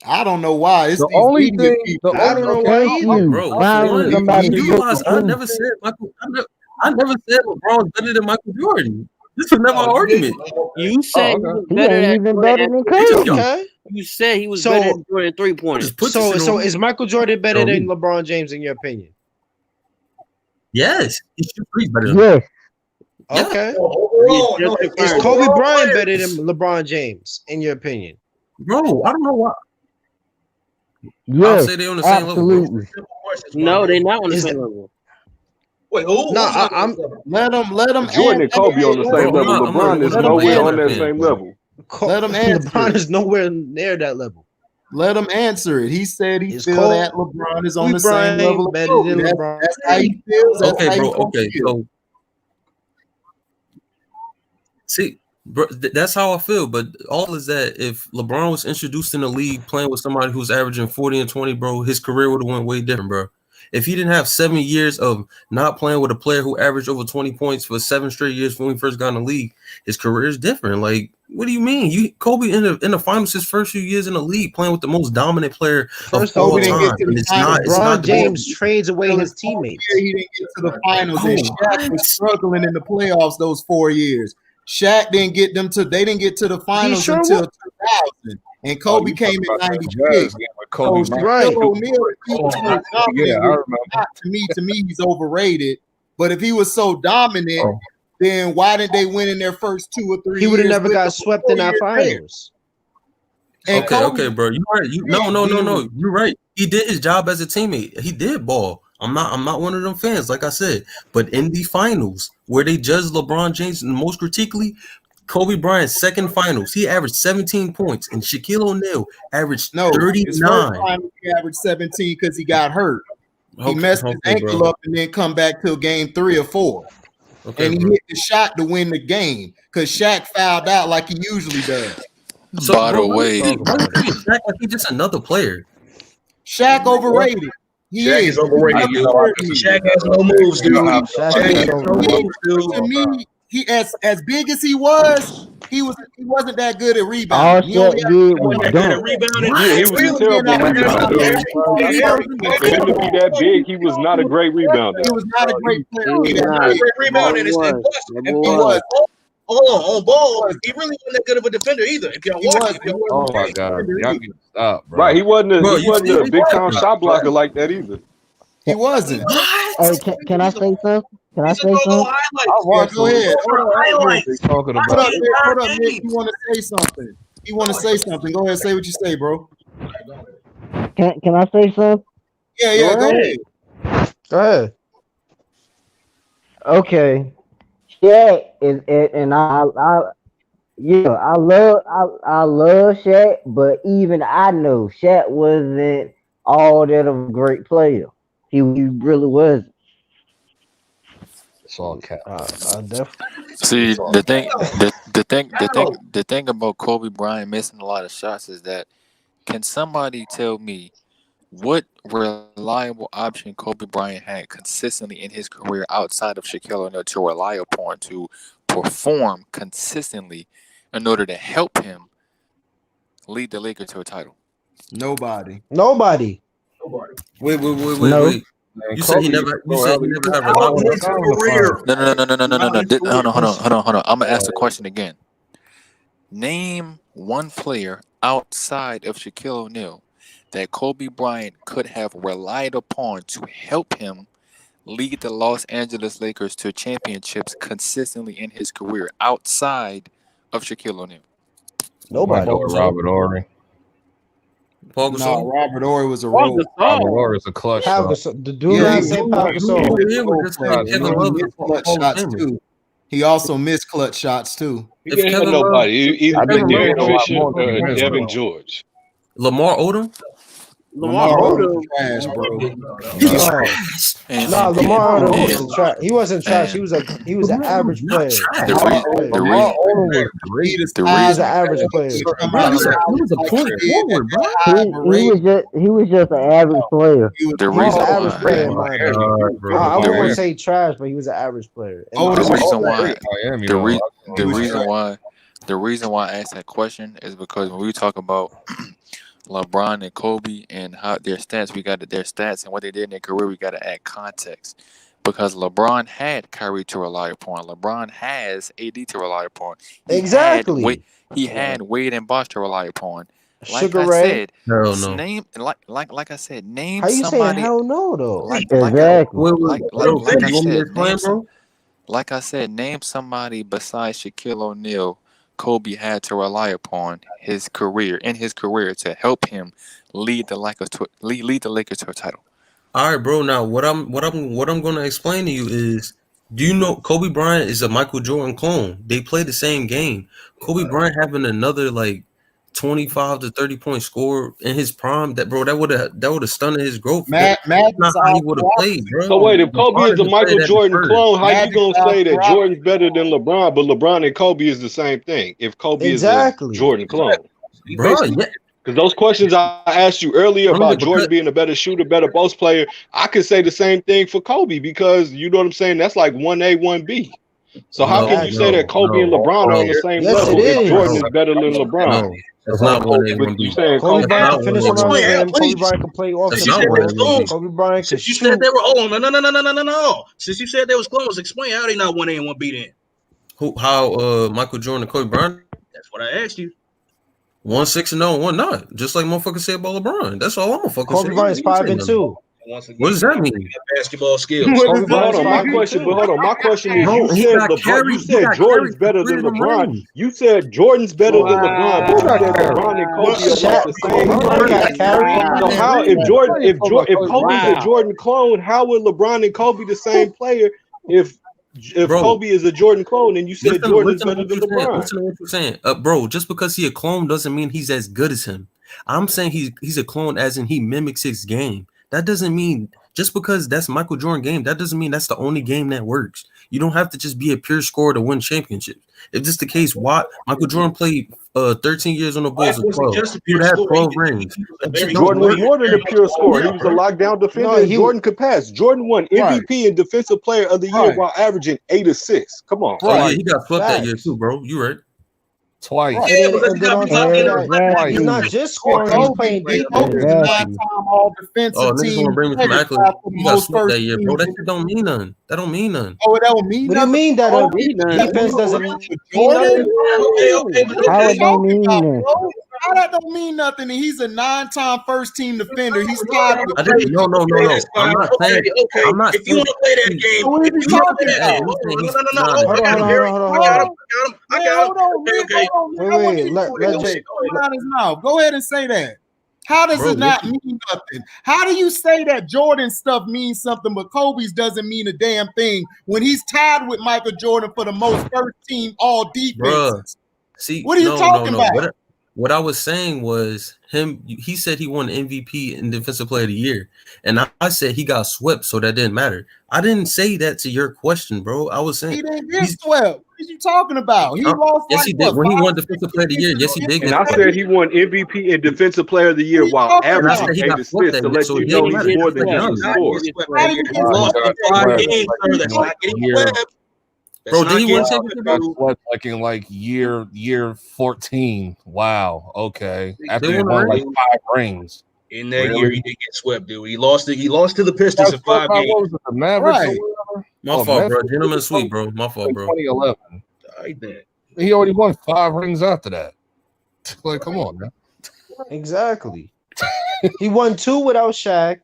I don't know why. It's The these only media thing, people. the I don't know why either. Bro, Finally, somebody you get realize the I proof. never said I never said LeBron's better than Michael Jordan. This was never our argument. You said he was He better ain't at even better than Just Curry. y'all Okay. You said he was So- better than Jordan 3-pointers. just put So this shit on. is Michael Jordan better On than me. LeBron James in your opinion? Yes, he shoots threes better than Yes. Okay. Overall, no, Is Kobe Bryant better than LeBron James in your opinion? bro. I don't know why. I'll Yes. say they're on the same level, bro. Absolutely. No, they're not on the Is same that- level. Wait, who? No, I'm Let them. Jordan and Kobe on the same Bro, level. I'm not- LeBron is I'm not nowhere a on that fan. same level. Let him LeBron answer. is nowhere near that level. Let him answer it. He said he Is feel Kobe that LeBron is on the Bryant same level. of better Kobe. than That's, LeBron? that's how he feels. That's Okay, how bro. he gonna Okay, feel. so see, bro, that's how I feel. But all is that if LeBron was introduced in the league playing with somebody who's averaging 40 and 20, bro, his career would have went way different, bro. If he didn't have 7 years of not playing with a player who averaged over 20 points for 7 straight years when he first got in the league, his career is different. Like, what do you mean? Kobe in the finals his first few years in the league playing with the most dominant player First Kobe of all didn't time. get to the And it's finals. not. It's LeBron not James trades away his teammates. He didn't get to the finals, and Oh, Shaq was struggling in the playoffs those 4 years. Shaq didn't get them to. They didn't get to the finals sure until was. 2000, and Kobe came in '96. Kobe, So Right. Shaquille O'Neal, if he was so dominant, Yeah, I remember. to me, he's overrated. But if he was so dominant, then why didn't they win in their first 2 or 3 He would have years never with got the swept in 4 that years there? finals. And Okay, Kobe, okay, bro. You're right. No. You're right. He did his job as a teammate. He did ball. I'm not one of them fans, like I said. But in the finals, where they judged LeBron James most critically, Kobe Bryant's second finals, he averaged 17 points, and Shaquille O'Neal averaged no, his first 39. time he averaged 17 because he got hurt. He Okay, messed his okay, ankle bro. up and then come back till game 3 or 4. Okay, And he bro. hit the shot to win the game because Shaq fouled out like he usually does. So, By the bro, way, why you treat Shaq like he's just another player? Shaq overrated. He Shaq is is overrated. He's Shaq has no moves, dude. To Shaq has no moves, dude. me, he as big as he wasn't that good at All rebounding. He only Shaq had did He was wasn't that good at dunk. rebounding. Yeah, he was really a terrible being rebounder. average. For him to be that big, he was not a great rebounder. He was not a great player. He was He not. Not a great rebounding. He was. He He was. was. On ball, he really wasn't that good of a defender either. If y'all watch it, Oh my God, y'all need to stop, bro. Right, he wasn't Bro, he you wasn't see a him big time play? shot blocker like that either. He wasn't. Hey, can I say something? Can I say something? Go ahead. They talking Put about up, Nick. Put up, Nick. You want to say something? You want to say something? Go ahead. Say what you say, bro. Can I say something? Yeah. Go ahead. Go ahead. Okay. Shaq is, and I love Shaq, but even I know Shaq wasn't all that of a great player. He really wasn't. it's all cap. I definitely. see the thing about Kobe Bryant missing a lot of shots is that, can somebody tell me what reliable option Kobe Bryant had consistently in his career outside of Shaquille O'Neal to rely upon to perform consistently in order to help him lead the Lakers to a title? Nobody. Nobody. Wait. No. You said he never. You said he never had reliable. No. Hold on. I'm gonna ask the question again. Name one player outside of Shaquille O'Neal that Kobe Bryant could have relied upon to help him lead the Los Angeles Lakers to championships consistently in his career outside of Shaquille O'Neal. Nobody. Robert Ory. Paul Gasol. No, Robert Ory was a role. Robert Ory is a clutch shot. The dude not saying Pau Gasol. He missed clutch shots too. He also missed clutch shots too. He didn't have nobody. Either Derek Fisher or Devin George. Lamar Odom. Lamar Odom trash, bro. He's trash. Nah, Lamar Odom wasn't trash. He wasn't trash. He was an average player. The reason he was an average player. He was just an average player. The reason average player, in my opinion. I wouldn't say trash, but he was an average player. The reason why I asked that question is because when we talk about LeBron and Kobe and how their stats, we got their stats and what they did in their career, we got to add context. Because LeBron had Kyrie to rely upon. LeBron has AD to rely upon. He had Wade and Bosh to rely upon. Like Sugar I Ray. said, name like I said, name How you somebody. saying hell no though? Like I said, name somebody besides Shaquille O'Neal Kobe had to rely upon in his career to help him lead the Lakers to a title. All right, bro. Now, what I'm gonna explain to you is, do you know Kobe Bryant is a Michael Jordan clone? They play the same game. Kobe Bryant having another 25 to 30 point score in his prime, that would have stunted his growth. That's not how he would have played, bro. So wait, if Kobe is a Michael Jordan clone, how you gonna say that Jordan's better than LeBron, but LeBron and Kobe is the same thing? If Kobe is a Jordan clone, bro, because those questions I asked you earlier about Jordan being a better shooter, better post player, I could say the same thing for Kobe, because you know what I'm saying. That's like 1A, 1B. So how can you say that Kobe and LeBron are on the same level if Jordan is better than LeBron? That's not what you saying. Kobe Bryant can finish around the rim. Kobe Bryant can play off the Kobe Bryant can Since you said they were no. Since you said they was clones, explain how they not 1A and 1B then. How Michael Jordan and Kobe Bryant? That's what I asked you. 1 6-0, 1 not. Just like motherfuckers say about LeBron. That's all I'm gonna fucking say. Kobe Bryant's 5-2. What does that mean? Basketball skills. Hold on, my question is, you said Jordan's better than LeBron. You said Jordan's better than LeBron, but you said LeBron and Kobe are like the same. So how, if Kobe's a Jordan clone, how would LeBron and Kobe the same player if Kobe is a Jordan clone and you said Jordan's better than LeBron? Listen to what you're saying. Bro, just because he a clone doesn't mean he's as good as him. I'm saying he's a clone as in he mimics his game. That doesn't mean, just because that's Michael Jordan game, that doesn't mean that's the only game that works. You don't have to just be a pure scorer to win championships. If this is the case, why Michael Jordan played 13 years on the Bulls and 12. He had 12 rings. Jordan was more than a pure scorer. He was a lockdown defender. Jordan could pass. Jordan won MVP and Defensive Player of the Year while averaging 8 assists. Come on. Oh, yeah, he got swept that year too, bro. You right. Twice. He's not just scoring, he's playing defense. All defensive niggas team. want to bring me from accolades. He got swept that year, bro. That shit don't mean nothing. That don't mean nothing. Oh, that don't mean nothing? What do you mean that defense doesn't mean nothing? How it don't mean nothing? How that don't mean nothing? And he's a 9-time first-team defender. He's tied with No. I'm not saying. I'm not. If you want to play that game, if you want to play that game, I got him. Okay. Go ahead and say that. How does it not mean nothing? How do you say that Jordan stuff means something, but Kobe's doesn't mean a damn thing when he's tied with Michael Jordan for the most first-team all defense? See, what are you talking about? What I was saying was he said he won MVP and Defensive Player of the Year. And I said he got swept, so that didn't matter. I didn't say that to your question, bro. I was saying he didn't get swept. What are you talking about? He lost. Yes, he did. When he won Defensive Player of the Year, yes, he did. And I said he won MVP and Defensive Player of the Year while averaging 8 assists to let you know he's more than just a scorer. Bro, did he win championship? Like year 14. Wow. Okay. After he won 5 rings. In that year, he did get swept, dude. He lost to the Pistons in 5 games. What was it, the Mavericks or whatever? My fault, bro. Gentleman sweep, bro. My fault, bro. 2011. Like that. He already won 5 rings after that. Like, come on, man. Exactly. He won 2 without Shaq,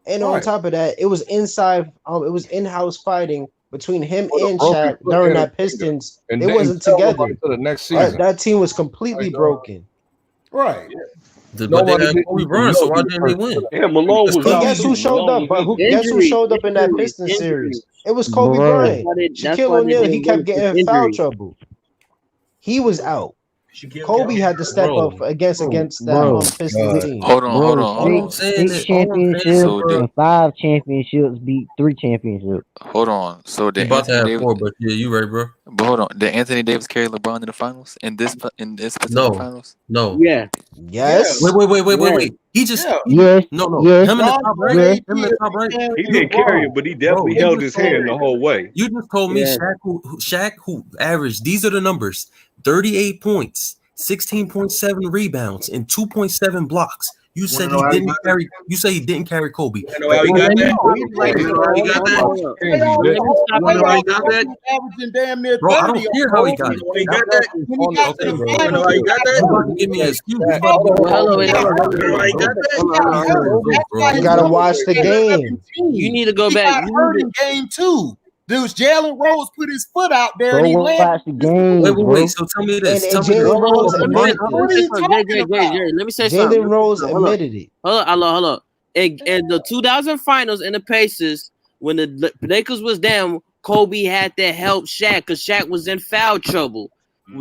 and on top of that, it was in-house fighting between him and Shaq during that Pistons. And it then wasn't fell together. to the next season. That team was completely broken. Right. But they had Kobe Bryant, so why didn't they win? Yeah, Malone was out. Guess who showed up? But guess who showed up in that Pistons series? It was Kobe Bryant. Shaquille O'Neal, he kept getting foul trouble. He was out. Kobe had to step up against that Pistons team. Hold on. 6 championships and 5 championships beat 3 championships. Hold on. So He about to have 4, but yeah, you right, bro. But hold on. Did Anthony Davis carry LeBron in the finals? In this specific finals? No. Yeah. Yes. Wait. He just Yes. No. Yes. Him in the top right. Yes. Him in the top right. He didn't carry it, but he definitely held his hand the whole way. You just told me Shaq who averaged, these are the numbers: 38 points, 16.7 rebounds, and 2.7 blocks. You said he didn't carry. You say he didn't carry Kobe. You know how he got that? Averaging damn near 30. Bro, I don't care how he got it. He got that. You know how he got that? Give me an excuse. You gotta watch the game. You need to go He back. got hurt in game 2. Dude, Jalen Rose put his foot out there Bro, and he watch landed. the game, Wait. So tell me this. And Jalen Rose admitted What are you talking about? Let me say something. Jalen Rose admitted it. Hold on. In the 2000 finals in the Pacers, when the Lakers was down, Kobe had to help Shaq because Shaq was in foul trouble.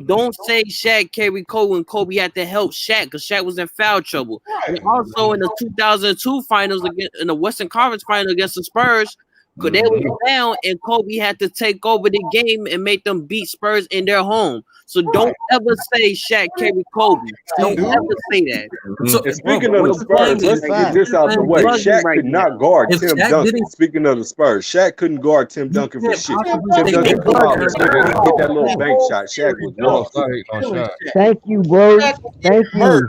Don't say Shaq carried Kobe when Kobe had to help Shaq because Shaq was in foul trouble. And also in the 2002 finals, in the Western Conference final against the Spurs, because they were down and Kobe had to take over the game and make them beat Spurs in their home. So don't ever say Shaq carried Kobe. Don't ever say that. So, And speaking of the Spurs, let's get this out the way. Shaq could not guard Tim Duncan. Speaking of the Spurs, Shaq couldn't guard Tim Duncan for shit. Tim Duncan come out and hit that little bank shot. Shaq was lost. Thank you, bro. Thank you.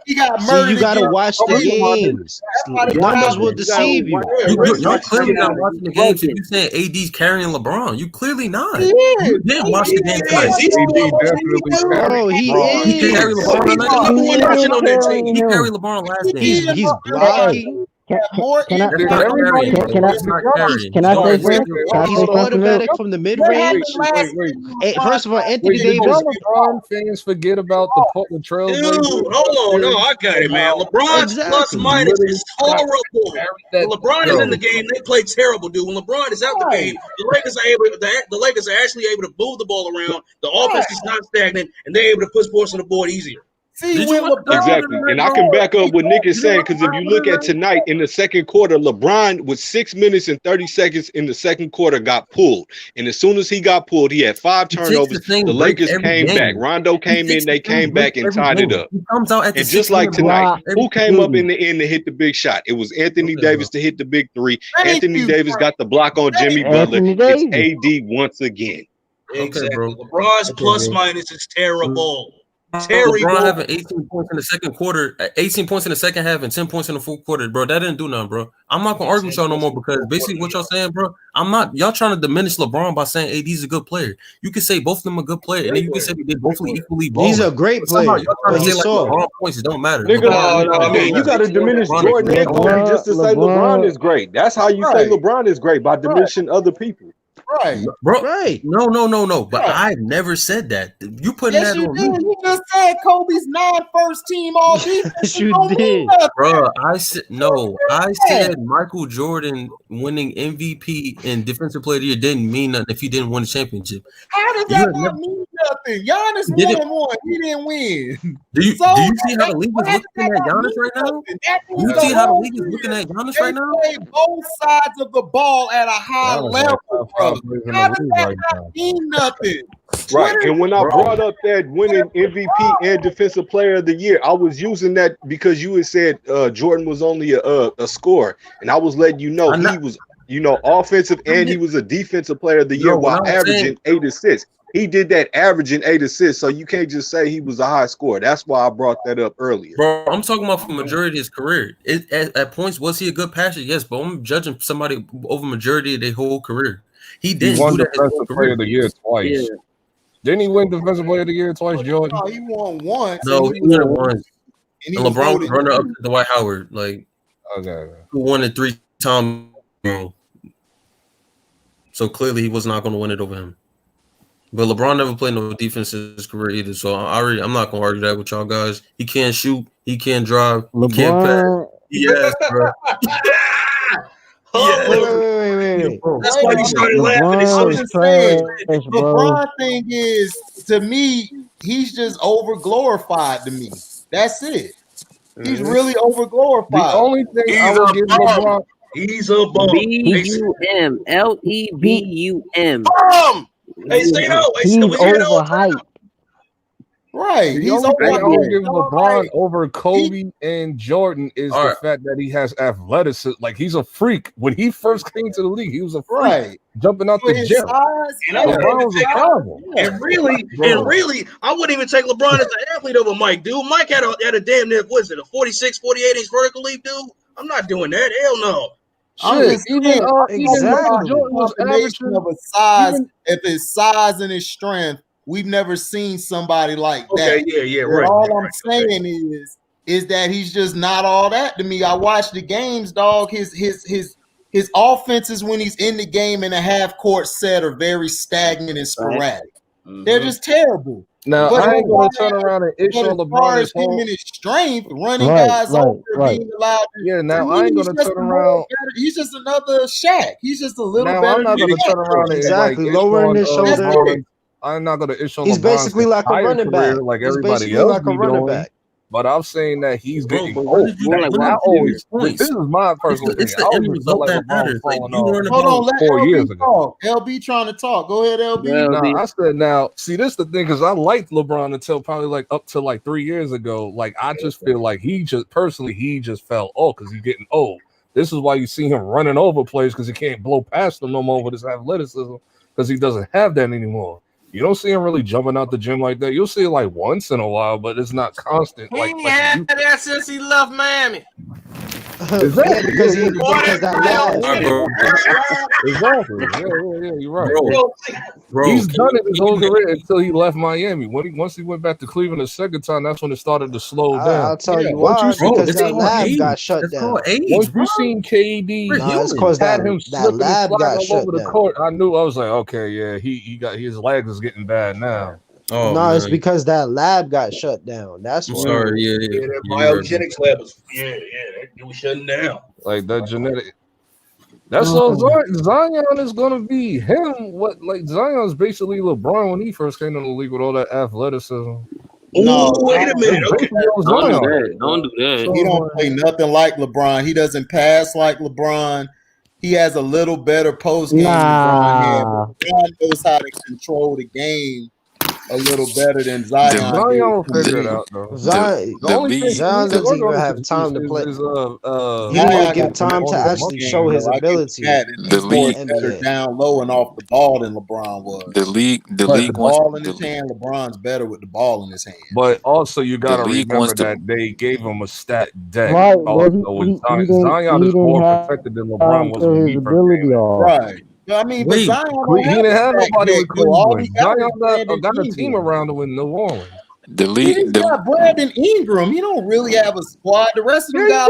He got See, murdered. you gotta watch the games. Numbers will deceive you. You're clearly not watching the games if you saying AD's carrying LeBron. You clearly not. You didn't watch the game twice. Oh, he He carried is. LeBron. He carried LeBron last game. He's blocking. Can I That's not carrying. That's not carrying. Can I say something? Can I He's say something? automatic from the mid range. First of all, Anthony Davis. LeBron fans forget about the Portland Trail Dude, Blazers. hold on. No, I got it, man. LeBron's plus minus is horrible. When LeBron is in the game, they play terrible, dude. When LeBron is out the game, the Lakers are actually able to move the ball around. The offense is not stagnant, and they're able to push points on the board easier. See, when Exactly. And I can back up what Nick is saying, because if you look at tonight in the second quarter, LeBron with 6 minutes and 30 seconds in the second quarter got pulled. And as soon as he got pulled, he had 5 turnovers. The Lakers came back. Rondo came in, they came back and tied it up. And just like tonight, who came up in the end to hit the big shot? It was Anthony Davis to hit the big 3. Anthony Davis got the block on Jimmy Butler. It's AD once again. Exactly. LeBron's plus minus is terrible. LeBron having 18 points in the second quarter, 18 points in the second half, and 10 points in the fourth quarter, bro. That didn't do nothing, bro. I'm not gonna argue with y'all no more because basically what y'all saying, bro. I'm not. Y'all trying to diminish LeBron by saying AD's a good player. You can say both of them a good player, and then you can say they both equally balling. He's a great player. Y'all trying to say like LeBron points don't matter. Nigga, I mean, you got to diminish Jordan and Kobe just to say LeBron is great. That's how you say LeBron is great, by diminishing other people. Right, bro. Right. No. But I've never said that. You putting Yes, that you on did. me. You just said Kobe's non-first team all defense. Yes, you did. Bro, I said no. I said Michael Jordan winning MVP and Defensive Player of the Year didn't mean nothing if he didn't win the championship. How does that not mean nothing? Giannis won. He didn't win. Do you see how the league is looking at Giannis right now? You see how the league is looking at Giannis right now? They play both sides of the ball at a high level, bro. How does that not mean nothing? Right, and when I brought up that winning MVP and Defensive Player of the Year, I was using that because you had said Jordan was only a scorer, and I was letting you know he was, offensive and he was a Defensive Player of the Year while averaging 8 assists. he did that averaging 8 assists. So you can't just say he was a high scorer. That's why I brought that up earlier. Bro, I'm talking about for majority of his career. At points, was he a good passer? Yes, but I'm judging somebody over majority of their whole career. He didn't won do that. Defensive Player of the Year twice. Yeah. Didn't he win Defensive Player of the Year twice, Jordan? No, he won once. No, he won it once. And And LeBron was runner up to Dwight Howard, like who won it 3 times. So clearly he was not going to win it over him. But LeBron never played no defense in his career either. So I'm not going to argue that with y'all guys. He can't shoot. He can't drive. He can't pass. Yes, bro. Wait. That's why you started laughing. LeBron thing is, to me, he's just over glorified to me. That's it. He's really over glorified. The only thing I would give LeBron, he's a bum. BUM. LEBUM. Bum. Hey, stay out. He's overhyped. Right. The He's only thing I would give overhyped. LeBron over Kobe and Jordan is the fact that he has athleticism. Like, he's a freak. When he first came to the league, he was a freak. Right. Jumping out the gym. LeBron was a problem. And really, I wouldn't even take LeBron as an athlete over Mike, dude. Mike had a damn near, what is it, a 46, 48 inch vertical leap, dude? I'm not doing that. Hell no. Exactly. Jordan was Combination of a size, if it's size and his strength, we've never seen somebody like that. Yeah, But right. all I'm saying is that he's just not all that to me. I watch the games, dog. His offenses when he's in the game in a half court set are very stagnant and sporadic. They're just terrible. Now, But I ain't going to LeBron- turn around and issue but on as far LeBron as his him whole. and his strength, running Right, guys right, over, right. being allowed. Yeah, now to I me, ain't he's gonna just turn a around. little better. He's just another Shaq. He's just a little Now, better. I'm not than going to Shaq. turn around and Exactly, like lowering his issue on shoulder. LeBron. I'm not going to issue on He's LeBron's basically like a entire running career back. like He's everybody basically else like a be running doing. back. But I'm saying that he's Bro, getting but what old. did you Like, do? I always, Points. this is my personal It's opinion. the I end always felt result like that LeBron was matters. Like, falling you run off Hold on, let 4 years LB ago. talk. LB trying to talk. Go ahead, LB. No, I said now. See, this is the thing because I liked LeBron until probably like up to like 3 years ago. Like I just feel like he just fell off because he's getting old. This is why you see him running over players because he can't blow past them no more with his athleticism because he doesn't have that anymore. You don't see him really jumping out the gym like that. You'll see it like once in a while, but it's not constant. He ain't had that since he left Miami. Exactly. Because that Exactly. Yeah, you're right. Bro, He's done it his whole career until he left Miami. Once he went back to Cleveland the second time, that's when it started to slow down. I'll tell you Once why. seen- Because it's that called lab age. got shut It's down. called age, Once bro. you seen KD, Nah, it's because had that him lab slipping and got sliding all shut over the down. court. I knew. I was like, okay, yeah, he got his legs is getting bad now. Oh, No, it's man. because that lab got shut down. That's I'm why. sorry. Yeah. That You heard me. biogenics lab was it was shutting down. Like that genetic. That's all Zion is gonna be him. What like Zion's basically LeBron when he first came in the league with all that athleticism. No, Wait a minute. Okay. Don't do that. Don't do that. He don't play nothing like LeBron. He doesn't pass like LeBron. He has a little better post game. Nah. LeBron knows how to control the game a little better than Zion. Zion will did. figure it out though. Zion doesn't even have time to play. He don't give time to actually show his ability. The league better down low and off the ball than LeBron was. The league ball wants in his hand. LeBron's better with the ball in his hand. But also you gotta league remember wants to- that they gave him a stat deck. Right, Also, well, with he Zion didn't is more have protected than LeBron was when his he first ability came in. off. Right. I mean, but Wait, Zion he didn't have nobody with Cleveland. Zion Brandon got a Ingram. team around him in New Orleans. He's got Brandon Ingram. He don't really have a squad. The rest of them guys.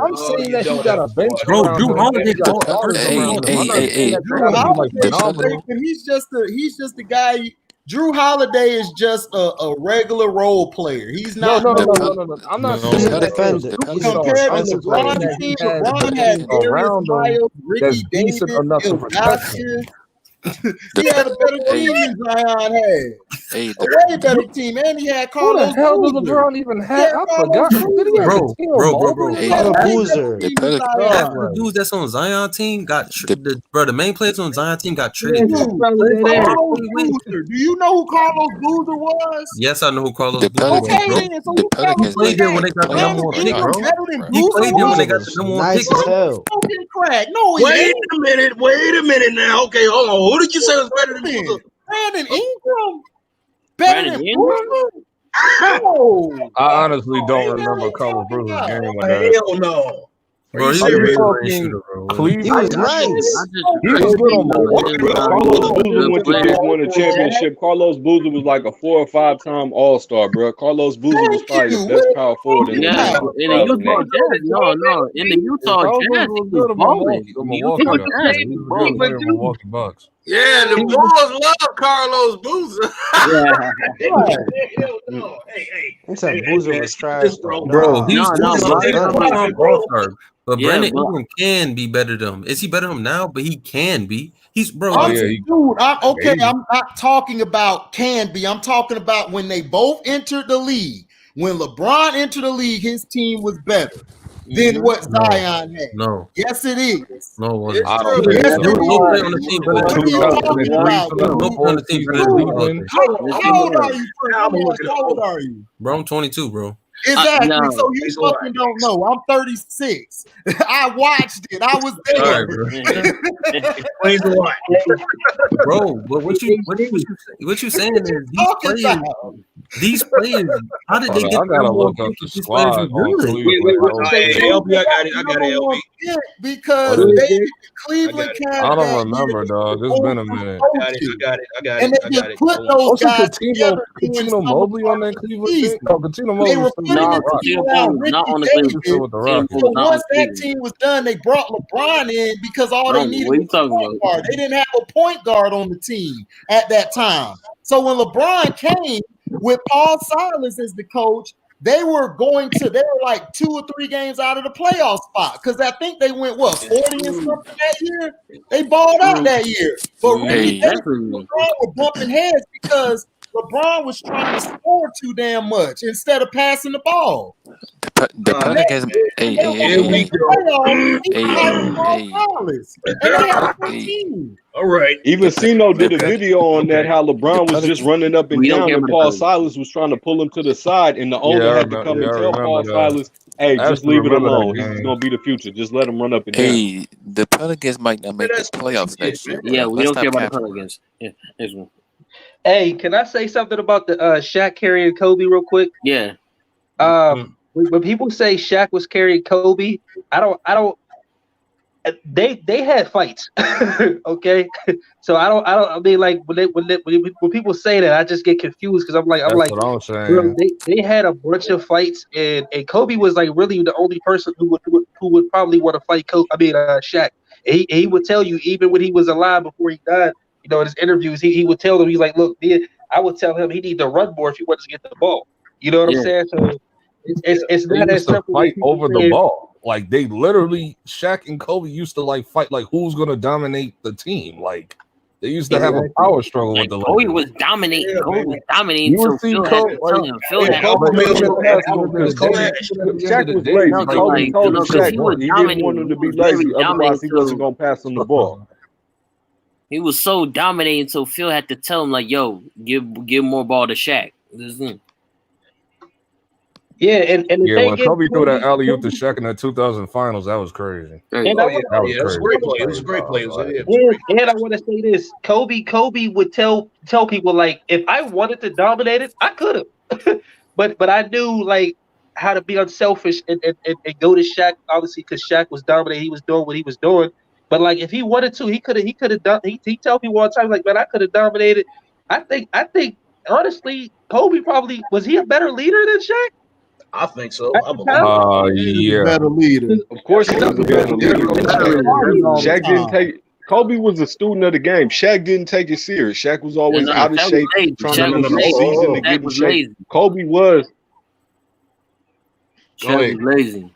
I'm saying that he got a bench. Bro, around Drew him. Holiday He got got others hurt. around him. I'm not saying that Drew they're gonna be, like, Holiday, phenomenal. he's just the guy. Drew Holiday is just a regular role player. He's not. No. I'm not saying He's a that defender. Compared to LeBron's team, LeBron had Darius around him Miles, Ricky that's Davis, decent enough to protect him. He had a better team than Zion had. Hey, A way better team, and he had Who Carlos the hell does Boozer. LeBron even have? I forgot. Bro. Carlos Boozer. Half the dudes that's on Zion team got the main players on Zion team got traded. Carlos Boozer. Do you know who Carlos Boozer was? Yes, I know who Carlos Boozer is, Okay, bro. then. So who Carlos He played there when they got the Brandon number one pick, Ingram bro. better than He Boozer played there when they got was? the number one Nice pick. as hell. Smoking crack. No, he Wait ain't. a minute now. Okay, hold on. Who did you say was better than Boozer? Brandon Ingram better than Boozer? No. I honestly don't remember Carlos Bruce's game with that. Hell no. Bro, he's Are you a talking shooter, bro. Cleveland? He was nice. He was good on Milwaukee. Carlos Boozer went to won a championship. Carlos Boozer was like a 4 or 5 time All-Star, bro. Carlos Boozer was probably the best power forward in the Yeah, league. in the Utah Jazz, no, in the Utah Jazz, he was balling. He was good in Milwaukee Bucks. Yeah, the Bulls love Carlos Boozer. Hell no. Hey. He said Boozer was trash, Bro, Nah. but Yeah, Brandon but- Ingram can be better than him. Is he better than him now? But he can be. He's bro. Dude, I'm not talking about can be. I'm talking about when they both entered the league. When LeBron entered the league, his team was better than what Zion had. No. Yes, it is. No, it wasn't. I don't think There so. was no player on the team better What than are you Luka. talking about? There was no player on the team better than Luka. How old are you? How old are you? Bro, I'm 22, bro. Exactly. No. So you fucking don't know. I'm 36. I watched it. I was there. Explains a lot. Bro, but what you saying is these players, how did they get I gotta look up the these players squad. are good? LB, I got it, LB. Yeah, because Cleveland I don't remember, dog. It's been a minute. I got and it. they just put those guys together. Coutinho Mobley on that Cleveland team? No, Coutinho They Mobley were was putting the team around Ricky Davis. with the Rockets. So once that team was done, they brought LeBron in because all they needed was a point guard. They didn't have a point guard on the team at that time. So when LeBron came with Paul Silas as the coach, they were like 2 or 3 games out of the playoff spot because I think they went 40 and something that year. They balled out that year, but Ricky Davis and LeBron were bumping heads because LeBron was trying to score too damn much instead of passing the ball. The Pelicans, All right. Even Cino did a video on that, how LeBron was just running up and down, and Paul Silas was trying to pull him to the side, and the owner had to come and tell Paul Silas, "Hey, just leave it alone. He's gonna be the future. Just let him run up and down." Hey, the Pelicans might not make the playoffs next year. Yeah, we Let's don't care not about the cap Pelicans. Yeah, this one. Hey, can I say something about the Shaq carrying Kobe real quick? Yeah. When people say Shaq was carrying Kobe, I don't. They had fights, okay. So I mean, like when people say that, I just get confused because I'm like, what I'm saying. bro, they had a bunch of fights, and Kobe was like really the only person who would probably want to fight Shaq. And he would tell you even when he was alive before he died. You know, in his interviews, he would tell them, he's like, look, I would tell him he need to run more if he wants to get the ball. You know what I'm saying? So it's They not as used to simple. fight over the ball. Like they literally, Shaq and Kobe used to like fight like who's gonna dominate the team. Like they used to have a power struggle with the Kobe was dominating. Kobe was dominating. You So would see Phil had Kobe, to tell him. Phil had Kobe made him pass Shaq was lazy. Kobe told Shaq he didn't want him to be lazy, otherwise he wasn't gonna pass him the ball. He was so dominating, so Phil had to tell him like, "Yo, give more ball to Shaq." Yeah, and when Kobe threw that alley-oop to Shaq in the 2000 finals, that was crazy. And That I was It was a crazy. great play. It was a great play. And I want to say this: Kobe would tell people like, if I wanted to dominate it, I could have, but I knew like how to be unselfish and go to Shaq, obviously because Shaq was dominating. He was doing what he was doing. But like, if he wanted to, he could have done. He tell people all the time, like, man, I could have dominated. I think honestly, Kobe probably was he a better leader than Shaq? I think so. Yeah. Better leader. Of course, he was a better leader. Shaq didn't take. Kobe was a student of the game. Shaq didn't take it serious. Shaq was always out of shape, trying to lose the season to get in shape. Kobe was. Shaq was lazy.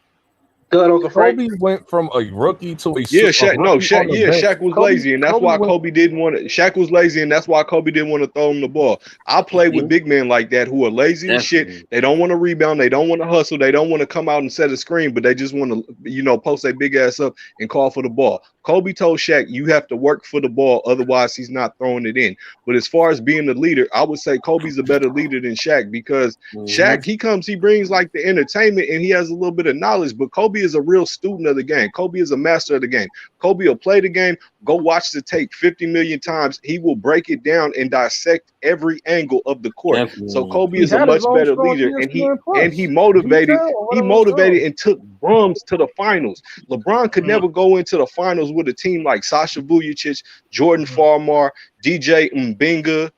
Kobe went from a rookie to a Shaq was lazy, and that's why Kobe didn't want to. Shaq was lazy, and that's why Kobe didn't want to throw him the ball. I played with big men like that who are lazy as shit. They don't want to rebound, they don't want to hustle, they don't want to come out and set a screen, but they just want to, post their big ass up and call for the ball. Kobe told Shaq, you have to work for the ball, otherwise he's not throwing it in. But as far as being the leader, I would say Kobe's a better leader than Shaq because Shaq, he brings like the entertainment and he has a little bit of knowledge, but Kobe is a real student of the game. Kobe is a master of the game. Kobe will play the game, go watch the tape 50 million times. He will break it down and dissect every angle of the court. Definitely. So Kobe is a much better leader, and he motivated and took Brums to the finals. LeBron could never go into the finals with a team like Sasha Vujacic, Jordan Farmar, DJ Mbinga,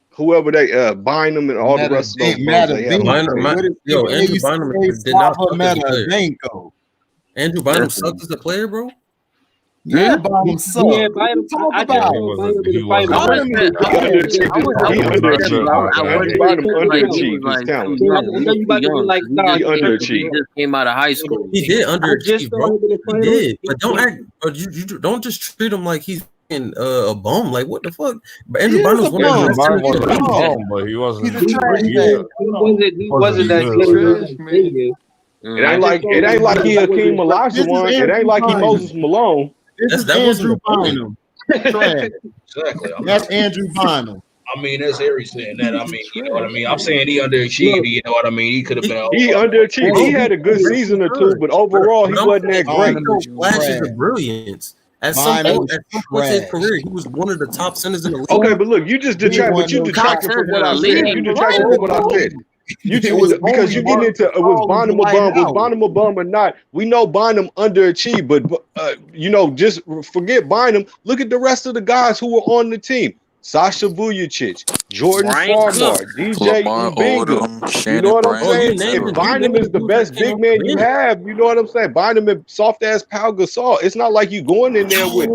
whoever they Bynum and all the rest of those. Andrew Bynum did not suck as a player. Andrew Bynum sucked as a player, bro. Yeah, Bynum sucked. Yeah, Bynum. I got He came out of high school. He did underachieve, bro. He did, but don't act. But you don't just treat him like he's a bum. Like what the fuck? But Andrew Bynum's one of the best. But he wasn't. He wasn't that good. It ain't like he Hakeem Olajuwon. It ain't like he Moses Malone. This is Andrew Bynum. Exactly. That's Andrew Bynum. I mean, that's Harry saying that. I mean, you know what I mean? I'm saying he underachieved. You know what I mean? He could have been. He underachieved. He had a good season or two, but overall, he wasn't that great. Flashes of brilliance. At some point in his career, he was one of the top centers in the league. Okay, but look, you just detracted from what I said. You detracted from what I said. Because you get into was Bynum a bum or not? We know Bynum underachieved, but just forget Bynum. Look at the rest of the guys who were on the team. Sasha Vujacic, Jordan Farmar, DJ Mbinga. You know what I'm saying? If Bynum is the best big man you have, you know what I'm saying? Bynum and soft ass Pau Gasol. It's not like you going in there with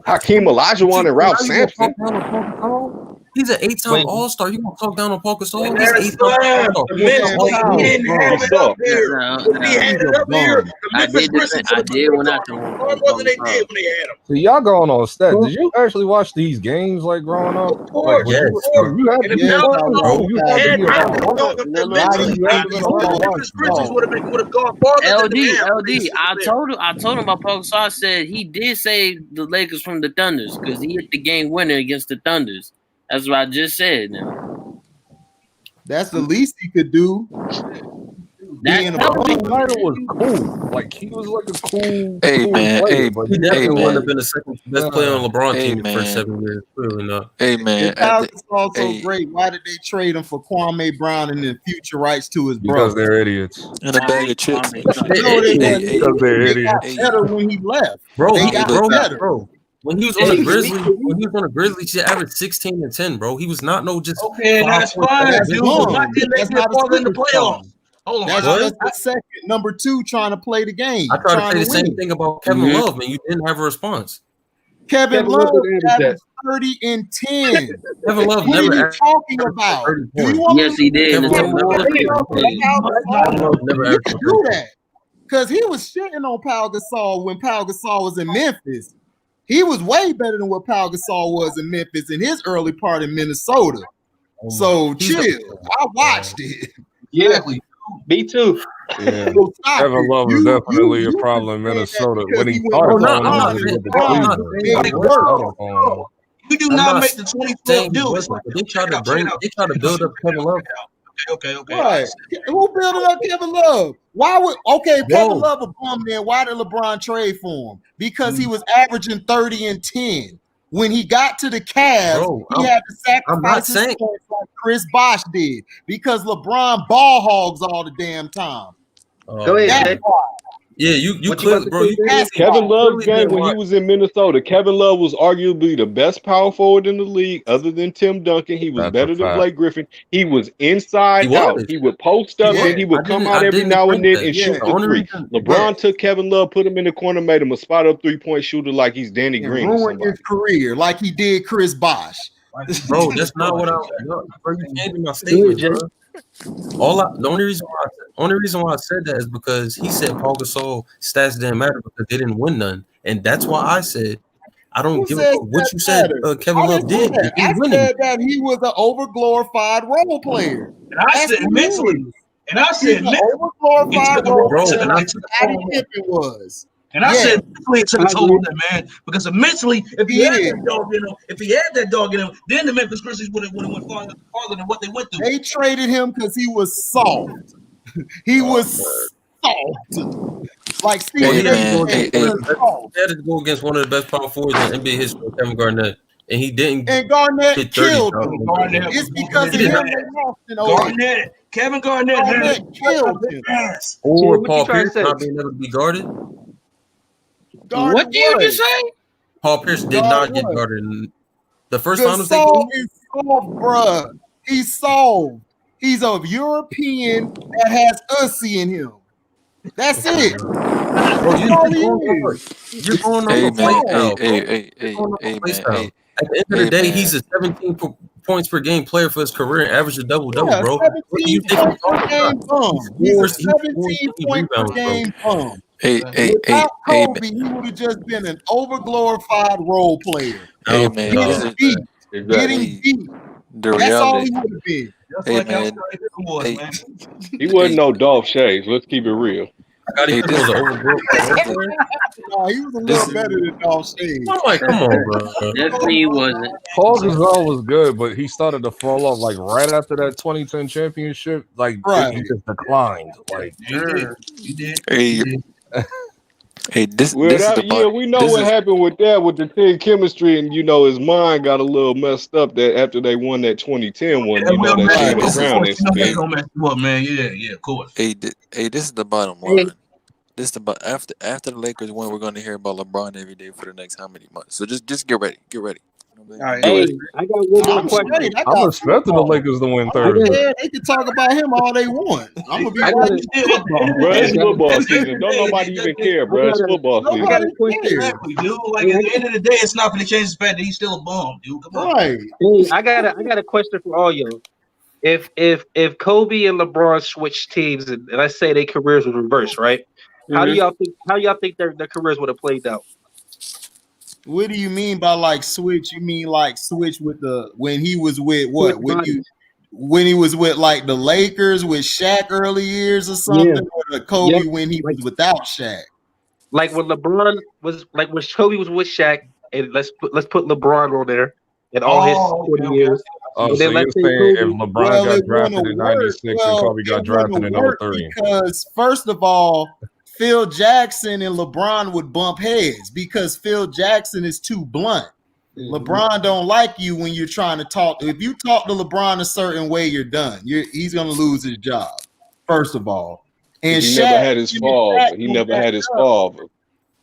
Hakeem Olajuwon and Ralph Sampson. He's an 8-time All-Star. You gonna talk down on Pau Gasol? He's an 8-time All-Star. He didn't have it up there. He had it up there. I did when I told him. What they did when they had him? So y'all going on stats. Did you actually watch these games like growing up? Of course. Yes. You have to be LD. I told him about Pau Gasol. I said he did save the Lakers from the Thunders because he hit the game winner against the Thunders. That's what I just said. Now. That's the least he could do. Was cool. Like he was like a cool. Hey cool man, player, hey, but he definitely wouldn't have been the second best player on LeBron team for 7 years. Clearly not. Hey man, if Pau Gasol so great, why did they trade him for Kwame Brown and then future rights to his brother? Because they're idiots. And a bag of chips. Because they're idiots. They got better when he left. Bro. When he was on the Grizzlies, he averaged 16 and 10, bro. He was not just okay. That's fine. That's not fall in the playoffs. Hold on, that's the second number 2 trying to play the game. I tried to say the same thing about Kevin Love, and you didn't have a response. Kevin Love averaged 30 and 10. Kevin Love what never are you talking about? Yes, he did. Never do that because he was shitting on Pau Gasol when Pau Gasol was in Memphis. He was way better than what Pau Gasol was in Memphis in his early part in Minnesota. So chill. I watched it. Yeah, me too. Yeah. Kevin Love was definitely a problem in Minnesota when he We do not make the 2012 deal. They try to build up Kevin Love. Okay. Right. Who building up Kevin Love? Why would Kevin Love a bum then? Why did LeBron trade for him? Because he was averaging 30 and 10. When he got to the Cavs, he had to sacrifice his points like Chris Bosh did because LeBron ball hogs all the damn time. Go ahead, Yeah, you clearly, bro. Kevin Love's game when he was in Minnesota. Kevin Love was arguably the best power forward in the league, other than Tim Duncan. He was better than Blake Griffin. He was inside out. He would post up and he would come out every now and then and shoot the three. LeBron took Kevin Love, put him in the corner, made him a spot up 3-point shooter like he's Danny Green. Ruined his career like he did Chris Bosh. Bro, that's not what bro, you changing my statement, bro. The only reason why I said that is because he said Pau Gasol stats didn't matter because they didn't win none, and that's why I said I don't give a fuck what you said. Kevin Love did. I said that he was an overglorified role player. And I said mentally. And I said overglorified role player. And I said mentally it took a toll on that man because mentally, if he had that dog in him, then the Memphis Grizzlies would have went farther than what they went through. They traded him because he was soft. He was soft. Like Well, Stephen he had A. to go against one of the best power forwards in NBA history, Kevin Garnett, and he didn't. And Garnett hit 30, killed bro. him. Garnett It's was because of whooping his him ass. they lost in 08. Kevin Garnett killed him. Or what Paul you trying to Pierce say? not being able to be guarded. What did you just say? Paul Pierce did not get guarded in the first finals. They Gasol is soft, bruh. He's soft. He's a European that has Ussy in him. That's it. Bro, you're going Hey off a man, play style. At the end of the day, he's a 17 points per game player for his career and averaged a double-double, bro. What do you think he's talking about? He's a 17 point per game bum. Without Kobe, he would have just been an overglorified role player. Hey man, Getting beat. Getting beat. The That's all reality. he would have been. Hey man, he wasn't no Dolph Shays. Let's keep it real. No, he was a little better than Dolph Shades. I'm like, come on, bro. Definitely he wasn't. Paul Gasol was good, but he started to fall off like right after that 2010 championship. Like he just declined. Like you did. Hey, this Well, is the yeah, we know what happened with that with the team chemistry, and his mind got a little messed up that after they won that 2010 one, that Jalen Brown incident. Gonna mess you up, man. Yeah, of course. Hey, this is the bottom line. This the after the Lakers win, we're going to hear about LeBron every day for the next how many months? So just get ready. All right, hey, I got one more question. I'm expecting the Lakers to win Thursday. Yeah, they can talk about him all they want. I'm gonna be Bro, it's football season. Don't nobody even care, bro. It's football season. Exactly, dude. Like at the end of the day, it's not going to change the fact that he's still a bum, dude. Come on. Right. Hey, I got a question for all y'all. If Kobe and LeBron switched teams and let's say their careers were reversed, right? How do y'all think their careers would have played out? What do you mean by like switch? You mean like switch with when he was with what? When he was with like the Lakers with Shaq early years or something, or the Kobe when he was without Shaq? Like when LeBron was when Kobe was with Shaq, and let's put LeBron on there and all his 40 years. Oh, so you're saying if LeBron got drafted in 96 and Kobe got drafted in 03? Because first of all, Phil Jackson and LeBron would bump heads because Phil Jackson is too blunt. LeBron don't like you when you're trying to talk. If you talk to LeBron a certain way, you're done. He's gonna lose his job. First of all, and he Shaq, never had his fall. He never had his fall.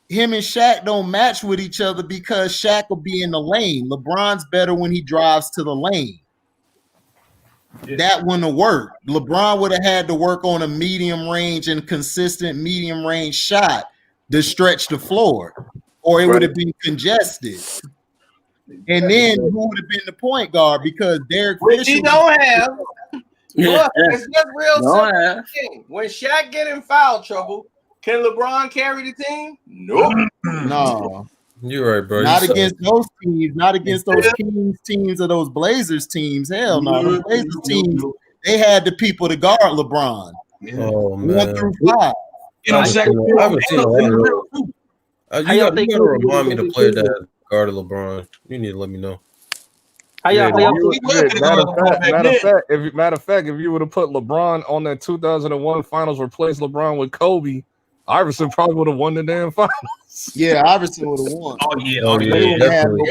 Him and Shaq don't match with each other because Shaq will be in the lane. LeBron's better when he drives to the lane. That wouldn't have worked. LeBron would have had to work on a medium range and consistent medium range shot to stretch the floor, or it would have been congested. And then who would have been the point guard? Because Derek Which Fisher he don't have. Look, it's just real Don't simple thing. When Shaq get in foul trouble, can LeBron carry the team? Nope. No. You're right, bro. Not against those teams, not against those Kings teams or those Blazers teams. Hell no. The Blazers teams, they had the people to guard LeBron. Oh, 1 through 5. You know, I haven't seen a lot of you gotta remind me to play that guarded LeBron. You need to let me know. Matter of fact, if you would have put LeBron on that 2001 finals, replaced LeBron with Kobe, Iverson probably would have won the damn finals. Yeah, Iverson would have won. Oh yeah, definitely.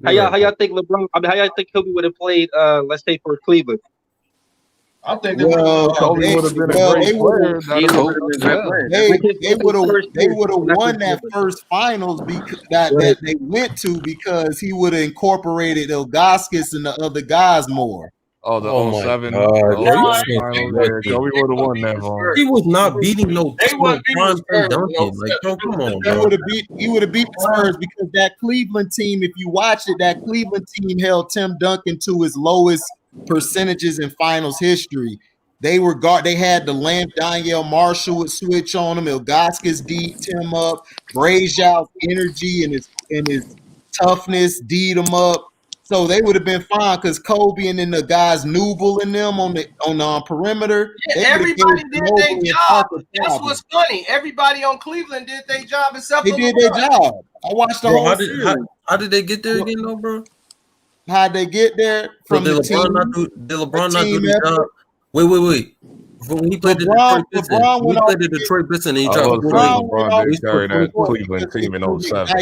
How y'all think LeBron? I mean, how y'all think Kobe would have played? Let's say for Cleveland. I think Kobe would have been a great player. They would have won that first finals because that they went to because he would have incorporated Ilgauskas and the other guys more. Oh, the 07. Kobe would have won that one. He was not beating no prime Duncan. Like, come on, bro. He would have beat the Spurs because that Cleveland team, if you watch it, that Cleveland team held Tim Duncan to his lowest percentages in finals history. They had the lamp. Danielle Marshall would switch on him. Ilgauskas D'd him up. Brazial's energy and his toughness D'd him up. So they would have been fine because Kobe and then the guys Newble and them on the perimeter. Yeah, everybody did their job. That's what's funny. Everybody on Cleveland did their job except they for did LeBron. their job. I watched the whole series. How did they get there again, though, bro? How'd they get there? From So the did team. LeBron not do the job? Wait. When he played the Detroit Pistons, and he dropped LeBron did carry that Cleveland team in 07. That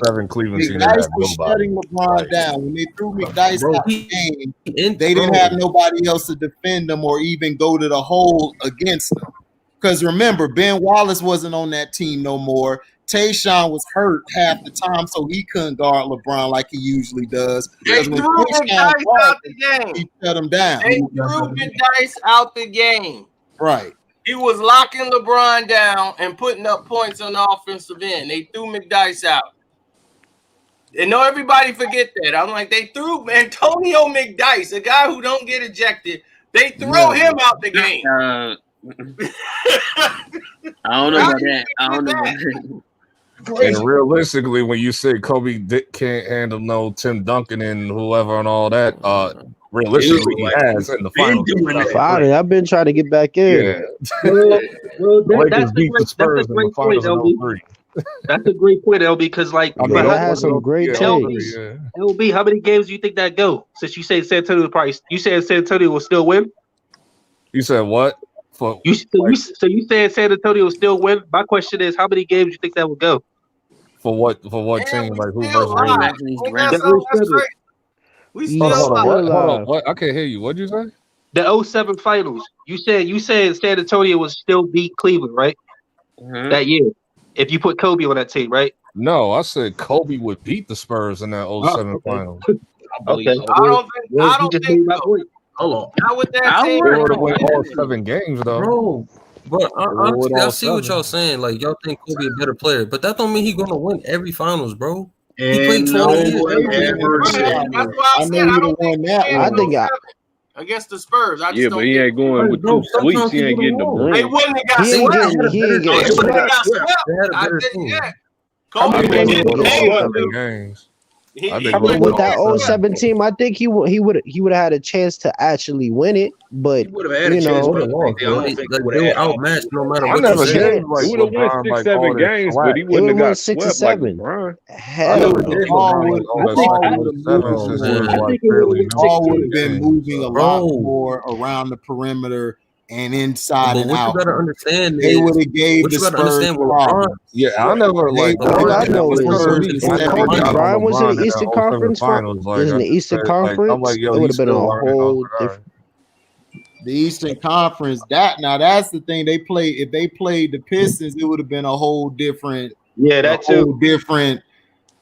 07 Cleveland team didn't have was nobody. shutting LeBron down. When they threw McDyess out the game, they didn't have nobody else to defend them or even go to the hole against them. Because remember, Ben Wallace wasn't on that team no more. Tayshaun was hurt half the time, so he couldn't guard LeBron like he usually does. They threw McDyess out the game. He shut him down. They threw McDyess out the game. Right. He was locking LeBron down and putting up points on the offensive end. They threw McDyess out. And no, everybody forget that. I'm like, they threw Antonio McDyess, a guy who don't get ejected. They throw him out the game. I don't know about that. And realistically, when you say Kobe can't handle no Tim Duncan and whoever and all that, realistically he has in the finals. I've been trying to get back in. That's a great point, LB. That's a great point, LB, because like I had some great takes. LB, how many games do you think that go? Since you say San Antonio said San Antonio will still win? You said what? So you said San Antonio will still win? My question is, how many games do you think that will go? For what team? Like who versus We still hold on. What? I can't hear you. What'd you say? The 07 finals. You said San Antonio would still beat Cleveland, right? That year. If you put Kobe on that team, right? No, I said Kobe would beat the Spurs in that 07 finals. Okay. I don't think so. Hold on. Not with that team. They would have won all 7 games though. Bro, honestly, I see what y'all saying. Like y'all think Kobe a better player, but that don't mean he's gonna win every finals, bro. He played 20 years. That's why I said I don't think I think against the Spurs. I just but he ain't going with 2 sweeps. He ain't getting the ring. They wouldn't have got He ain't swept. getting I said, yeah. Games. With that 07 team, I think he would have had a chance to actually win it, but They were outmatched no matter what. I never gave like he would have won 6, 7 games, but he wouldn't have got 6 or swept 7. like LeBron. Hell, All would have been moving a lot more around the perimeter and inside and out. What you gotta understand they would have gave the Spurs problems. Yeah, I never like. all I know is Brian was in the Eastern Conference Finals. In the Eastern Conference, it would have been a whole different. The Eastern Conference, that's the thing. They play. If they played the Pistons, it would have been a whole different. Yeah, that too. Different.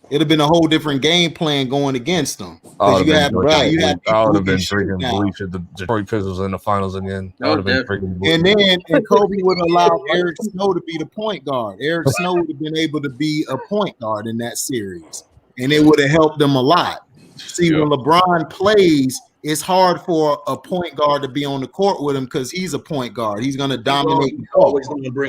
It'd have been a whole different game plan going against them. I would You have have been drinking bleach if the Detroit Pistons in the finals again. I would have been drinking bleach. And then Kobe would allow Eric Snow to be the point guard. Eric Snow would have been able to be a point guard in that series, and it would have helped them a lot. See, when LeBron plays, it's hard for a point guard to be on the court with him because he's a point guard. He's going to dominate the ball.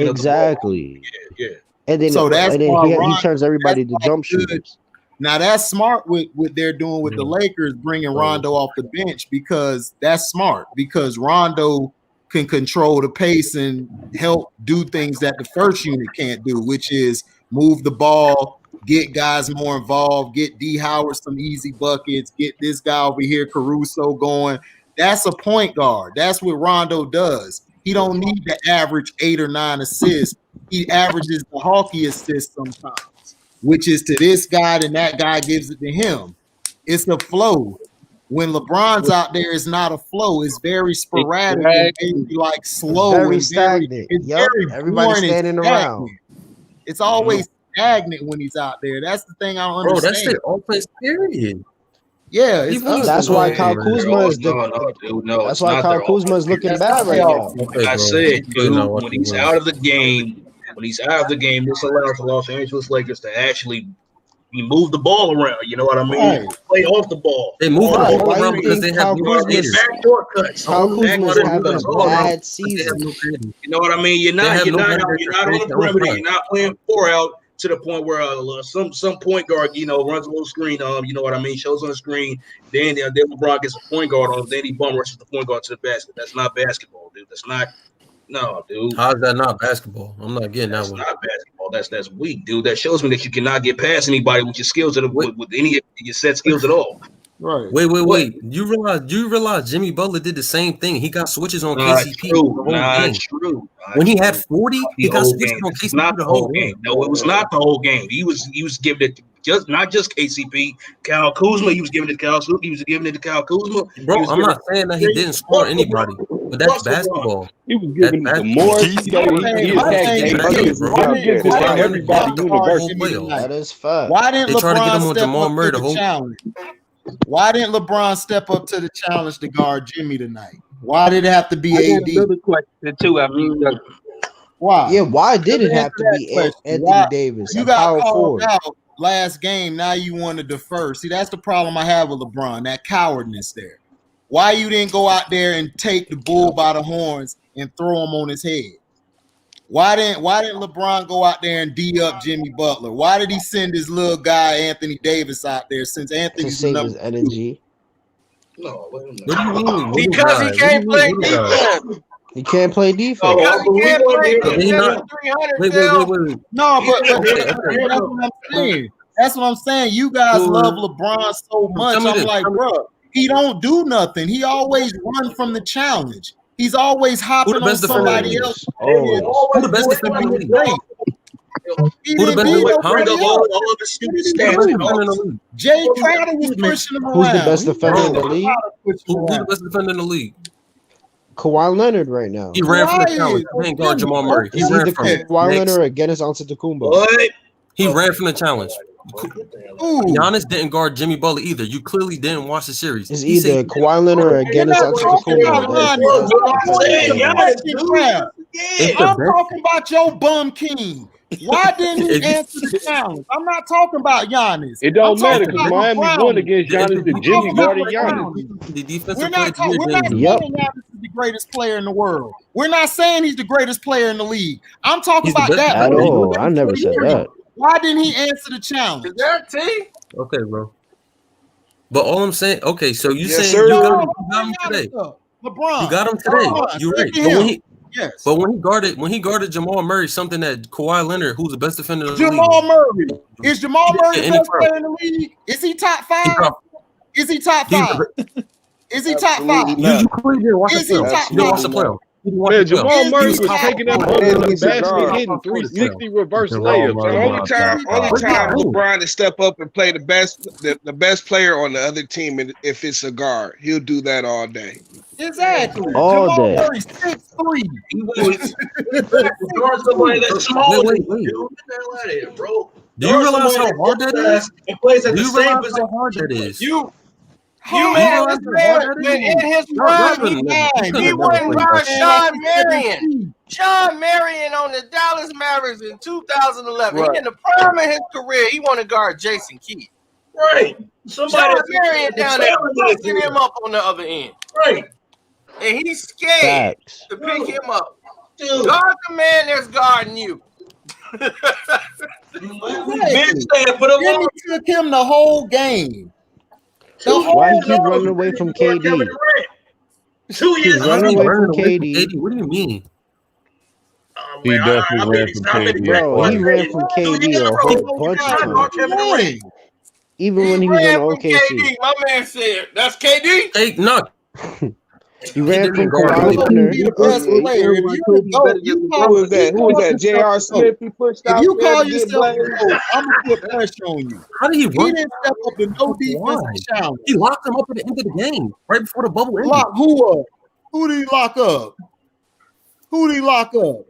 Exactly. Yeah. And then, he turns everybody to jump shooters. Now that's smart with what they're doing with the Lakers, bringing Rondo off the bench, because that's smart, because Rondo can control the pace and help do things that the first unit can't do, which is move the ball, get guys more involved, get D Howard some easy buckets, get this guy over here, Caruso, going. That's a point guard. That's what Rondo does. He don't need to average 8 or 9 assists. He averages the Hawkeye assist sometimes, which is to this guy, and that guy gives it to him. It's a flow. When LeBron's out there, it's not a flow. It's very sporadic, and maybe like slow, very stagnant. It's very everybody standing around. It's always stagnant when he's out there. That's the thing I don't understand. Bro, that's the offense period. Yeah, that's why Kyle Kuzma is that's why Kyle Kuzma is looking bad right now. I said, dude, when he's out of the game, this allows the Los Angeles Lakers to actually move the ball around. You know what I mean? Right. Play off the ball. They move the ball around because they have no hitters. Backdoor cuts. Kyle Kuzma is having a bad season. You know what I mean? You're not on the perimeter. You're not playing 4 out to the point where some point guard, runs a little screen. You know what I mean? Shows on the screen. Then LeBron gets a point guard on. Then he bum rushes the point guard to the basket. That's not basketball, dude. That's not. No, dude. How's that not basketball? I'm not getting that one. That's not basketball. That's weak, dude. That shows me that you cannot get past anybody with your skills with any of your set skills at all. Right. Wait. You realize Jimmy Butler did the same thing. He got switches on KCP. Not true. When he had 40, he got whole switches game. on It's KCP not the whole game. No, it was not the whole game. He was giving it to not just KCP, Kyle Kuzma. He was giving it to Kyle. He was giving it to Kyle Kuzma. Bro, I'm not saying that he didn't score anybody, but that's basketball. He was giving it to Morris. He everybody universally. That is fact. Why didn't They tried to get him LeBron on step Jamal up Murray to the the whole. challenge? Why didn't LeBron step up to the challenge to guard Jimmy tonight? Why did it have to be AD? Another question too after you done. Why? Yeah, why did it have to Answer be that question. Anthony Why- Davis? You a got power called forward? out last game. Now you want to defer. See, that's the problem I have with LeBron. That cowardness there. Why you didn't go out there and take the bull by the horns and throw him on his head? Why didn't LeBron go out there and D up Jimmy Butler? Why did he send his little guy Anthony Davis out there since To Anthony's the save number his energy. No, wait a minute. What do you mean? Because he can't play defense. He can't play defense. Because he can't play Did he defense. not? 300 Wait. No, but that's what I'm saying. That's what I'm saying. You guys love LeBron so much. Tell me I'm this. like, bro, he don't do nothing. He always run from the challenge. He's always hopping on best defender somebody in the else. Who the best defender in the league? He Who the didn't best beat defender? nobody Huh? else. All of the stupid Who's the stats. best defender in the league? Jay Crowder was pushing him around. Who's the best defender in the Bro. league? Who's the best defender in the league? Kawhi Leonard right now. He ran from the Kawhi challenge. is- He ain't guard Jamal Murray. He It's ran either from it. Kawhi Next. Leonard or Giannis Antetokounmpo. What? He ran from the challenge. Ooh. Giannis didn't guard Jimmy Butler either. You clearly didn't watch the series. It's He said either Kawhi Leonard or You're Giannis not talking about Antetokounmpo. I'm talking about your bum king. Why didn't he answer the challenge? I'm not talking about Giannis. It don't I'm matter talking because about Miami LeBron. won against Giannis and Jimmy guarded Giannis. the defensive We're player not, of the year, we're not Jimmy. saying Giannis is the greatest player in the world. We're not saying he's the greatest player in the league. I'm talking He's the about best that. At player. all. I never said that. Why didn't he answer the challenge? Is that T? Okay, bro. But all I'm saying, okay, so you Yes, saying sir. you No, got him today? LeBron. You got him today. LeBron, You're say right. to But him. when he, Yes. but when he guarded Jamal Murray, something that Kawhi Leonard, who's the best defender in the Jamal league, Murray. Is Jamal Murray the any best pro. player in the league? Is he top five? Is he top He's five? Is he top five? you clearly didn't watch the Is he playoffs. top You didn't watch the five? playoffs. You didn't watch Man, the playoffs. Jamal Murray Is was he taking that top ball five? in the Is he basket, top hitting five? 360 reverse Jamal layups. Murray man. not top Only five. time LeBron to step up and play the best player on the other team, and if it's a guard, he'll do that all day. Exactly. All Jamal day. Murray 6'3". Guard somebody that's small. Wait. Get the hell out of here, bro. Do you realize how hard that is? It plays at Do the you same realize position. how hard that is? You How man, realize this how hard man, that is? in his Y'all prime, couldn't he never- he couldn't wouldn't never guard play Sean Marion. Sean Marion on the Dallas Mavericks in 2011. Right. In the prime of his career, he want to guard Jason Kidd. Right. Sean Somebody Marion down there picking him up on the other end. Right. And he's scared Facts. to pick him up. Dude. Guard the man that's guarding you. Big stand for the Jimmy took him the whole game. The whole Why he keep game. running away from KD? 2 He's years running ago. away from Running away from KD. What do you mean? He definitely ran from KD. Bro, he ran from KD a whole bunch of times. Even when he was ran on from OKC. KD. My man said, that's KD? Hey, no. He ran from guard Kawhi him. Leonard. Be the best player. If you Who was that? Who was that? J.R. Smith? He pushed out If you there call to get yourself a blamed. coach, I'm gonna put pressure on you. How did he He run? didn't step up to no Why? defensive challenge. He locked him up at the end of the game, right before the bubble ended. Lock who up? Who did he lock up? Who did he lock up?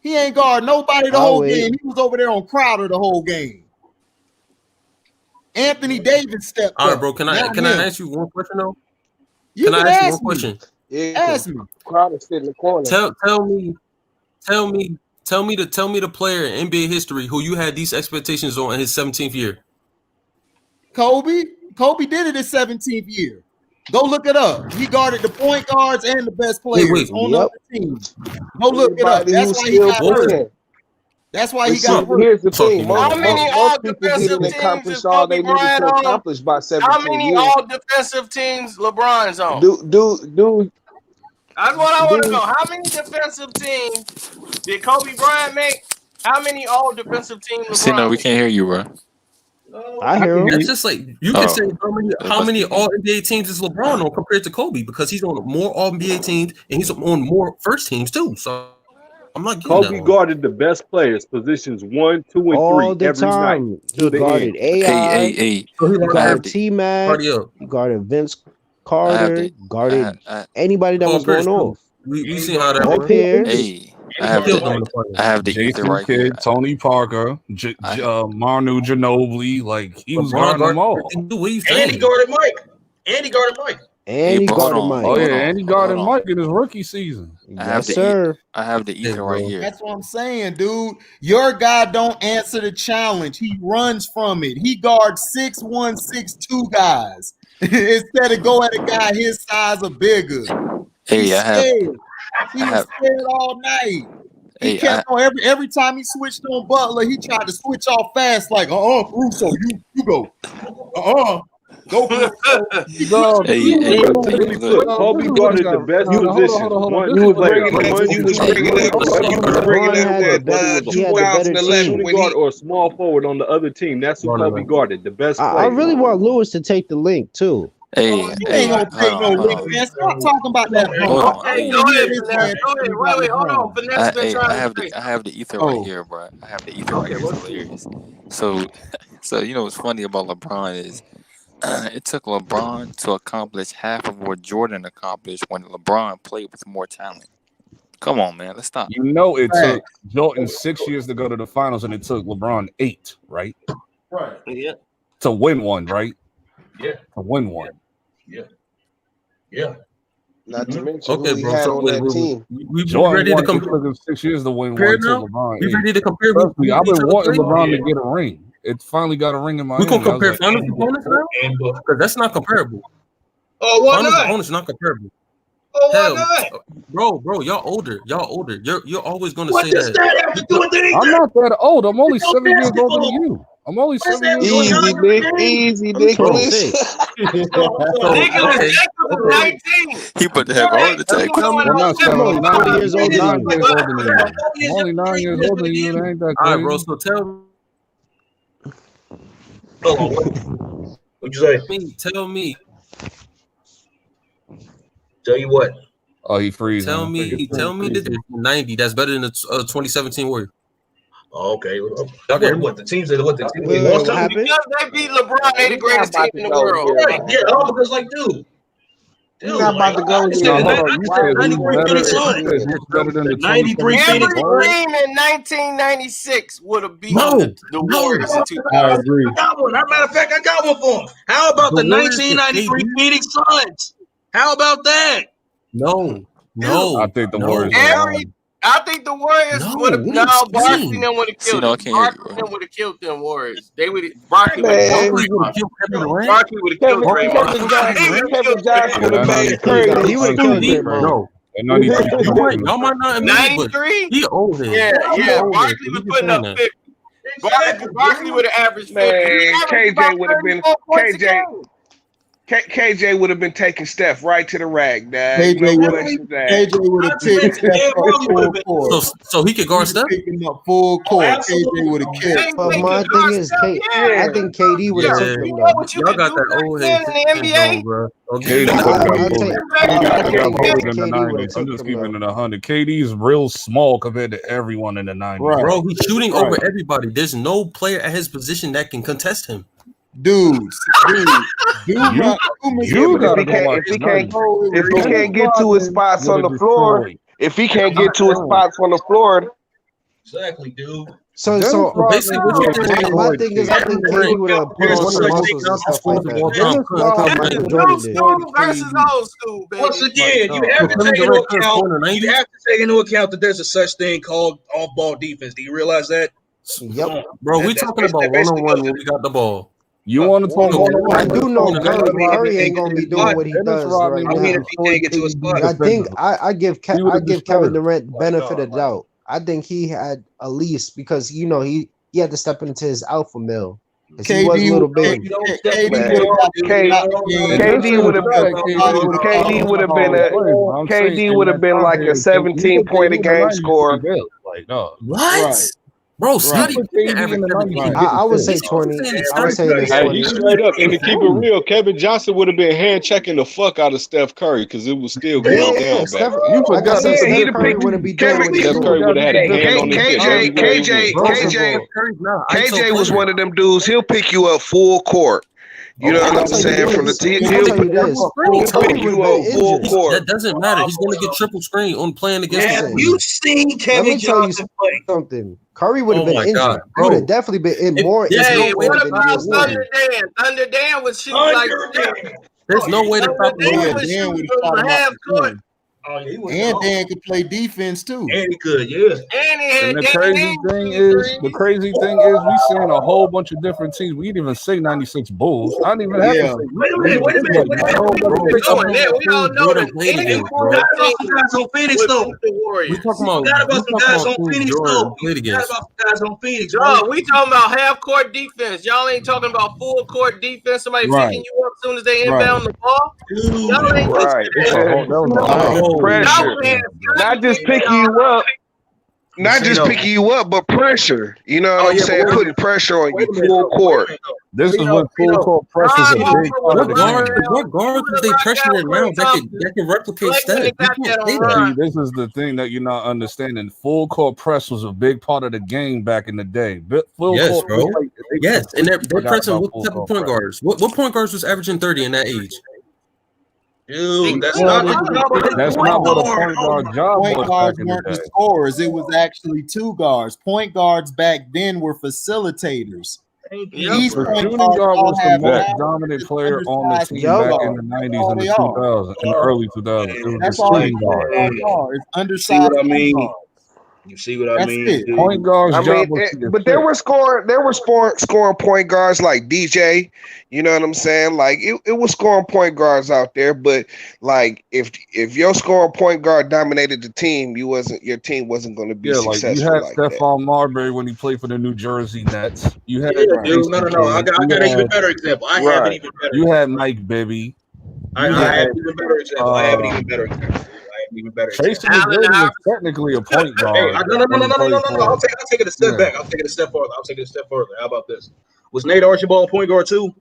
He ain't guard nobody the whole Always. game. He was over there on Crowder the whole game. Anthony Davis stepped All right, up. bro. Can I not him. ask you one question though? You Can I can ask you ask one me. question? Yeah, Ask me. Crowder sit in the corner. Tell me the player in NBA history who you had these expectations on in his 17th year. Kobe. Kobe did it his 17th year. Go look it up. He guarded the point guards and the best players wait, on yep. the other team. Go look it up. Everybody That's who's why he still got hurt. playing. That's why he But see, got hurt. here's the Talking thing. about- How many Most people all-defensive didn't teams accomplish is all they Kobe needed Bryant to on? accomplish by How 17 many years. all-defensive teams LeBron's on? Do That's what I want to know. How many defensive teams did Kobe Bryant make? How many all-defensive teams See, LeBron no, we make? can't hear you, bro. I hear him. That's just like you can say how many All NBA teams is LeBron on compared to Kobe because he's on more All NBA teams and he's on more first teams too. So I'm not getting Kobe guarded the best players, positions 1, 2, and 3 all the every time. night. He guarded AI. He guarded T-Mac. He guarded Vince Carter. Guarded anybody that was going off. We see how that all works. pairs. I have the ether Jason right here. Kidd, Tony Parker, Manu Ginobili, like he was guarding them all. And he guarded Mike. And he guarded Mike. And he guarded Mike. Oh yeah, and he guarded Mike in his rookie season. I have the ether right here. That's what I'm saying, dude. Your guy don't answer the challenge. He runs from it. He guards 6'1", 6'2" guys instead of go at a guy his size or bigger. Hey, He was scared all night. He kept on every time he switched on Butler, he tried to switch off fast, like, Russo, you go. Go Russo. Kobe guarded the best position. Or a small forward on the other team. That's who Kobe guarded. The best player. I really want Lewis to take the link too. You ain't gonna take no link, man. Stop talking about that. I have the ether right here, bro. I have the ether right here. It's hilarious. So you know what's funny about LeBron is it took LeBron to accomplish half of what Jordan accomplished when LeBron played with more talent. Come on, man. Let's stop. You know it took Jordan 6 years to go to the finals, and it took LeBron 8, right? Right. Yeah. To win one, right? Yeah. To win one. Yeah. Not to mention who he had on that team. We ready to compare 6 years to win one. LeBron. We ready to compare. I've been wanting LeBron to get a ring. It finally got a ring in my hand. We gonna compare finals opponents now? Because that's not comparable. Oh, why finals not? Opponents not comparable. Oh, why not? Bro, y'all older. You're always gonna What say does that have to do with anything? I'm not that old. I'm only 7 years older than you. I'm only 7 years older. Easy, Nicholas. Nicholas Jacob is 19. He put the heck on the tag. I'm not 7 years older than you. I'm only 9 years older than you. That ain't that crazy. All right, bro. So tell me. What'd you say? Tell me. Tell you what. Oh, he freezing. Tell me the 90. That's better than the 2017 Warriors. Oh, okay. What the teams that what the teams Because they beat LeBron, they the greatest team in the world. Right. Yeah, because like, dude. You're not about to go. You said 93 Phoenix Suns. 93 Phoenix Every team in 1996 would have beat the Warriors in 2000. I agree. I got one. As a matter of fact, I got one for them. How about the 1993 Phoenix Suns? How about that? No. I think the Warriors. I think the Warriors would have. No, Barkley then would have killed them. Barkley then would have killed them Warriors. They would. Barkley would have killed Draymond. Barkley would have killed Draymond. Kevin Johnson would have made crazy. He would have killed Draymond. 93? He older. Yeah. Barkley was putting up 50. Barkley would have averaged 50. KJ would have been KJ would have been taking Steph right to the rack, Dad. KJ would have taken Steph full court. So he could guard Steph? Picking up full court. KJ would have killed. But my thing is, I think KD would have took him though. Y'all got that old head in the NBA, bro. Okay. I'm just keeping it 100. KD's real small compared to everyone in the 90s. Right. Bro, he's shooting over everybody. There's no player at his position that can contest him. If he can't get to his spots on the floor, Exactly, dude. So basically, what you think? My thing is, I think KD would have put on some muscles and stuff like that. versus old school, baby. Once again, you have to take into account that there's a such thing called off-ball defense. Do you realize that? Yep, bro. We're talking about one-on-one when we got the ball. You want to talk about? I do know Curry ain't gonna be doing what he does right now. If he can't get to his spot, I think I give Kevin Durant the benefit of the doubt. I think he had at least because he had to step into his alpha male. He was a little big. KD would have been like a 17-point a game scorer. What? Bro, Scotty Pippen in the 90s. I would say 20. I would say this Hey, 20. he straight up, and to keep it real, Kevin Johnson would have been hand checking the fuck out of Steph Curry because it was still going down back Steph, then. like I said, he'd Steph have Curry picked wouldn't be doing what he's Steph Curry doing. would have had a hand on his hip. KJ was one of them dudes. He'll pick you up full court. You know what I'm saying? From the team, he'll pick you up full court. That doesn't matter. He's going to get triple screen on playing against. Listen, him. You seen Kevin Johnson play? Something. Curry would have Oh been my injured. God, He would bro. have definitely been in more Yeah, injured what than he about was Thunder Dan? Thunder Dan was shooting like There's no way to stop him. Oh, Yeah, was Dan would shooting have from fought him half out the court. game. Oh, yeah, he was And Dan could play defense too. And he could, yeah. And he had And the Danny crazy Ainge. thing is, we seeing a whole bunch of different teams. We didn't even say 96 Bulls. I didn't even have to say. Wait a minute. We're going there. We all know that. Hey, forgot about some guys on Phoenix, though. We talking about Forgot about some guys on Phoenix, though. played Forgot against. about some guys on Phoenix, Dog, bro. we talking about half court defense. Y'all ain't talking about full court defense. Somebody Right. picking you up as soon as they Right. inbound the ball. Y'all ain't Right. Y'all Pressure. playing Not just picking you up. Not just picking you up, but pressure. You know what I'm saying? Putting pressure on you full court. This is what full court press is a big part of the game. What guards is they pressuring now that can replicate Steph? You can't say that. See, this is the thing that you're not understanding. Full court press was a big part of the game back in the day. Full Yes, court, bro. Yes, and they're forgot pressing about what full type of court point press. guards? What point guards was averaging 30 in that age? Dude, that's Well, not That's not what a point guard job Point was guards back in the weren't the day. scorers. It was actually two guards. Point guards back then were facilitators. These The point shooting guards guard all was the have most now dominant player on the undersized team point back in guards. the That's 90s all and the they are. 2000s, in the early 2000s. It was the That's all these shooting point guard. guards are. It's See undersized what I point mean? guards. You see what I That's mean? it. dude? Point guard's I job mean, was to but there were scoring point guards like DJ. You know what I'm saying? Like it was scoring point guards out there, but like if your scoring point guard dominated the team, your team wasn't going to be Yeah, like you successful had like that. Stephon Marbury when he played for the New Jersey Nets. You had Yeah, dude. No. I got an even better example. I have an even better You had Mike Bibby. I have an even better example. I have an even better example. Tracy McGrady was technically a point guard. Hey, no. I'll take it a step back. I'll take it a step further. How about this? Was Nate Archibald point guard too?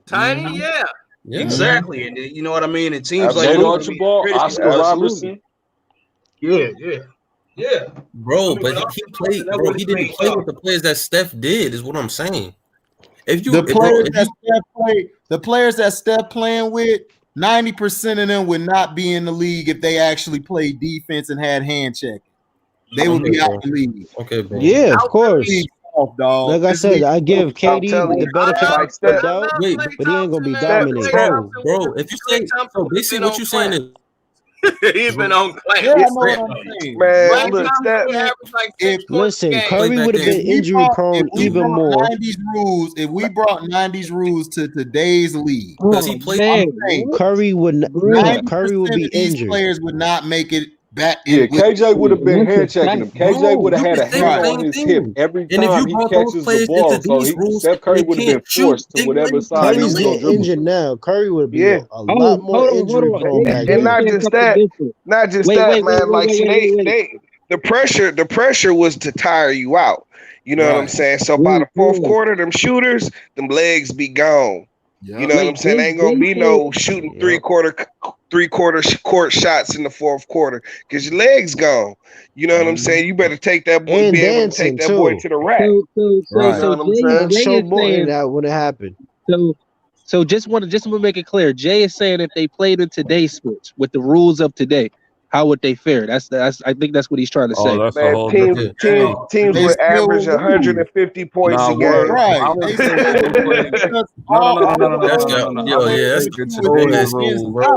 Tiny, yeah. Exactly. And you know what I mean? It seems like Nate Archibald, Oscar Robertson. Yeah. Bro, but he played. Bro, he didn't play with the players that Steph did. Is what I'm saying. If you The players that Steph playing with, 90% of them would not be in the league if they actually played defense and had hand checking. They would be out the league. Okay, bro. Yeah, of course. Dog. Like I said, I give KD the benefit of the doubt, Wait, but he ain't gonna be dominating. Bro, if you say so, basically what you're saying is He's been on class. Yeah, I know what I'm saying. Man, look, Listen, Curry would have been injury prone even more. 90s rules, if we brought 90s rules to today's league, because he played. Curry would be these injured. players would not make it back. Yeah, KJ would have been hand checking him. KJ would have had a hand on his hip every time he catches the ball. So Steph Curry would have been forced to whatever side he's Curry's going to getting dribble. injured now. Curry would be a lot more Hold injury on. prone back And then. not just that, man. Like the pressure was to tire you out. You know what I'm saying? So by the fourth quarter, them shooters, them legs be gone. You know what I'm saying? Ain't gonna be no shooting three-quarter court shots in the fourth quarter because your legs gone. You know what I'm saying? You better take that boy, And be able to take that boy to the rack. You know what I'm saying? Show Morton that would have happened. So just want to make it clear. Jay is saying if they played in today's switch with the rules of today, how would they fare? That's I think that's what he's trying to say. Oh, that's the Man, whole teams would average 150 points a game. Right. No, That's good today's rules, bro.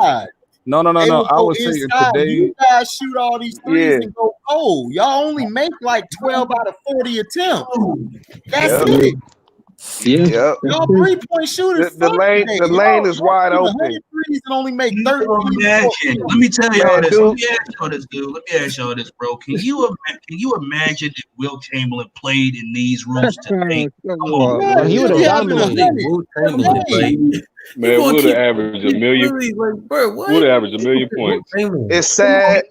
No. I was saying today. You guys shoot all these threes and go cold. Y'all only make like 12 out of 40 attempts. That's it. Yep. Y'all 3-point shooters. The lane is wide open. 100 threes and only make 13. Imagine. Let me tell y'all this. Let me ask y'all this, dude. Let me ask y'all this, bro. Can you imagine if Wilt Chamberlain played in these rules today? Come on, Yeah, He would have dominated. Man, we would have averaged a million. Bro, what? Would have averaged a million points. It's sad.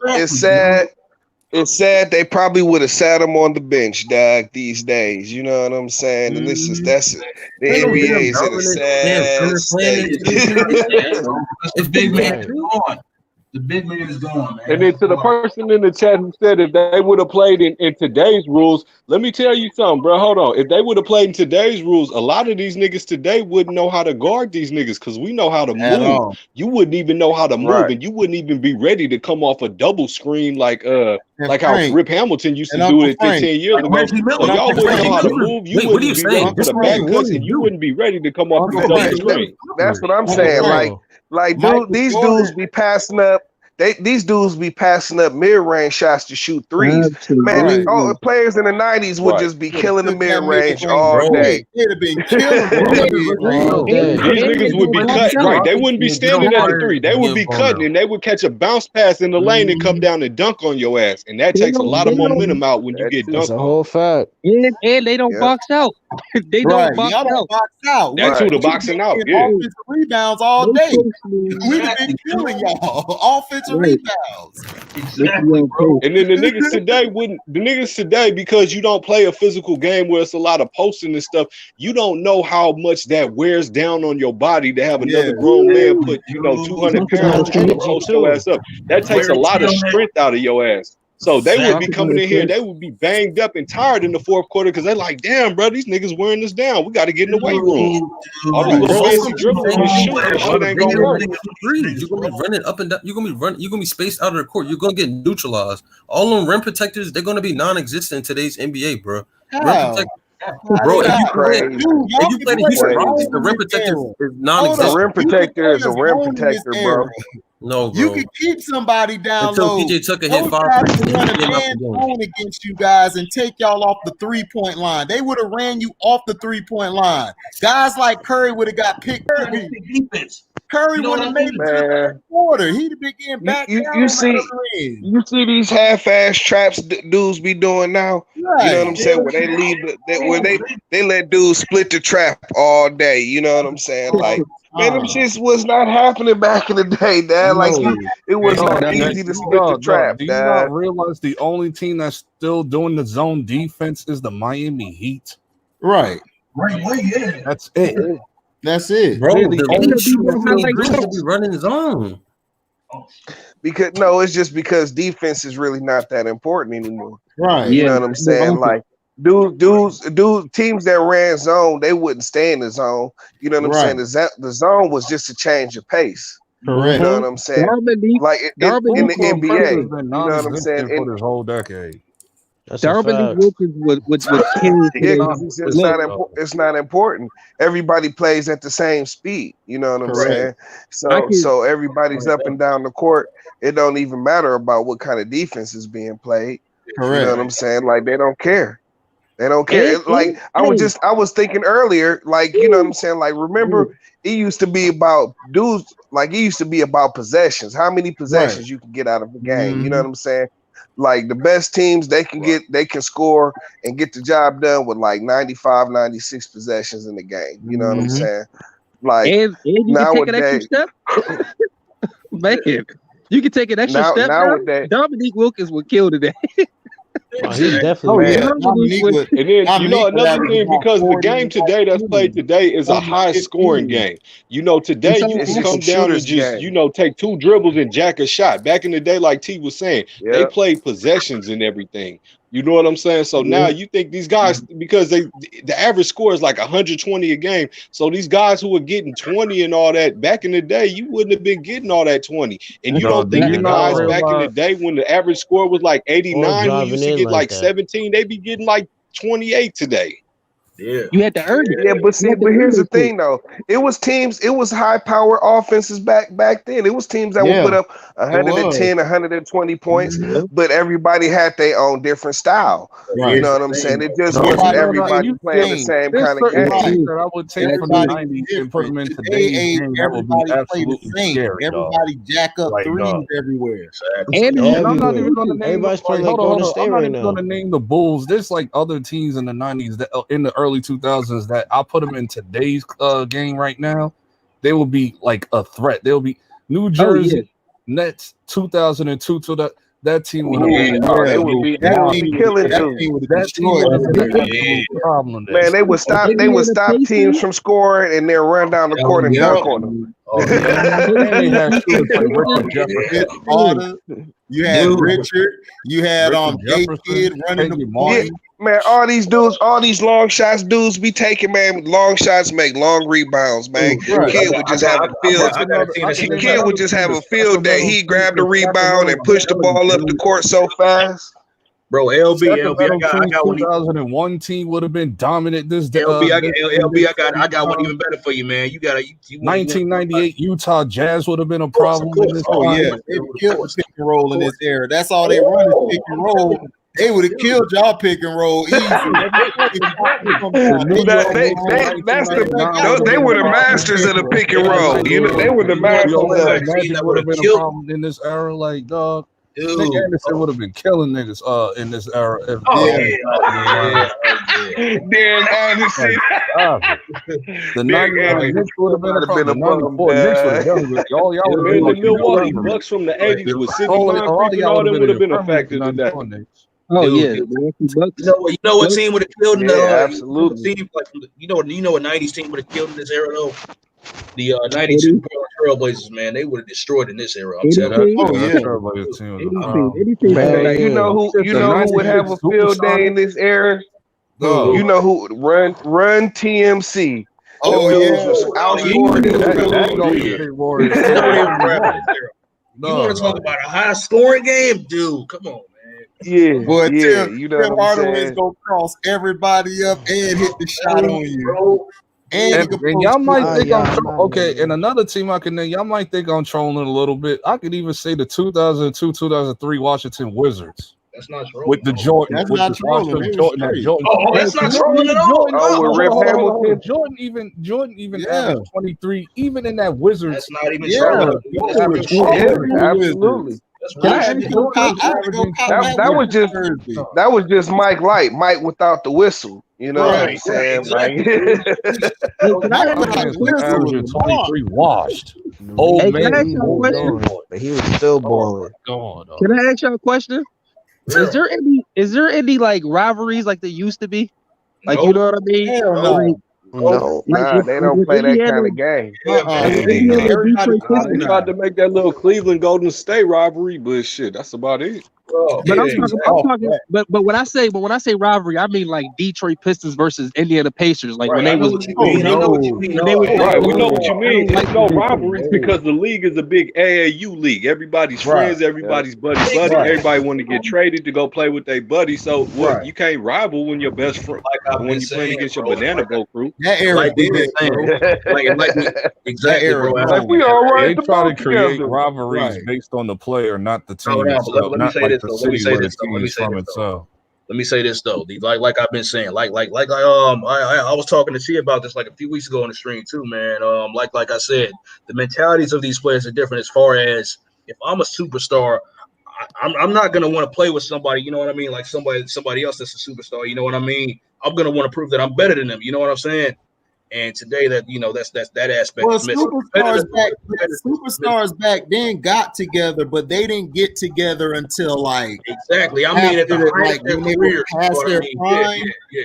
It's sad they probably would have sat him on the bench, dog, these days. You know what I'm saying? And that's the NBA is in a sad state. It's big man gone. The big man is gone, man. And then to the person in the chat who said if they would have played in today's rules, let me tell you something, bro. Hold on. If they would have played in today's rules, a lot of these niggas today wouldn't know how to guard these niggas because we know how to move. You wouldn't even know how to move, and you wouldn't even be ready to come off a double screen like how Rip Hamilton used to do it 15 years ago. So y'all wouldn't know how to move. You wouldn't be ready for the back cuts, and you wouldn't be ready to come off the double screen. That's what I'm saying. Dude, these dudes be passing up. These dudes be passing up mid-range shots to shoot threes. Man, all the players in the 90s would just be killing the mid-range all day. It'd have been killing. These niggas would be cutting. Right, they wouldn't be standing at the three. They would be cutting, and they would catch a bounce pass in the lane and come down and dunk on your ass. And that takes a lot of momentum out when you get dunked. That's a whole fact. And they don't box out. They don't box out. That's who the boxing out. Yeah. Offensive rebounds all day. We've been killing y'all. Offensive rebounds. And then the niggas today, because you don't play a physical game where it's a lot of posting and stuff, you don't know how much that wears down on your body to have another grown man put 200 pounds to post your ass up. That takes a lot of strength out of your ass. So they would be coming in here, they would be banged up and tired in the fourth quarter because they're like, damn, bro, these niggas wearing us down. We got to get in the weight room. All these little fancy dribbling and shooting shit ain't gonna work. You're gonna be running up and down. You're gonna be spaced out of the court. You're gonna get neutralized. All them rim protectors, they're gonna be non-existent in today's NBA, bro. Bro, if you play the Houston Rockets, the rim protector is non-existent. The rim protector is a rim protector, bro. No, bro. You can keep somebody down until low. PJ Tucker hit Those five. guys would run a man zone against you guys and take y'all off the 3-point line. They would have ran you off the 3-point line. Guys like Curry would have got picked. Curry would have made it to the quarter. He'd have been getting back. You see these half-ass traps dudes be doing now. Right. You know what I'm saying? Where they leave, they let dudes split the trap all day. You know what I'm saying? Like. Man, them shits was not happening back in the day, Dad. It was not easy to split the trap, Do you not realize the only team that's still doing the zone defense is the Miami Heat? Right. Yeah. That's it. That's it. Bro, the be running zone. Because it's just because defense is really not that important anymore. Right. You know what I'm saying? Like dudes, teams that ran zone, they wouldn't stay in the zone. You know what I'm saying? The zone was just a change of pace. Correct. You know what I'm saying? Like in the NBA, you know what I'm saying? For this whole decade. Darby Wilkins would it's not important. Everybody plays at the same speed. You know what I'm saying? So everybody's up and down the court. It don't even matter about what kind of defense is being played. Correct. You know what I'm saying? Like they don't care. They don't care. I was thinking earlier, like, you know what I'm saying? Like, remember, it used to be about dudes, like it used to be about possessions. How many possessions you can get out of a game. You know what I'm saying? Like the best teams, they can score and get the job done with like 95, 96 possessions in the game. You know what I'm saying? Like and you can take an extra step. Man, you can take an extra step. Dominique Wilkins would kill today. He's definitely. And then another thing, because the game today that's played today is a high scoring game. Today you can come down and just take two dribbles and jack a shot. Back in the day, like T was saying, they played possessions and everything. You know what I'm saying? So now you think these guys, because the average score is like 120 a game. So these guys who are getting 20 and all that, back in the day, you wouldn't have been getting all that 20. And you don't think the guys back in the day when the average score was like 89, who used to get like 17, they be getting like 28 today. Yeah, you had to earn it. Yeah, but here's the thing though. It was high power offenses back then. It was teams that would put up 110, 120 points, but everybody had their own different style. Right. You know what I'm saying? It just wasn't everybody playing the same kind of game. That I would take from the 90s and put them in today's game. Everybody play the same. Everybody jack up threes everywhere. And I'm not even going to name. Everybody's playing like Golden State right now. I'm not even going to name the Bulls. There's like other teams in the 90s that in the early 2000s that I'll put them in today's game right now. They will be like a threat. They'll be New Jersey Nets 2002 to that team would have Yeah, been they would be killing dudes. that team would have been an absolute problem. Man, they would stop teams from scoring and then run down the court and dunk on them. They had shooters like Richard Jefferson. You had Richard. You had Kid running the point. Man, all these dudes, all these long shots dudes be taking, man. Long shots make long rebounds, man. Kid would just have a field. Kid would just have a field day. He grabbed the rebound and pushed the ball up the court so fast. Bro, LB, I got one. 2001 team would have been dominant this day. LB, I got one even better for you, man. You got 1998 Utah Jazz would have been a problem. Oh yeah, they killed pick and roll in this era. That's all they run is pick and roll. They would have killed y'all pick and roll easy. They were the masters of the pick and roll. You know, they were the masters of that would have been a problem in this era. Like, dog, Nick Anderson would have been killing niggas in this era. Dan Anderson. The 99 Knicks would have been a problem. The 94 Knicks would have done. Y'all would have been the Milwaukee Bucks from the 80s with Sidney Moncrief and all them would have been a factor in that. Oh yeah, you know what team would have killed? Absolutely. Team, like, you know what 90s team would have killed in this era though? The 92 Trailblazers, man, they would have destroyed in this era. I'm telling you. You know who would have a field day in this era? You know who run TMC. Oh yeah, You want to talk about a high scoring game, dude? Come on. Yeah, boy, you know Tim Hardaway is gonna cross everybody up and hit the shot on you. And y'all might think okay, and another team I can name, y'all might think I'm trolling a little bit. I could even say the 2002-2003 Washington Wizards. That's not trolling. With the Jordan. That's not trolling. Oh, that's not trolling at all. Oh, with Rip Hamilton. Jordan even averaged 23, even in that Wizards. That's not even trolling. Absolutely. That was just Mike Light, Mike without the whistle. You know what I'm saying? Averaging 23 washed. Hey, can I ask y'all a question? But he was still balling. Can I ask y'all a question? Is there any like rivalries like there used to be? Like, you know what I mean? Hell no. No, they don't play that kind of game. They tried to make that little Cleveland Golden State rivalry, but shit, that's about it. But I'm talking. But when I say rivalry, I mean like Detroit Pistons versus Indiana Pacers. Like when they was. We know what you mean. It's no rivalries because the league is a big AAU league. Everybody's friends, everybody's buddy. Everybody want to get traded to go play with their buddy. So what? You can't rival when your best friend, when you playing against your banana boat crew. That era, exactly. We all right. They try to create rivalries based on the player, not the team. Let me say this. Let me say this though. Like I've been saying, I was talking to T about this like a few weeks ago on the stream too, man. Like I said, the mentalities of these players are different. As far as if I'm a superstar, I'm not gonna want to play with somebody. You know what I mean? Like somebody else that's a superstar. You know what I mean? I'm gonna want to prove that I'm better than them. You know what I'm saying? And today, that that aspect. Well, superstars back then got together, but they didn't get together until like exactly. I mean, at the height of their career, past their prime. Yeah.